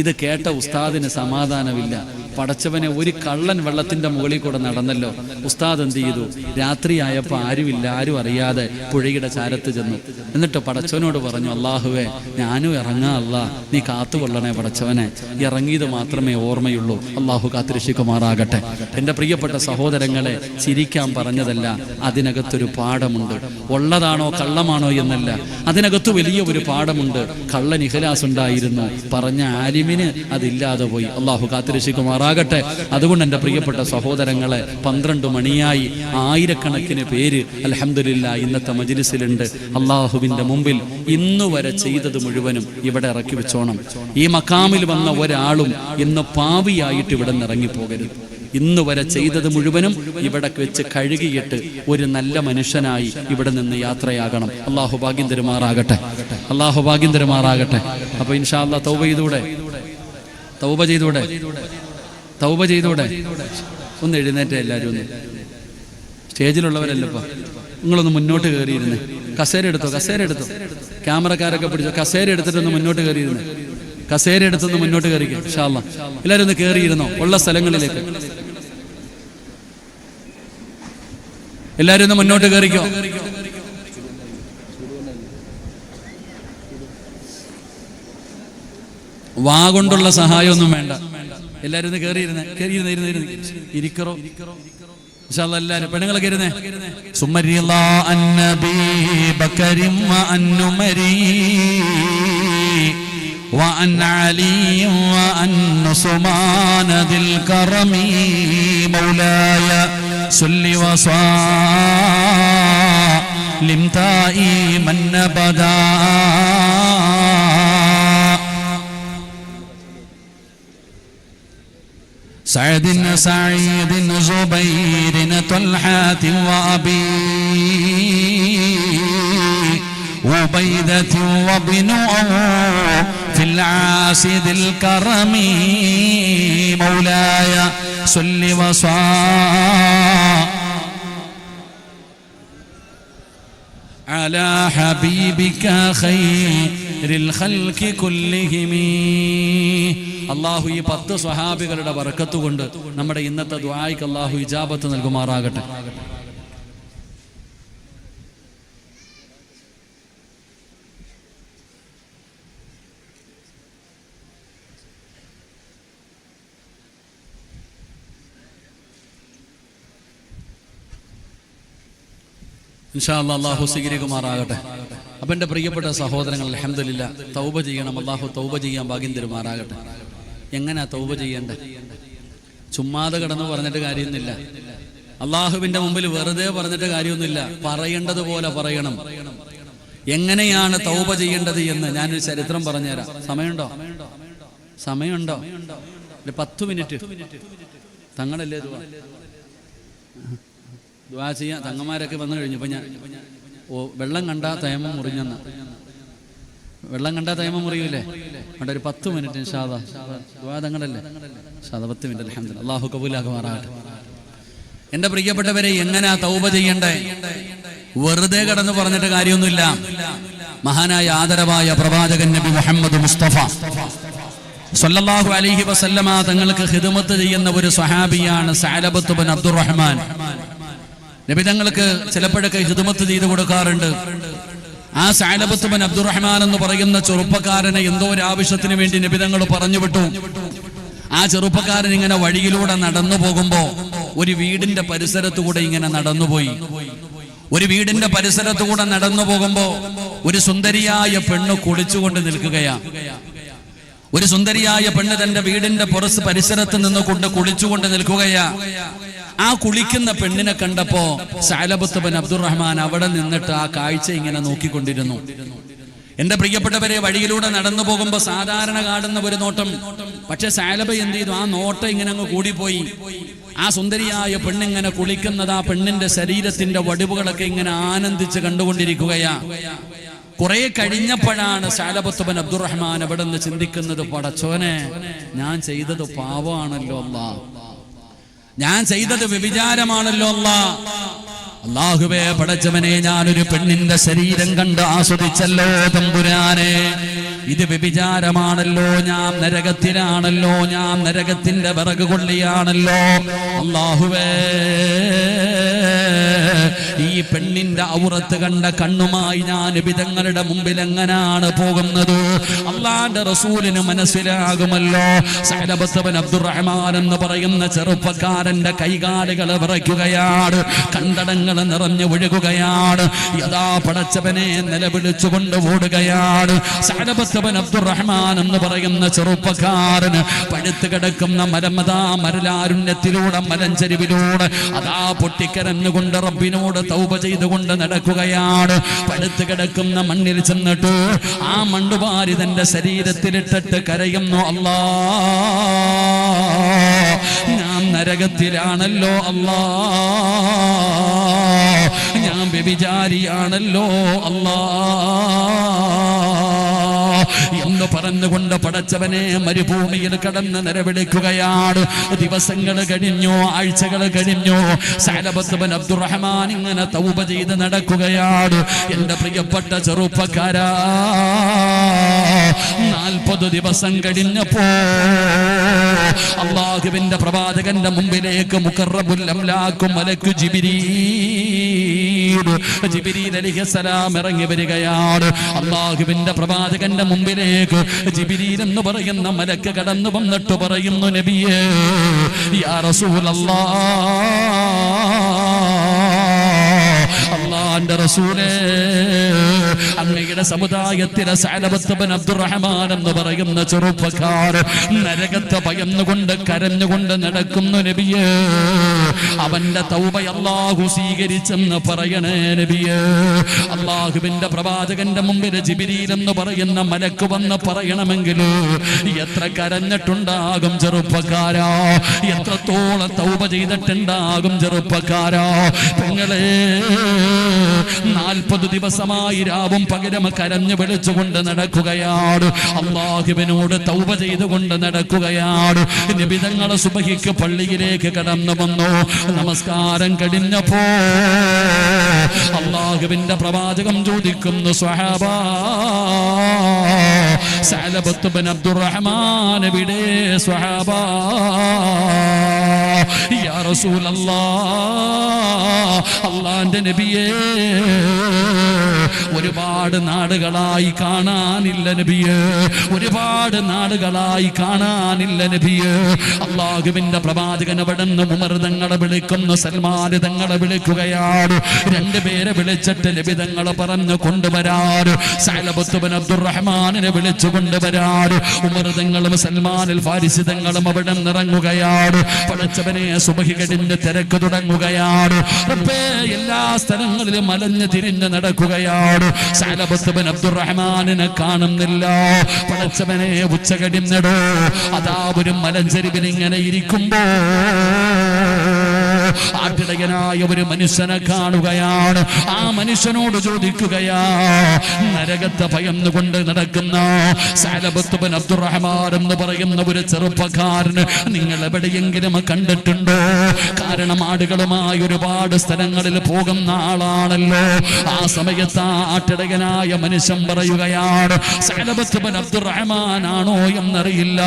ഇത് കേട്ട ഉസ്താദിന് സമാധാനമില്ല. പടച്ചവനെ, ഒരു കള്ളൻ വെള്ളത്തിന്റെ മുകളിൽ കൂടെ നടന്നല്ലോ. ഉസ്താദ് എന്ത് ചെയ്തു? രാത്രിയായപ്പോൾ ആരുമില്ല, ആരും അറിയാതെ പുഴയുടെ ചാരത്ത് ചെന്നു. എന്നിട്ട് പടച്ചവനോട് പറഞ്ഞു, അള്ളാഹുവേ, ഞാനും ഇറങ്ങാ. അല്ലാ, നീ കാത്തുകൊള്ളണേ പടച്ചവനെ. ഇറങ്ങിയത് മാത്രമേ ഓർമ്മയുള്ളൂ. അള്ളാഹു കാത്തിരക്ഷിക്കുമാറാകട്ടെ. എൻ്റെ പ്രിയപ്പെട്ട സഹോദരങ്ങളെ, ചിരിക്കാൻ പറഞ്ഞതല്ല, അതിനകത്തൊരു പാഠമുണ്ട്. ഉള്ളതാണോ കള്ളമാണോ എന്നല്ല, അതിനകത്ത് വലിയ ഒരു പാഠമുണ്ട്. കള്ളൻ ഇഖ്ലാസ് ഉണ്ടായിരുന്നു, പറഞ്ഞ ആലിമിന് അതില്ലാതെ പോയി. അള്ളാഹു കാത്തിരക്ഷിക്കുമാറാകട്ടെ. അതുകൊണ്ട് എൻ്റെ പ്രിയപ്പെട്ട സഹോദരങ്ങളെ, 12 മണിയായി ആയിരക്കണക്കിന് പേര് അൽഹംദുലില്ലാഹ് ഇന്നത്തെ മജ്ലിസിലുണ്ട്. അള്ളാഹുവിൻ്റെ മുമ്പിൽ ഇന്നുവരെ ചെയ്തത് മുഴുവനും ഇവിടെ ഇറക്കി വെച്ചോണം. ഈ മഖാമിൽ വന്ന ഒരാളും ഇന്ന് പാപിയായിട്ട് ഇവിടെ നിന്ന് ഇറങ്ങിപ്പോകരുത്. ഇന്ന് വരെ ചെയ്തത് മുഴുവനും ഇവിടെ വെച്ച് കഴുകിയിട്ട് ഒരു നല്ല മനുഷ്യനായി ഇവിടെ നിന്ന് യാത്രയാകണം. അള്ളാഹു ഭാഗ്യം തരുമാറാകട്ടെ. അള്ളാഹു ഭാഗ്യം തരുമാറാകട്ടെ. അപ്പൊ ഇൻഷാ അല്ലാഹ് തൗബ ചെയ്തൂടെ. ഒന്ന് എഴുന്നേറ്റേ എല്ലാവരും. ഒന്ന് സ്റ്റേജിലുള്ളവരല്ലപ്പോ, നിങ്ങളൊന്ന് മുന്നോട്ട് കയറിയിരുന്നേ. കസേര എടുത്തോ. ക്യാമറക്കാരൊക്കെ പിടിച്ചോ. കസേര എടുത്തിട്ടൊന്ന് മുന്നോട്ട് കയറിയിരുന്നേ. കസേര എടുത്തൊന്ന് മുന്നോട്ട് കയറിക്കുക. ഇൻഷാ അല്ലാഹ് എല്ലാവരും ഒന്ന് കയറിയിരുന്നോ ഉള്ള സ്ഥലങ്ങളിലേക്ക്. എല്ലാവരും ഒന്ന് മുന്നോട്ട് കയറിക്കോ. വാ കൊണ്ടുള്ള സഹായമൊന്നും വേണ്ട. എല്ലാവരും ഒന്ന് കയറിയിരുന്നേ. ഇരിക്കറോ. ഇൻഷാ അല്ലാഹ് എല്ലാവരും പെണ്ണുങ്ങളൊക്കെ ഇരുന്നേ. സുമ്മരില്ലാ അന്നബി ബക്കരിം വഅന്നുമരി وأن علي وأن عثمان ذي الكرم مولاي صل وسلم دائما أبدا. سعد سعيد زبير طلحة وأبي عبيدة وابن في العاص ذي الكرم مولاي صل وسلم على حبيبك خير الخلق كلهم. അള്ളാഹു ഈ 10 സ്വഹാബികളുടെ ബറക്കത്ത് കൊണ്ട് നമ്മുടെ ഇന്നത്തെ ദുആയ്ക്ക് അള്ളാഹു ഇജാബത്ത് നൽകുമാറാകട്ടെ. ഇൻഷാ അല്ലാഹ് അള്ളാഹു സ്വീകരിക്കുമാറാകട്ടെ. അപ്പം എൻ്റെ പ്രിയപ്പെട്ട സഹോദരങ്ങൾ, അൽഹംദുലില്ലാ, തൗബ ചെയ്യണം. അള്ളാഹു തൗബ ചെയ്യാൻ ഭാഗ്യം തരുമാറാകട്ടെ. എങ്ങനെയാ തൗബ ചെയ്യേണ്ടേ? ചുമ്മാതെ കിടന്ന് പറഞ്ഞിട്ട് കാര്യമൊന്നുമില്ല. അള്ളാഹുവിൻ്റെ മുമ്പിൽ വെറുതെ പറഞ്ഞിട്ട് കാര്യമൊന്നുമില്ല. പറയേണ്ടതുപോലെ പറയണം. എങ്ങനെയാണ് തൗബ ചെയ്യേണ്ടത് എന്ന് ഞാനൊരു ചരിത്രം പറഞ്ഞുതരാം. സമയമുണ്ടോ? 10 മിനിറ്റ് തങ്ങളല്ലേ ദുആ ചെയ്യാൻ തങ്ങന്മാരൊക്കെ വന്നു കഴിഞ്ഞു. ഇപ്പം ഞാൻ വെള്ളം കണ്ടാ തയമം മുറിഞ്ഞെന്ന്. വെള്ളം കണ്ടാ തയമം മുറിയൂലേ? അവിടെ ഒരു 10 മിനിറ്റ് ഇൻഷാ അല്ലാഹ് ദുആ തങ്ങളല്ലേ? 10 മിനിറ്റ്. അൽഹംദുലില്ലാഹ്, അല്ലാഹു കബൂലാക്കുമാറാകട്ടെ. എൻ്റെ പ്രിയപ്പെട്ടവരെ, എങ്ങനെയാ തൗബ ചെയ്യണ്ടേ? വെറുതെ കിടന്ന് പറഞ്ഞിട്ട് കാര്യമൊന്നുമില്ല. മഹാനായ ആദരവായ പ്രവാചകൻ നബി മുഹമ്മദ് മുസ്തഫ സ്വല്ലല്ലാഹു അലൈഹി വസല്ലമ തങ്ങൾക്ക് ഖിദ്മത്ത് ചെയ്യുന്ന ഒരു സ്വഹാബിയാണ് സഅലബത്ത് ബിൻ അബ്ദുറഹ്മാൻ. നബി തങ്ങൾക്ക് ചിലപ്പോഴൊക്കെ ഖിദ്മത്ത് ചെയ്തു കൊടുക്കാറുണ്ട്. ആ സഅലബത്ത് ബിൻ അബ്ദുറഹ്മാൻ എന്ന് പറയുന്ന ചെറുപ്പക്കാരനെ എന്തോ ഒരു ആവശ്യത്തിന് വേണ്ടി നബി തങ്ങൾ പറഞ്ഞു വിട്ടു. ആ ചെറുപ്പക്കാരൻ ഇങ്ങനെ വഴിയിലൂടെ നടന്നു പോകുമ്പോ ഒരു വീടിന്റെ പരിസരത്തുകൂടെ ഇങ്ങനെ നടന്നുപോയി. ഒരു വീടിന്റെ പരിസരത്തുകൂടെ നടന്നു പോകുമ്പോ ഒരു സുന്ദരിയായ പെണ്ണ് കുളിച്ചുകൊണ്ട് നിൽക്കുകയാ. ഒരു സുന്ദരിയായ പെണ്ണ് തന്റെ വീടിന്റെ പരിസരത്ത് നിന്നുകൊണ്ട് കുളിച്ചുകൊണ്ട് നിൽക്കുകയാ. ആ കുളിക്കുന്ന പെണ്ണിനെ കണ്ടപ്പോ സഅലബത്ത് ബിൻ അബ്ദുറഹ്മാൻ അവിടെ നിന്നിട്ട് ആ കാഴ്ച ഇങ്ങനെ നോക്കിക്കൊണ്ടിരുന്നു. എന്റെ പ്രിയപ്പെട്ടവരെ, വഴിയിലൂടെ നടന്നു പോകുമ്പോ സാധാരണ കാണുന്ന ഒരു നോട്ടം. പക്ഷെ സഅലബ എന്ത് ചെയ്തു? ആ നോട്ടം ഇങ്ങനെ അങ്ങ് കൂടിപ്പോയി. ആ സുന്ദരിയായ പെണ്ണിങ്ങനെ കുളിക്കുന്നത്, ആ പെണ്ണിന്റെ ശരീരത്തിന്റെ വടിവുകളൊക്കെ ഇങ്ങനെ ആനന്ദിച്ച് കണ്ടുകൊണ്ടിരിക്കുകയാ. കുറെ കഴിഞ്ഞപ്പോഴാണ് സഅലബത്ത് ബിൻ അബ്ദുറഹ്മാൻ അവിടെ നിന്ന് ചിന്തിക്കുന്നത്, പടച്ചോനെ, ഞാൻ ചെയ്തത് പാവമാണല്ലോ അല്ലാഹ്, ഞാൻ ചെയ്തത് വ്യഭിചാരമാണല്ലോ അല്ലാഹ്. അല്ലാഹുവേ, പടച്ചവനെ, ഞാനൊരു പെണ്ണിന്റെ ശരീരം കണ്ട് ആസ്വദിച്ചല്ലോ തമ്പുരാനെ. ഇത് വ്യഭിചാരമാണല്ലോ, ഞാൻ നരകത്തിലാണല്ലോ, ഞാൻ നരകത്തിന്റെ വിറക് കൊള്ളിയാണല്ലോ. അല്ലാഹുവേ, ഈ പെണ്ണിന്റെ ഔറത്ത് കണ്ട കണ്ണുമായി ഞാൻ നബിതങ്ങളുടെ മുമ്പിൽ എങ്ങനാണ് പോകുന്നത്? അല്ലാഹുവിന്റെ റസൂലിന് മനസ്സിലാകുമല്ലോ. സഅലബത്ത് ബിൻ അബ്ദുറഹ്മാൻ എന്ന് പറയുന്ന ചെറുപ്പക്കാരന്റെ കൈകാലുകൾ വിറയ്ക്കുകയാണ്, കണ്ടടങ്ങൾ നിറഞ്ഞു ഒഴുകുകയാണ്. യഥാ പടച്ചവനെ നിലവിളിച്ചുകൊണ്ട് ഓടുകയാണ്. സഅലബത്ത് ബിൻ അബ്ദുറഹ്മാൻ എന്ന് പറയുന്ന ചെറുപ്പക്കാരന് പഴുത്ത് കിടക്കുന്ന മരലാരുണ്യത്തിലൂടെ, മലഞ്ചെരിവിലൂടെ അതാ പൊട്ടിക്കരഞ്ഞുകൊണ്ട് റബ്ബിനോട് തൗബ ചെയ്തുകൊണ്ട് നടക്കുകയാണ്. പഴുത്ത് കിടക്കുന്ന മണ്ണിൽ ചെന്നിട്ട് ആ മണ്ണുവാരി തന്റെ ശരീരത്തിലിട്ടിട്ട് കരയുന്നു, അല്ലാഹ്, ഞാൻ നരകത്തിലാണല്ലോ അല്ലാഹ്, ഞാൻ വ്യഭിചാരിയാണല്ലോ അല്ലാഹ് എന്ന് പറഞ്ഞുകൊണ്ട് പടച്ചവനെ മരുഭൂമിയിൽ കടന്ന് നിലവിളിക്കുകയാണ്. ദിവസങ്ങൾ കഴിഞ്ഞു, ആഴ്ചകൾ കഴിഞ്ഞു. സഅലബത്ത് ബിൻ അബ്ദുറഹ്മാൻ ഇങ്ങനെ തൗബ ചെയ്ത് നടക്കുകയാണ്. എന്റെ പ്രിയപ്പെട്ട ചെറുപ്പക്കാരാ, 40 ദിവസം കഴിഞ്ഞപ്പോ അല്ലാഹുവിന്റെ പ്രവാചകന്റെ മുമ്പിലേക്ക് മുഖറബുൽ അംലാക്കും മലക്കു ജിബ്രീൽ അലൈഹിസ്സലാം ഇറങ്ങി വരികയാണ്. അല്ലാഹുവിന്റെ പ്രവാചകന്റെ മുമ്പിലേക്ക് ജിബ്രീൽ എന്ന് പറയുന്ന മലക്ക് കടന്നു വന്നിട്ട് പറയുന്നു, നബിയേ, യാ റസൂലല്ലാഹ്, അല്ലാഹുവിന്റെ റസൂലേ, അങ്ങയുടെ സമുദായത്തിലെ സഅലബത്ത് ബിൻ അബ്ദുറഹ്മാൻ എന്ന് പറയുന്ന ചെറുപ്പക്കാരൻ നരകത്തെ ഭയന്നുകൊണ്ട് കരഞ്ഞുകൊണ്ട് നടക്കുന്നു നബിയേ. അവന്റെ തൗബ അല്ലാഹു സ്വീകരിച്ചെന്ന് പറയണേ നബിയേ. അല്ലാഹുവിന്റെ പ്രവാചകന്റെ മുമ്പിൽ ജിബ്രീൽ എന്ന് പറയുന്ന മലക്ക് വന്ന് പറയണമെങ്കിൽ എത്ര കരഞ്ഞിട്ടുണ്ടാകും ചെറുപ്പക്കാരാ, എത്രത്തോളം തൗബ ചെയ്തിട്ടുണ്ടാകും ചെറുപ്പക്കാരാ. പെങ്ങളെ 40 ദിവസമായി രാവും പകരം കരഞ്ഞു വിളിച്ചുകൊണ്ട് നടക്കുകയാണ്, അല്ലാഹുവിനോട് തൗബ ചെയ്തുകൊണ്ട് നടക്കുകയാണ്. നബി തങ്ങൾ സുബഹിക്ക് പള്ളിയിലേക്ക് കടന്നു വന്നു. നമസ്കാരം കഴിഞ്ഞപ്പോ അല്ലാഹുവിന്റെ പ്രവാചകം ചോദിക്കുന്നു, സ്വഹാബാ സഅലബത്ത് ബിൻ അബ്ദുറഹ്മാൻ എവിടെ സ്വഹാബാ? യാ റസൂലല്ലാഹ്, അല്ലാഹുവിന്റെ നബിയേ ഒരുപാട് നാടുകളായി കാണാനില്ല നബിയേ, ഒരുപാട് നാടുകളായി കാണാനില്ല നബിയേ. അല്ലാഹുവിന്റെ പ്രവാചകൻ അവിടുന്ന് ഉമർ തങ്ങളെ വിളിക്കുന്നു, സൽമാൻ തങ്ങളെ വിളിക്കുകയാണ്. 2 പേരെ വിളിച്ചിട്ട് നബി തങ്ങളെ പറഞ്ഞു കൊണ്ടുവരാറ്. സഅലബത്ത് ബിൻ അബ്ദുറഹ്മാനിനെ വിളിച്ചു കൊണ്ടുവരാറ്. ഉമർ തങ്ങളും സൽമാൻ ഫാരിസി തങ്ങളും അവിടെ ഇറങ്ങുകയാണ്. പടച്ചവനെ സുബഹി കഴിഞ്ഞ് തിരക്ക് തുടങ്ങുകയാണ്. എല്ലാ സ്ഥലങ്ങളിലും മലഞ്ഞ് തിരിഞ്ഞ് നടക്കുകയാണ്. സഅലബത്ത് ബിൻ അബ്ദുറഹ്മാനിനെ കാണുന്നില്ല. പടച്ചവനെ ഉച്ച കഴിഞ്ഞിടോ അതാ ഒരു മലഞ്ചെരിവിൽ ഇങ്ങനെ ഇരിക്കുമ്പോ ആട്ടിടയനായ ഒരു മനുഷ്യനെ കാണുകയാണ്. ആ മനുഷ്യനോട് ചോദിക്കുകയാ, നരകത്തെ ഭയന്നുകൊണ്ട് നടക്കുന്ന സഅലബത്ത് ബിൻ അബ്ദുറഹ്മാൻ എന്ന് പറയുന്ന ഒരു ചെറുപ്പക്കാരന് നിങ്ങൾ എവിടെയെങ്കിലും കണ്ടിട്ടുണ്ടോ? കാരണം ആടുകളുമായി ഒരുപാട് സ്ഥലങ്ങളിൽ പോകുന്ന ആളാണല്ലോ. ആ സമയത്ത് ആട്ടിടയനായ മനുഷ്യൻ പറയുകയാണ്, സഅലബത്ത് ബിൻ അബ്ദുറഹ്മാൻ ആണോ എന്നറിയില്ല.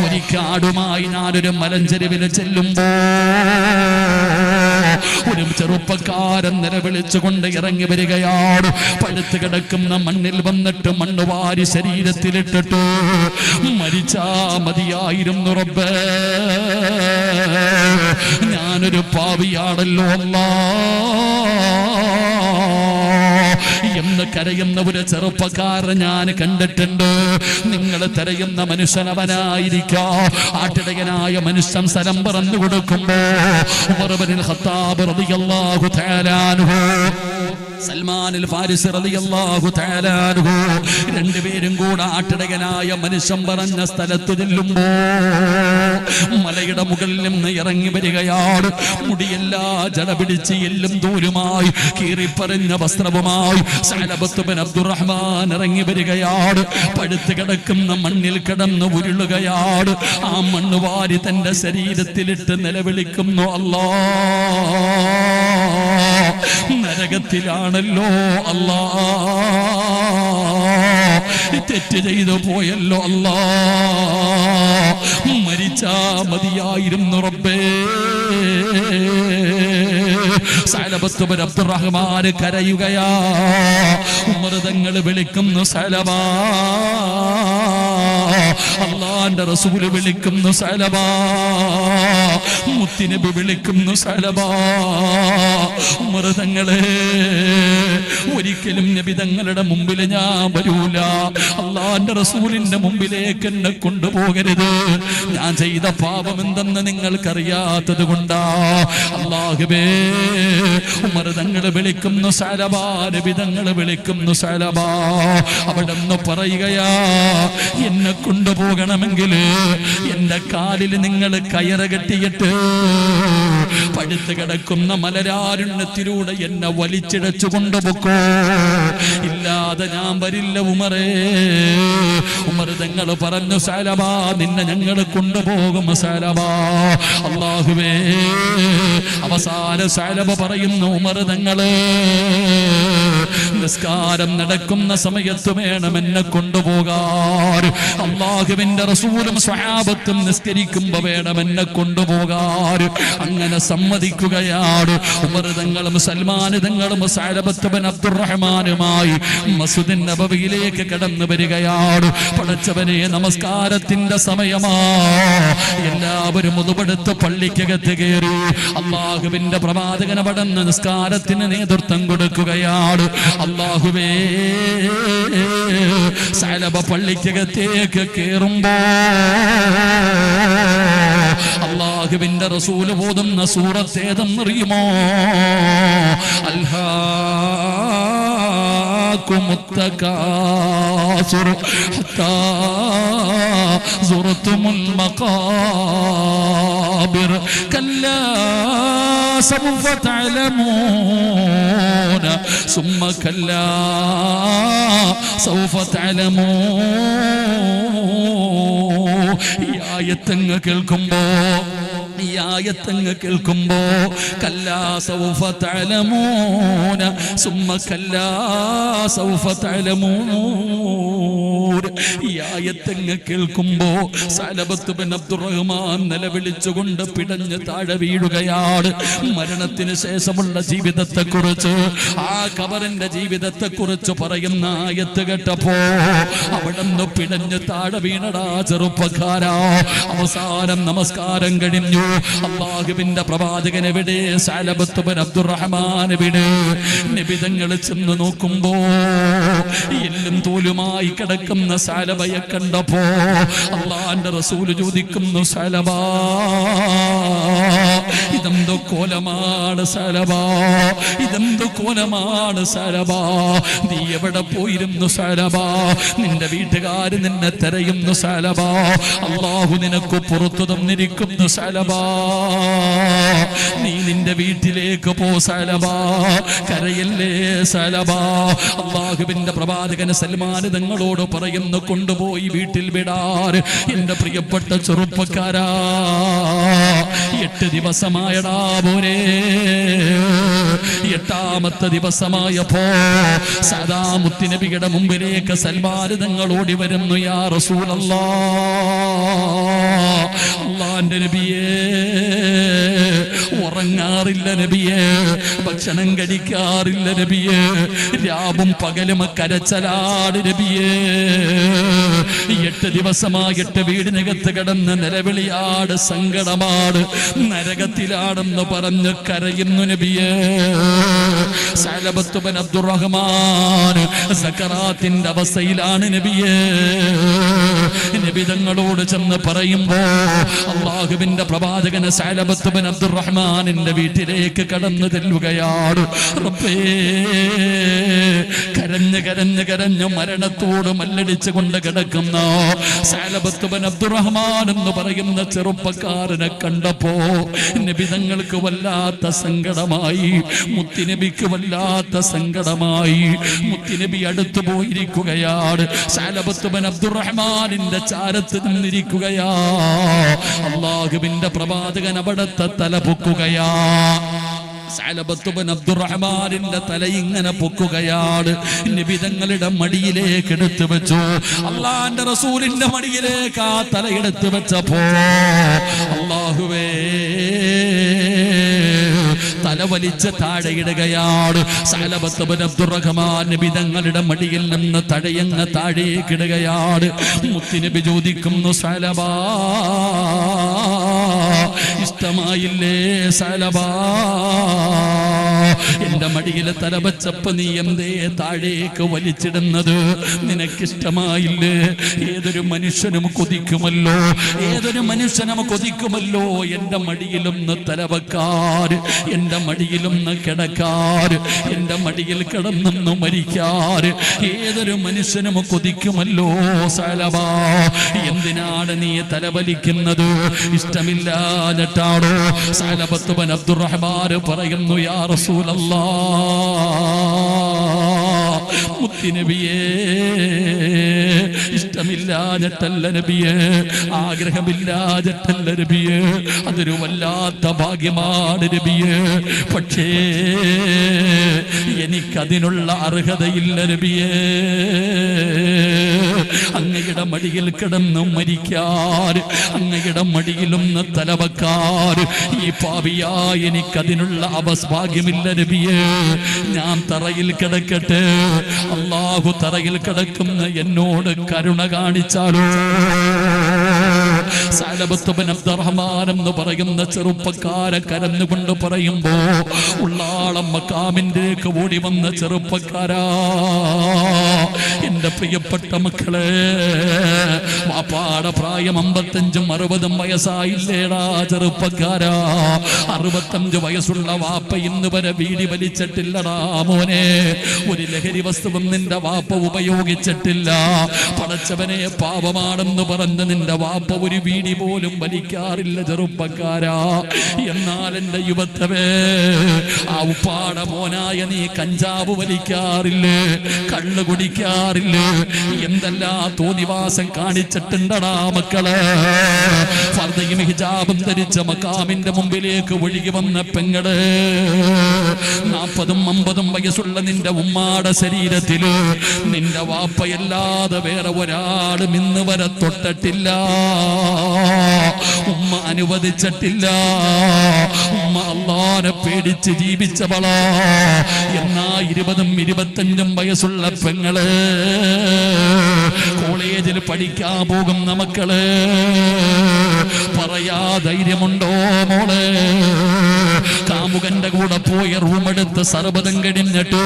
ഒരിക്കാടുമായി ഞാനൊരു മലഞ്ചെരുവിൽ ചെല്ലുമ്പോ ഒരു ചെറുപ്പക്കാരൻ നിലവിളിച്ചുകൊണ്ട് ഇറങ്ങി വരികയാണ്. പഴുത്ത് കിടക്കുന്ന മണ്ണിൽ വന്നിട്ട് മണ്ണ് വാരി ശരീരത്തിലിട്ടിട്ട് മരിച്ചാ മതിയായിരുന്നു റബ്ബേ, ഞാനൊരു പാപിയാണല്ലോ അല്ലാഹ് എന്ന് കരയുന്ന ഒരു ചെറുപ്പക്കാരൻ ഞാൻ കണ്ടിട്ടുണ്ട്. നിങ്ങൾ തിരയുന്ന മനുഷ്യനവനായിരിക്കാം. ആട്ടിടയനായ മനുഷ്യൻ സ്ഥലം പറഞ്ഞു കൊടുക്കുമ്പോ ഉമർ ഇബ്നുൽ ഖത്താബ് റളിയല്ലാഹു തആല അൻഹു, സൽമാൻ ഫാരിസി റളിയല്ലാഹു തആല അൻഹു 2 പേരും കൂടെ ആട്ടിടയനായ മനുഷ്യൻ പറഞ്ഞ സ്ഥലത്ത് ചെല്ലുമ്പോ മലയുടെ മുകളിൽ നിന്ന് ഇറങ്ങി വരികയാണ്. മുടിയെല്ലാ ജട പിടിച്ച് എല്ലും തോലുമായി കീറിപ്പറഞ്ഞ വസ്ത്രവുമായി സഅലബത്ത് ബിൻ അബ്ദുറഹ്മാൻ ഇറങ്ങി വരികയാണ്. പഴുത്ത് കിടക്കുന്ന മണ്ണിൽ കിടന്ന് ഉരുളുകയാണ്. ആ മണ്ണ് വാരി തന്റെ ശരീരത്തിലിട്ട് നിലവിളിക്കുന്നു, അല്ലാഹ് നരകത്തിലാണല്ലോ അല്ലാഹ്, തെറ്റ് ചെയ്തു പോയല്ലോ അല്ലാഹ്, മരിച്ചാ മതിയായിരുന്നു റബ്ബേ. സഅലബത്ത് ബിൻ അബ്ദുറഹ്മാൻ കരയുകയാ. ഉമർ തങ്ങൾ വിളിക്കുന്നു, സഅലബാ, അല്ലാഹുവിന്റെ റസൂൽ വിളിക്കുന്നു, സഅലബാ, മുത്തുനബി വിളിക്കുന്നു, സഅലബാ. ഉമർ തങ്ങളെ ഒരിക്കലും നബി തങ്ങളുടെ മുമ്പിൽ ഞാൻ വരൂല, അല്ലാഹുവിന്റെ റസൂലിന്റെ മുമ്പിലേക്ക് എന്നെ കൊണ്ടുപോകരുത്. ഞാൻ ചെയ്ത പാപം എന്തെന്ന് നിങ്ങൾക്കറിയാത്തത് കൊണ്ടാ. അല്ലാഹുവേ, ഉമർ തങ്ങൾ വിളിക്കുന്നു, സഅലബാ, നബി തങ്ങൾ വിളിക്കുന്നു, സഅലബാ. അവിടെ നിന്ന് പറയുകയാ, എന്നെ കൊണ്ടുപോകണമെങ്കിൽ എന്റെ കാലിൽ നിങ്ങൾ കയറ് കെട്ടിയിട്ട് പഴുത്ത് കിടക്കുന്ന മലരാരുണ്യത്തിലൂടെ എന്നെ വലിച്ചിഴച്ചു കൊണ്ടുപോക്കോ, ഇല്ലാതെ ഞാൻ വരില്ല ഉമറേ. ഉമർ തങ്ങൾ പറഞ്ഞു, സഅലബാ, നിന്നെ ഞങ്ങൾ കൊണ്ടുപോകും സഅലബാ. അല്ലാഹുവേ, അവസാന സഅലബ പറയുന്നു, ഉമർ തങ്ങളെ നിസ്കാരം നടക്കുന്ന സമയത്ത് വേണം എന്നെ കൊണ്ടുപോകാൻ. അല്ലാഹുവിന്റെ റസൂലും സ്വഹാബത്തും നിസ്കരിക്കുമ്പോ വേണം എന്നെ കൊണ്ടുപോകാൻ. അങ്ങനെ സമ്മതിക്കുകയാണ്. ഉമർ തങ്ങളും സൽമാൻ തങ്ങളും സഅലബത്ത് ബിൻ അബ്ദുറഹ്മാനുമായി മസ്ജിദ് നബവിയിലേക്ക് കടന്നു വരികയാണ്. പടച്ചവനെ, നമസ്കാരത്തിന്റെ സമയമാ. എല്ലാവരും മുതുപെടുത്ത് പള്ളിക്കകത്ത് കയറി. അല്ലാഹുവിന്റെ പ്രവാചകൻ അവിടെ നിസ്കാരത്തിന് നേതൃത്വം കൊടുക്കുകയാണ്. അല്ലാഹുവേ സഅലബ പള്ളിക്കകത്തേക്ക് കേറുമ്പോ അല്ലാഹുവിന്റെ റസൂല് ഓതുന്ന സൂറത്ത് ഏതെന്നറിയുമോ? അൽഹാകുമുത്തകാസുർ ഹത്താ സുറത്തുമുൽ മഖാബിർ കല്ലാ സൗഫ തഅലമൂന സുമ്മ കല്ലാ സൗഫ തഅലമൂൻ. ഈ ആയത്തങ്ങ് കേൾക്കുമ്പോ കല്ലാ സൗഫ തഅലമൂന സുമ്മ കല്ലാ സൗഫ തഅലമൂൻ. ഈ ആയത്തങ്ങ് കേൾക്കുമ്പോ സഅലബത്ത് ബിൻ അബ്ദുറഹ്മാൻ നിലവിളിച്ചുകൊണ്ട് പിടഞ്ഞ് താഴെ വീഴുകയാണ്. മരണത്തിന് ശേഷമുള്ള ജീവിതത്തെക്കുറിച്ച്, ആ ഖബറിന്റെ ജീവിതത്തെക്കുറിച്ച് പറയുന്ന ആയത്ത് കേട്ടപ്പോ അവിടുന്ന് പിടഞ്ഞ് താഴെ വീണടാ ചെറുപ്പക്കാരാ. അവസാനം നമസ്കാരം കഴിഞ്ഞു. അല്ലാഹുവിന്റെ പ്രവാചകൻ എവിടെ? സഅലബത്ത് ബിൻ അബ്ദുറഹ്മാൻ എവിടെ? നബി തങ്ങൾ ചെന്ന് നോക്കുമ്പോ എല്ലും തോലുമായി കിടക്കുന്ന സഅലബയെ കണ്ടപ്പോ അല്ലാഹുവിന്റെ റസൂല് ചോദിക്കുന്നു, സഅലബ ഇതെന്തോ കോലമാണ് സഅലബ, ഇതെന്തോ കോലമാണ് സഅലബ, നീ എവിടെ പോയിരുന്നു സഅലബ? നിന്റെ വീട്ടുകാര് നിന്നെ തിരയുന്നു സഅലബ, അല്ലാഹു നിനക്ക് പുറത്തു തന്നിരിക്കുന്നു സഅലബ, നീ നിന്റെ വീട്ടിലേക്ക് പോ സഅലബ, കരയല്ലേ സഅലബ. അല്ലാഹുവിന്റെ പ്രവാചകൻ സൽമാൻ തങ്ങളോട് പറയുന്നു, കൊണ്ടുപോയി വീട്ടിൽ വിടാർ. എന്റെ പ്രിയപ്പെട്ട ചെറുപ്പക്കാരാ, 8 ദിവസമായടാ പോരെ. 8ാമത്തെ ദിവസമായപ്പോ സദാ മുത്തുനബിയുടെ മുമ്പിലേക്ക് സൽമാൻ തങ്ങൾ ഓടി വരുന്നു. യാ റസൂലല്ലാഹ്, അല്ലാഹുവിന്റെ നബിയേ, ഉറങ്ങാറില്ല നബിയേ, ഭക്ഷണം കഴിക്കാറില്ല നബിയേ, രാവും പകലും കരച്ചലാട് നബിയേ. 8 ദിവസമായിട്ട് വീടിനകത്ത് കിടന്ന് നിലവിളിയാട്, സങ്കടമാട്, നരകത്തിലാണെന്ന് പറഞ്ഞ് കരയുന്നു നബിയേ. സഅലബത്ത് ബിൻ അബ്ദുറഹ്മാൻ സക്കറാത്തിന്റെ അവസ്ഥയിലാണ് നബിയേ. നബി തങ്ങളോട് ചെന്ന് പറയുമ്പോ അല്ലാഹുവിന്റെ പ്രവാചകൻ സഅലബത്ത് ബിൻ അബ്ദുറഹ്മാനിന്റെ വീട്ടിലേക്ക് കടന്നു ചെല്ലുകയാണ്. റബ്ബേ, കരഞ്ഞ് മരണത്തോട് മല്ലടിച്ചു കൊണ്ട് കിടക്കുന്ന സഅലബത്ത് ബിൻ അബ്ദുറഹ്മാൻ എന്ന് പറയുന്ന ചെറുപ്പക്കാരനെ കണ്ടപ്പോ നബി തങ്ങൾക്ക് വല്ലാത്ത സങ്കടമായി, മുത്തുനബിക്ക് വല്ലാത്ത സങ്കടമായി. മുത്തുനബി അടുത്തു പോയിരിക്കുകയാണ്. സഅലബത്ത് ബിൻ അബ്ദുറഹ്മാനിന്റെ ചാരത്ത് നിന്നിരിക്കുകയാ. അല്ലാഹുവിന്റെ പ്രവാചകൻ അവിടത്തെ തല പൊക്കുകയാ. സഅലബത്ത് ബിൻ അബ്ദുറഹ്മാനിന്റെ തല ഇങ്ങനെ പൊക്കുകയാണ്. നബി തങ്ങളുടെ മടിയിലേക്ക് എടുത്തു വെച്ചു. അല്ലാഹുവിന്റെ റസൂലിന്റെ മടിയിലേക്ക് ആ തല എടുത്തു വെച്ചപ്പോ അല്ലാഹുവേ, തല വലിച്ച് താഴെയിടുകയാണ്. സഅലബത്ത് ബിൻ അബ്ദുറഹ്മാൻ നബി തങ്ങളുടെ മടിയിൽ നിന്ന് തടയങ്ങ് താഴേക്കിടുകയാണ്. മുത്തുനബി ചോദിക്കുന്നു, സഅലബ ഇഷ്ടമായില്ലേ സഅലബ? എന്റെ മടിയിൽ തല വെച്ചപ്പോ നീ എന്തേ താഴേക്ക് വലിച്ചിടുന്നത്? നിനക്കിഷ്ടമായില്ലേ? ഏതൊരു മനുഷ്യനും കൊതിക്കുമല്ലോ, ഏതൊരു മനുഷ്യനും കൊതിക്കുമല്ലോ എന്റെ മടിയിലൊന്ന് തല വെക്കാൻ, എന്റെ മടിയിലൊന്ന് കിടക്കാൻ, എന്റെ മടിയിൽ കിടന്നൊന്ന് മരിക്കാൻ ഏതൊരു മനുഷ്യനും കൊതിക്കുമല്ലോ സഅലബ. എന്തിനാണ് നീ തല വലിക്കുന്നത്? ഇഷ്ടമില്ലാഞ്ഞിട്ടാണോ? സഅലബത്ത് ബിൻ അബ്ദുറഹ്മാൻ പറയുന്നു, യാ റസൂലല്ലാഹ്, മുത്തുനബിയേ, ഇഷ്ടമില്ലാഞ്ഞിട്ടല്ല നബിയേ, ആഗ്രഹമില്ലാഞ്ഞിട്ടല്ല നബിയേ, അതൊരു വല്ലാത്ത ഭാഗ്യമാണ് നബിയേ. പക്ഷേ എനിക്കതിനുള്ള അർഹതയില്ല നബിയേ. അങ്ങയുടെ മടിയിൽ കിടന്ന് മരിക്കാൻ, അങ്ങയുടെ മടിയിലൊന്ന് തലവെക്കാൻ ഈ പാപിയാ എനിക്കതിനുള്ള ഭാഗ്യമില്ല നബിയേ. ഞാൻ തറയിൽ കിടക്കട്ടെ, അല്ലാഹു തറയിൽ കിടക്കുന്ന എന്നോട് കരുണ കാണിച്ചാലോ? സഅലബത്ത് ബിൻ അബ്ദുറഹ്മാൻ എന്ന് പറയുന്ന ചെറുപ്പക്കാരെ കരഞ്ഞുകൊണ്ട് പറയുമ്പോ ഉള്ളാളം മക്കാമിലേക്ക് ഓടി വന്ന ചെറുപ്പക്കാരാ, എന്റെ പ്രിയപ്പെട്ട മക്കളെ, വാപ്പാടെ പ്രായം 55-60 വയസ്സായില്ലേടാ ചെറുപ്പക്കാരാ. 65 വയസ്സുള്ള വാപ്പ ഇന്ന് വരെ വീടി വലിച്ചിട്ടില്ലടാ മോനെ. ഒരു ലഹരി വസ്തുവും നിന്റെ വാപ്പ ഉപയോഗിച്ചിട്ടില്ല. പടച്ചവനെ, പാപമാണെന്ന് പറഞ്ഞ് നിന്റെ വാപ്പ ഒരു വീടി പോലും വലിക്കാറില്ല ചെറുപ്പക്കാരാ. എന്നാൽ എന്റെ യുവത്വമേ, ആ ഉപ്പാടെ മോനായ നീ കഞ്ചാവ് വലിക്കാറില്ലേ, കള്ള് കുടിക്കാറില്ലേ, എന്തെല്ലാം തോന്നിവാസം കാണിച്ചിട്ടുണ്ടടാ മക്കളെ. ഫർദയും ഹിജാബും ധരിച്ച മക്കാമിന്റെ മുമ്പിലേക്ക് ഒഴുകി വന്ന പെങ്ങള്, 40-50 വയസ്സുള്ള നിന്റെ ഉമ്മാടെ ശരീരത്തില് നിന്റെ വാപ്പയല്ലാതെ വേറെ ഒരാളും ഇന്ന് വരെ തൊട്ടിട്ടില്ല. ഉമ്മ അനുവദിച്ചിട്ടില്ല. ഉമ്മ അല്ലാഹുവിനെ പേടിച്ച് ജീവിച്ചവളാ. എന്നാ 20-25 വയസ്സുള്ള പെങ്ങള്, കോളേജിൽ പഠിക്കാൻ പോകുന്ന മക്കള്, പറയാ ധൈര്യമുണ്ടോ മോളെ? കാമുകന്റെ കൂടെ പോയ റൂമെടുത്ത് സർബതം കഴിഞ്ഞിട്ട്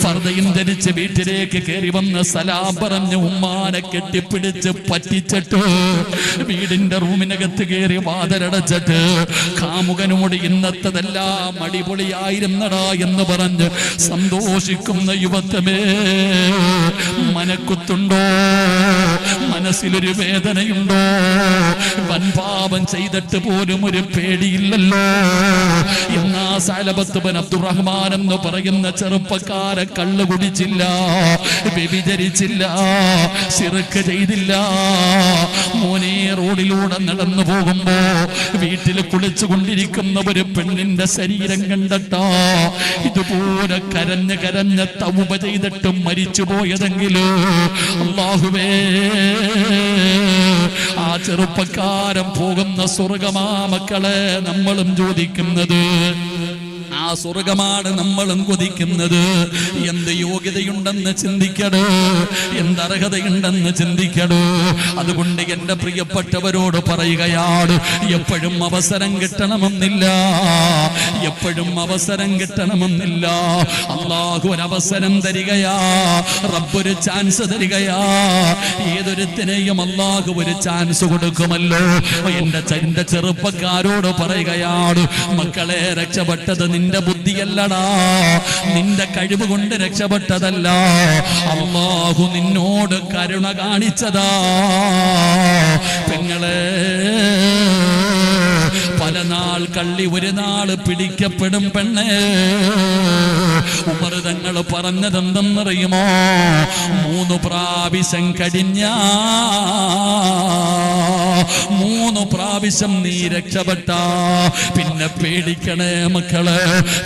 ഫർദയും ധരിച്ച് വീട്ടിലേക്ക് കയറി വന്ന് സലാം പറഞ്ഞ് ഉമ്മാനെ കെട്ടിപ്പിടിച്ച് പറ്റിച്ചിട്ട് വീടിന്റെ റൂമിനകത്ത് കയറി വാതിലടച്ചിട്ട് കാമുകനോട് ഇന്നത്തതെല്ലാം അടിപൊളിയായിരുന്നടാ എന്ന് പറഞ്ഞ് സന്തോഷിക്കുന്ന യുവത്വമേ, മനക്കുത്തുണ്ടോ? മനസ്സിലൊരു വേദനയുണ്ടോ? വൻപാപം ചെയ്തിട്ട് പോലും ഒരു പേടിയില്ലല്ലോ. എന്നാ സഅലബത്ത് ബിൻ അബ്ദുറഹ്മാൻ എന്ന് പറയുന്ന ചെറുപ്പക്കാരെ കള്ള് കുടിച്ചില്ല, വ്യഭിചരിച്ചില്ല, ശിർക്ക് ചെയ്തില്ല. മോനെ, റോഡിലൂടെ നടന്നു പോകുമ്പോ വീട്ടിൽ കുളിച്ചുകൊണ്ടിരിക്കുന്ന ഒരു പെണ്ണിന്റെ ശരീരം കണ്ടിട്ടാ ഇതുപോലെ കരഞ്ഞ് കരഞ്ഞ് തൗബ ചെയ്തിട്ട് മരിച്ചു പോയതെങ്കിലോ അല്ലാഹുവേ, ആ ചെറുപ്പക്കാരൻ പോകുന്ന സ്വർഗമാ മക്കളെ നമ്മളും ചോദിക്കുന്നത്. ആ സ്വർഗമാണ് നമ്മളും കൊതിക്കുന്നത്. എന്ത് യോഗ്യതയുണ്ടെന്ന് ചിന്തിക്കടോ, എന്തർഹതയുണ്ടെന്ന് ചിന്തിക്കടോ. അതുകൊണ്ട് എന്റെ പ്രിയപ്പെട്ടവരോട് പറയുകയാണ്, എപ്പോഴും അവസരം കിട്ടണമെന്നില്ല, എപ്പോഴും അവസരം കിട്ടണമെന്നില്ല. അല്ലാഹു ഒരവസരം തരികയാ, റബ്ബൊരു ചാൻസ് തരികയാ. ഏതൊരുത്തിനെയും അല്ലാഹു ഒരു ചാൻസ് കൊടുക്കുമല്ലോ. എന്റെ ചെറുപ്പക്കാരോട് പറയുകയാണ്, മക്കളെ, രക്ഷപ്പെട്ടത് നിന്റെ ബുദ്ധിയല്ലടാ, നിന്റെ കഴിവ് കൊണ്ട് രക്ഷപ്പെട്ടതല്ല. അല്ലാഹു നിന്നോട് കരുണ കാണിച്ചതാ. പെങ്ങളെ, പല നാൾ കള്ളി ഒരു നാള് പിടിക്കപ്പെടും പെണ്ണേ. ഉമർ തങ്ങൾ പറഞ്ഞതെന്തെന്നറിയുമോ? 3 പ്രാവശ്യം കഴിഞ്ഞ 3 പ്രാവശ്യം നീ രക്ഷപ്പെട്ട പിന്നെ പേടിക്കണേ മക്കള്,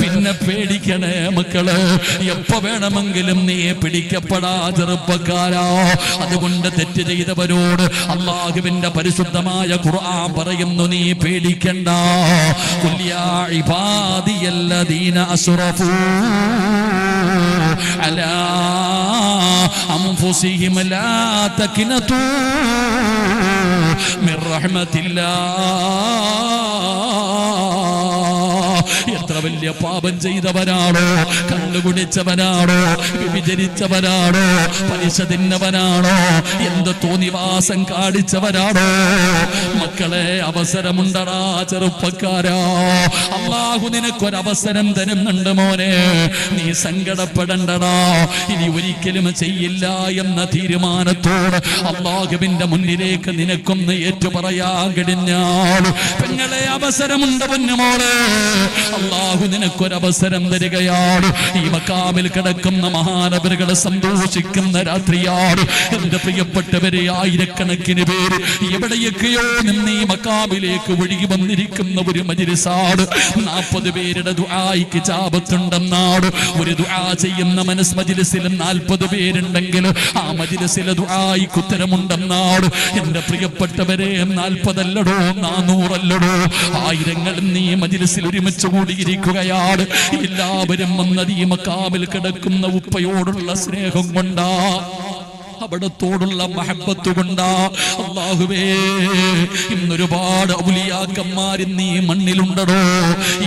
പിന്നെ പേടിക്കണേ മക്കള്. എപ്പോ വേണമെങ്കിലും നീ പിടിക്കപ്പെടാ ചെറുപ്പക്കാരാ. അതുകൊണ്ട് തെറ്റ് ചെയ്തവരോട് അല്ലാഹുവിന്റെ പരിശുദ്ധമായ ഖുർആൻ പറയുന്നു, നീ പേടിക്കണ്ട. ഖുൽ യാ ഇബാദിയല്ലദീന അസ്റഫൂ അലാ അൻഫുസിഹിം ലാ തഖ്നതൂ മിർ റഹ്മത്തില്ലാഹ്. എത്ര വലിയ പാപം ചെയ്തവനാണോ, കള്ളുകുടിച്ചവനാണോ, വിചരിച്ചവനാണോ, പലിശ തിന്നവനാണോ, എന്ത് തോന്നിവാസം കാണിച്ചവനാണോ, മക്കളെ, അവസരമുണ്ടടാ ചെറുപ്പക്കാരാ. അല്ലാഹു നിനക്കൊരവസരം തരുന്നുണ്ട് മോനെ. നീ സങ്കടപ്പെടണ്ടടാ. ഇനി ഒരിക്കലും ചെയ്യില്ല എന്ന തീരുമാനത്തോട് അല്ലാഹുവിന്റെ മുന്നിലേക്ക് നിനക്കൊന്ന് ഏറ്റുപറയാൻ കഴിഞ്ഞാൽ, പെങ്ങളെ, അവസരമുണ്ട് പൊന്നുമോളെ. അല്ലാഹു നിനക്കൊരവസരം തരികയാണ്. ഈ മക്കാമിൽ കിടക്കുന്ന മഹാനവറുകളെ സന്തോഷിക്കുന്ന രാത്രിയാണ്. എന്റെ പ്രിയപ്പെട്ടവരെ, ആയിരക്കണക്കിന് പേര് എവിടെയൊക്കെയോ നിന്ന് ഈ മക്കാമിലേക്ക് ഒഴുകി വന്നിരിക്കുന്ന ഒരു മജ്‌ലിസാണ്. 40 പേരുടെ ദുആയ്ക്ക് ഇജാബത്തുണ്ടെന്നാണ്. ഒരു ദുആ ചെയ്യുന്ന മനസ് മജ്‌ലിസിൽ 40 പേരുണ്ടെങ്കിൽ ആ മജ്‌ലിസിലെ ദുആയ്ക്ക് ഉത്തരമുണ്ടെന്നാണ്. എന്റെ പ്രിയപ്പെട്ടവരെ, 40 അല്ലടോ, 400 അല്ലടോ, ആയിരങ്ങൾ നീ മജ്‌ലിസിൽ ഒരുമിച്ച് കൂടിയിരിക്കുകയാണ്. എല്ലാവരും വന്നത് ഈ മക്കാമിൽ കിടക്കുന്ന ഉപ്പയോടുള്ള സ്നേഹം കൊണ്ടാ. അവിടത്തോടുള്ള മഹബത്ത് കൊണ്ടാ. അല്ലാഹുവേ, ഇന്നൊരുപാട് ഔലിയാക്കന്മാർ ഇന്ന് ഈ മണ്ണിലുണ്ടടോ.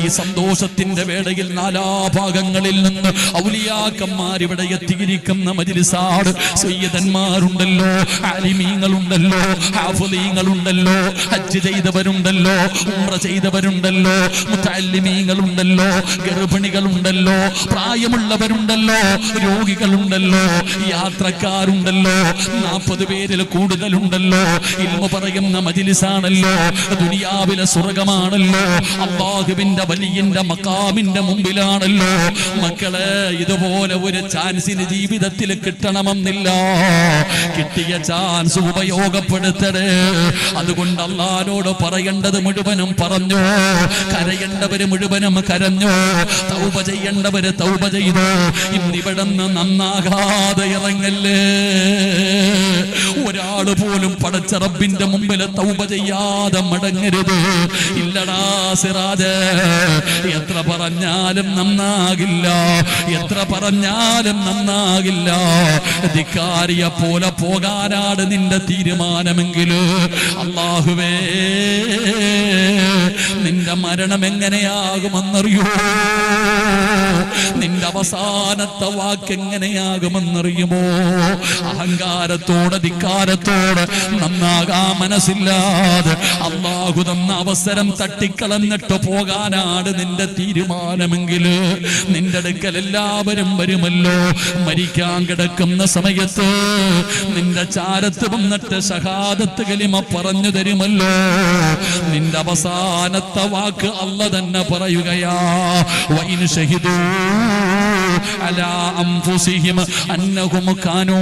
ഈ സന്തോഷത്തിന്റെ വേളയിൽ നാലാഭാഗങ്ങളിൽ നിന്ന് ഔലിയാക്കന്മാർ ഇവിടെ എത്തിയിരിക്കുന്ന മജ്ലിസാണ്. സയ്യിദന്മാരുണ്ടല്ലോ, ആലിമീങ്ങളുണ്ടല്ലോ, ഹാഫിളീങ്ങളുണ്ടല്ലോ, ഹജ്ജ് ചെയ്തവരുണ്ടല്ലോ, ഉംറ ചെയ്തവരുണ്ടല്ലോ, മുതഅല്ലിമീങ്ങളുണ്ടല്ലോ, ഗർഭിണികളുണ്ടല്ലോ, പ്രായമുള്ളവരുണ്ടല്ലോ, രോഗികളുണ്ടല്ലോ, യാത്രക്കാരുണ്ടല്ലോ, 40 പേരിൽ കൂടുതലുണ്ടല്ലോ. ഇൽമു പറയുന്ന മജ്ലിസാണല്ലോ, ദുനിയാവിലെ സ്വർഗമാണല്ലോ, അല്ലാഹുവിന്റെ വലിയന്റെ മഖാമിന്റെ മുമ്പിലാണല്ലോ. മക്കളെ, ഇതുപോലെ ഒരു ചാൻസിന് ജീവിതത്തിൽ കിട്ടണമെന്നില്ല. കിട്ടിയ ചാൻസ് ഉപയോഗപ്പെടുത്തണേ. അതുകൊണ്ട് അല്ലാഹുവോട് പറയേണ്ടത് മുഴുവനും പറഞ്ഞു, കരയേണ്ടവര് മുഴുവനും കരഞ്ഞു, തൗബ ചെയ്യേണ്ടവര് തൗബ ചെയ്തു. ഇന്നിവിടുന്ന് നന്നാകാതെ ഇറങ്ങല്ലേ. ഒരാള് പോലും പടച്ച റബ്ബിന്റെ മുമ്പിൽ തൗബ ചെയ്യാതെ മടങ്ങരുത്. ഇല്ലടാ സിറാജ്, എത്ര പറഞ്ഞാലും നന്നാകില്ല, എത്ര പറഞ്ഞാലും നന്നാകില്ല. ധിക്കാരിയെ പോലെ പോകാനാണ് നിന്റെ തീരുമാനമെങ്കിൽ, അല്ലാഹുവേ, നിന്റെ മരണം എങ്ങനെയാകുമെന്നറിയോ? നിന്റെ അവസാനത്തെ വാക്ക് എങ്ങനെയാകുമെന്നറിയുമോ? അഹങ്കാരത്തോടെ ധിക്കാരത്തോടെ നന്നാകാൻ മനസ്സില്ലാതെ അല്ലാഹു തന്ന അവസരം തട്ടിക്കളഞ്ഞിട്ട് പോകാനാണ് നിന്റെ തീരുമാനമെങ്കിൽ, നിന്റെ അടുക്കൽ എല്ലാവരും വരുമല്ലോ. മരിക്കാൻ കിടക്കുന്ന സമയത്ത് നിന്റെ ചാരത്ത് വന്നിട്ട് ഷഹാദത്ത് കലിമ പറഞ്ഞു തരുമല്ലോ. നിന്റെ അവസാനത്തെ വാക്ക് അല്ലാഹു തന്നെ പറയുകയാ, വഇൻ ഷഹിദൂ അലാ അൻഫുസിഹിം അന്നഹും കാനൂ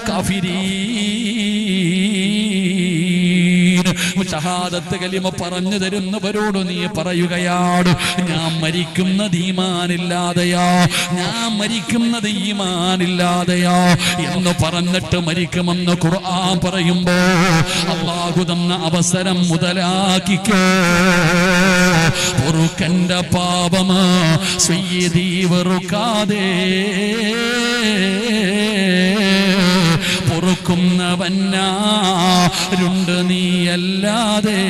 കാഫിരീൻ. ഷഹാദത്ത് കലിമ പറഞ്ഞു തരുന്നവരോട് നീ പറയുകയാണ്, ഞാൻ മരിക്കുന്നത് ഈമാനില്ലാതെയാ, ഞാൻ മരിക്കുന്നത് ഈമാനില്ലാതെയാ എന്ന് പറഞ്ഞിട്ട് മരിക്കുമെന്ന് ഖുർആൻ പറയുമ്പോ അല്ലാഹു തന്ന അവസരം മുതലാക്കിക്കോ. പൊറുക്കന്റെ പാപമാ സയ്യിദീ വെറുക്കാതെ, പൊറുക്കുന്നവനാരുണ്ട് നീയല്ലാതെ.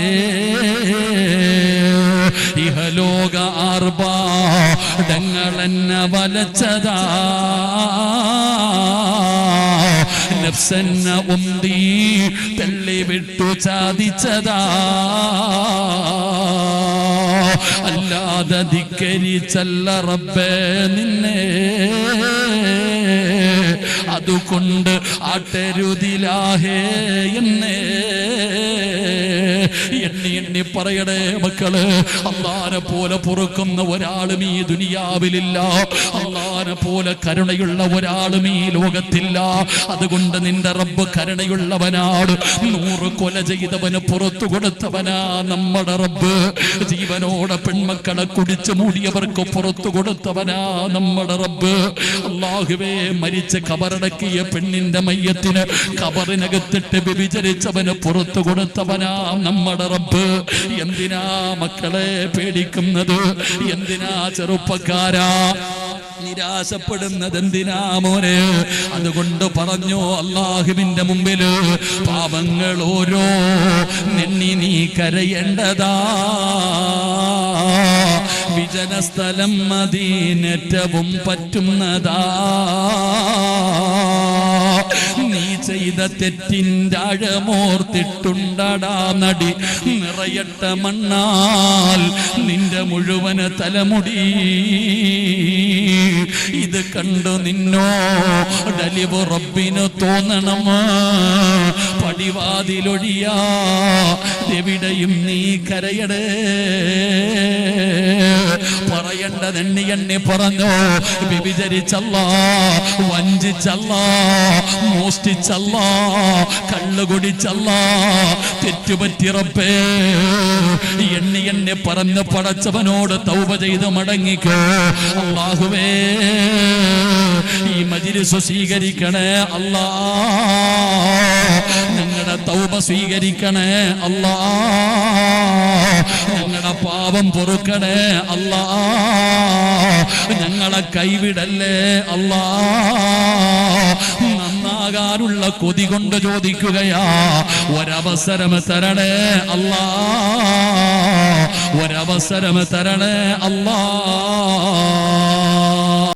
ഇഹലോക ആർഭാടങ്ങളെന്നെ വലച്ചതാ, നഫ്സെന്നെ ഉന്തി തള്ളിവിട്ടു ചാദിച്ചതാ. അല്ലാതെ ധിക്കരിച്ചല്ല റബ്ബേ നിന്നെ, അതുകൊണ്ട് ആട്ടരുതിലാഹേ എന്നെ. എണ്ണി എണ്ണി പറയണേ മക്കള്, അല്ലാഹുവിനെ പോലെ പൊറുക്കുന്ന ഒരാളും ഈ ദുനിയാവിലില്ല, അല്ലാഹുവിനെ പോലെ കരുണയുള്ള ഒരാളും ഈ ലോകത്തില്ല. അതുകൊണ്ട് നിന്റെ റബ്ബ് കരുണയുള്ളവനാണ്. 100 കൊല ചെയ്തവന് പുറത്തു കൊടുത്തവനാ നമ്മുടെ റബ്ബ്. ജീവനോടെ പെൺമക്കളെ കുടിച്ചു മൂടിയവർക്ക് പുറത്തു കൊടുത്തവനാ നമ്മുടെ റബ്ബ്. അല്ലാഹുവേ, മരിച്ച കബറടക്കിയ പെണ്ണിന്റെ മയ്യത്തിന് കബറിനകത്തിട്ട് വ്യഭിചരിച്ചവന് പുറത്തു കൊടുത്തവനാ നമ്മുടെ റബ്ബ്. എന്തിനാ മക്കളെ പേടിക്കുന്നത്? എന്തിനാ ചെറുപ്പക്കാരാ നിരാശപ്പെടുന്നത്? എന്തിനാ മോനെ? അതുകൊണ്ട് പറഞ്ഞു അല്ലാഹുവിന്റെ മുമ്പില് പാപങ്ങൾ ഓരോ നെണ്ണി നീ കരയേണ്ടതാ. വിജനസ്ഥലം മദീനറ്റവും പറ്റുന്നതാ. നീ ചെയ്ത തെറ്റിൻ്റെ ആഴമോർത്തിട്ടുണ്ടടാ നടി, നിറയട്ട മണ്ണാൽ നിന്റെ മുഴുവൻ തലമുടി. ഇത് കണ്ടു നിന്നോടലിവ് റബ്ബിന് തോന്നണം. പടിവാതിലൊഴിയാ എവിടെയും നീ കരയടേ. പറയേണ്ടത് എണ്ണി എണ്ണി പറഞ്ഞോ. വ്യഭിചരിച്ചല്ല, വഞ്ചിച്ചല്ല, മോഷ്ടിച്ചല്ല, കള്ളുകുടിച്ചല്ല, തെറ്റുപറ്റി റബ്ബേ. എണ്ണി എണ്ണി പറഞ്ഞ് പടച്ചവനോട് തൗബ ചെയ്ത് മടങ്ങിക്കോ. അല്ലാഹുവേ, ഈ മജ്‌ലിസ് സ്വീകരിക്കണേ അല്ലാ. ഞങ്ങളുടെ തൗബ സ്വീകരിക്കണേ അല്ലാ. ഞങ്ങളുടെ പാപം പൊറുക്കണേ അല്ലാ. ഞങ്ങളെ കൈവിടല്ലേ അല്ലാ. നന്നാകാനുള്ള കൊതി കൊണ്ട് ചോദിക്കുകയാ, ഒരവസരം തരണേ അല്ലാ, ഒരവസരം തരണേ അല്ലാ.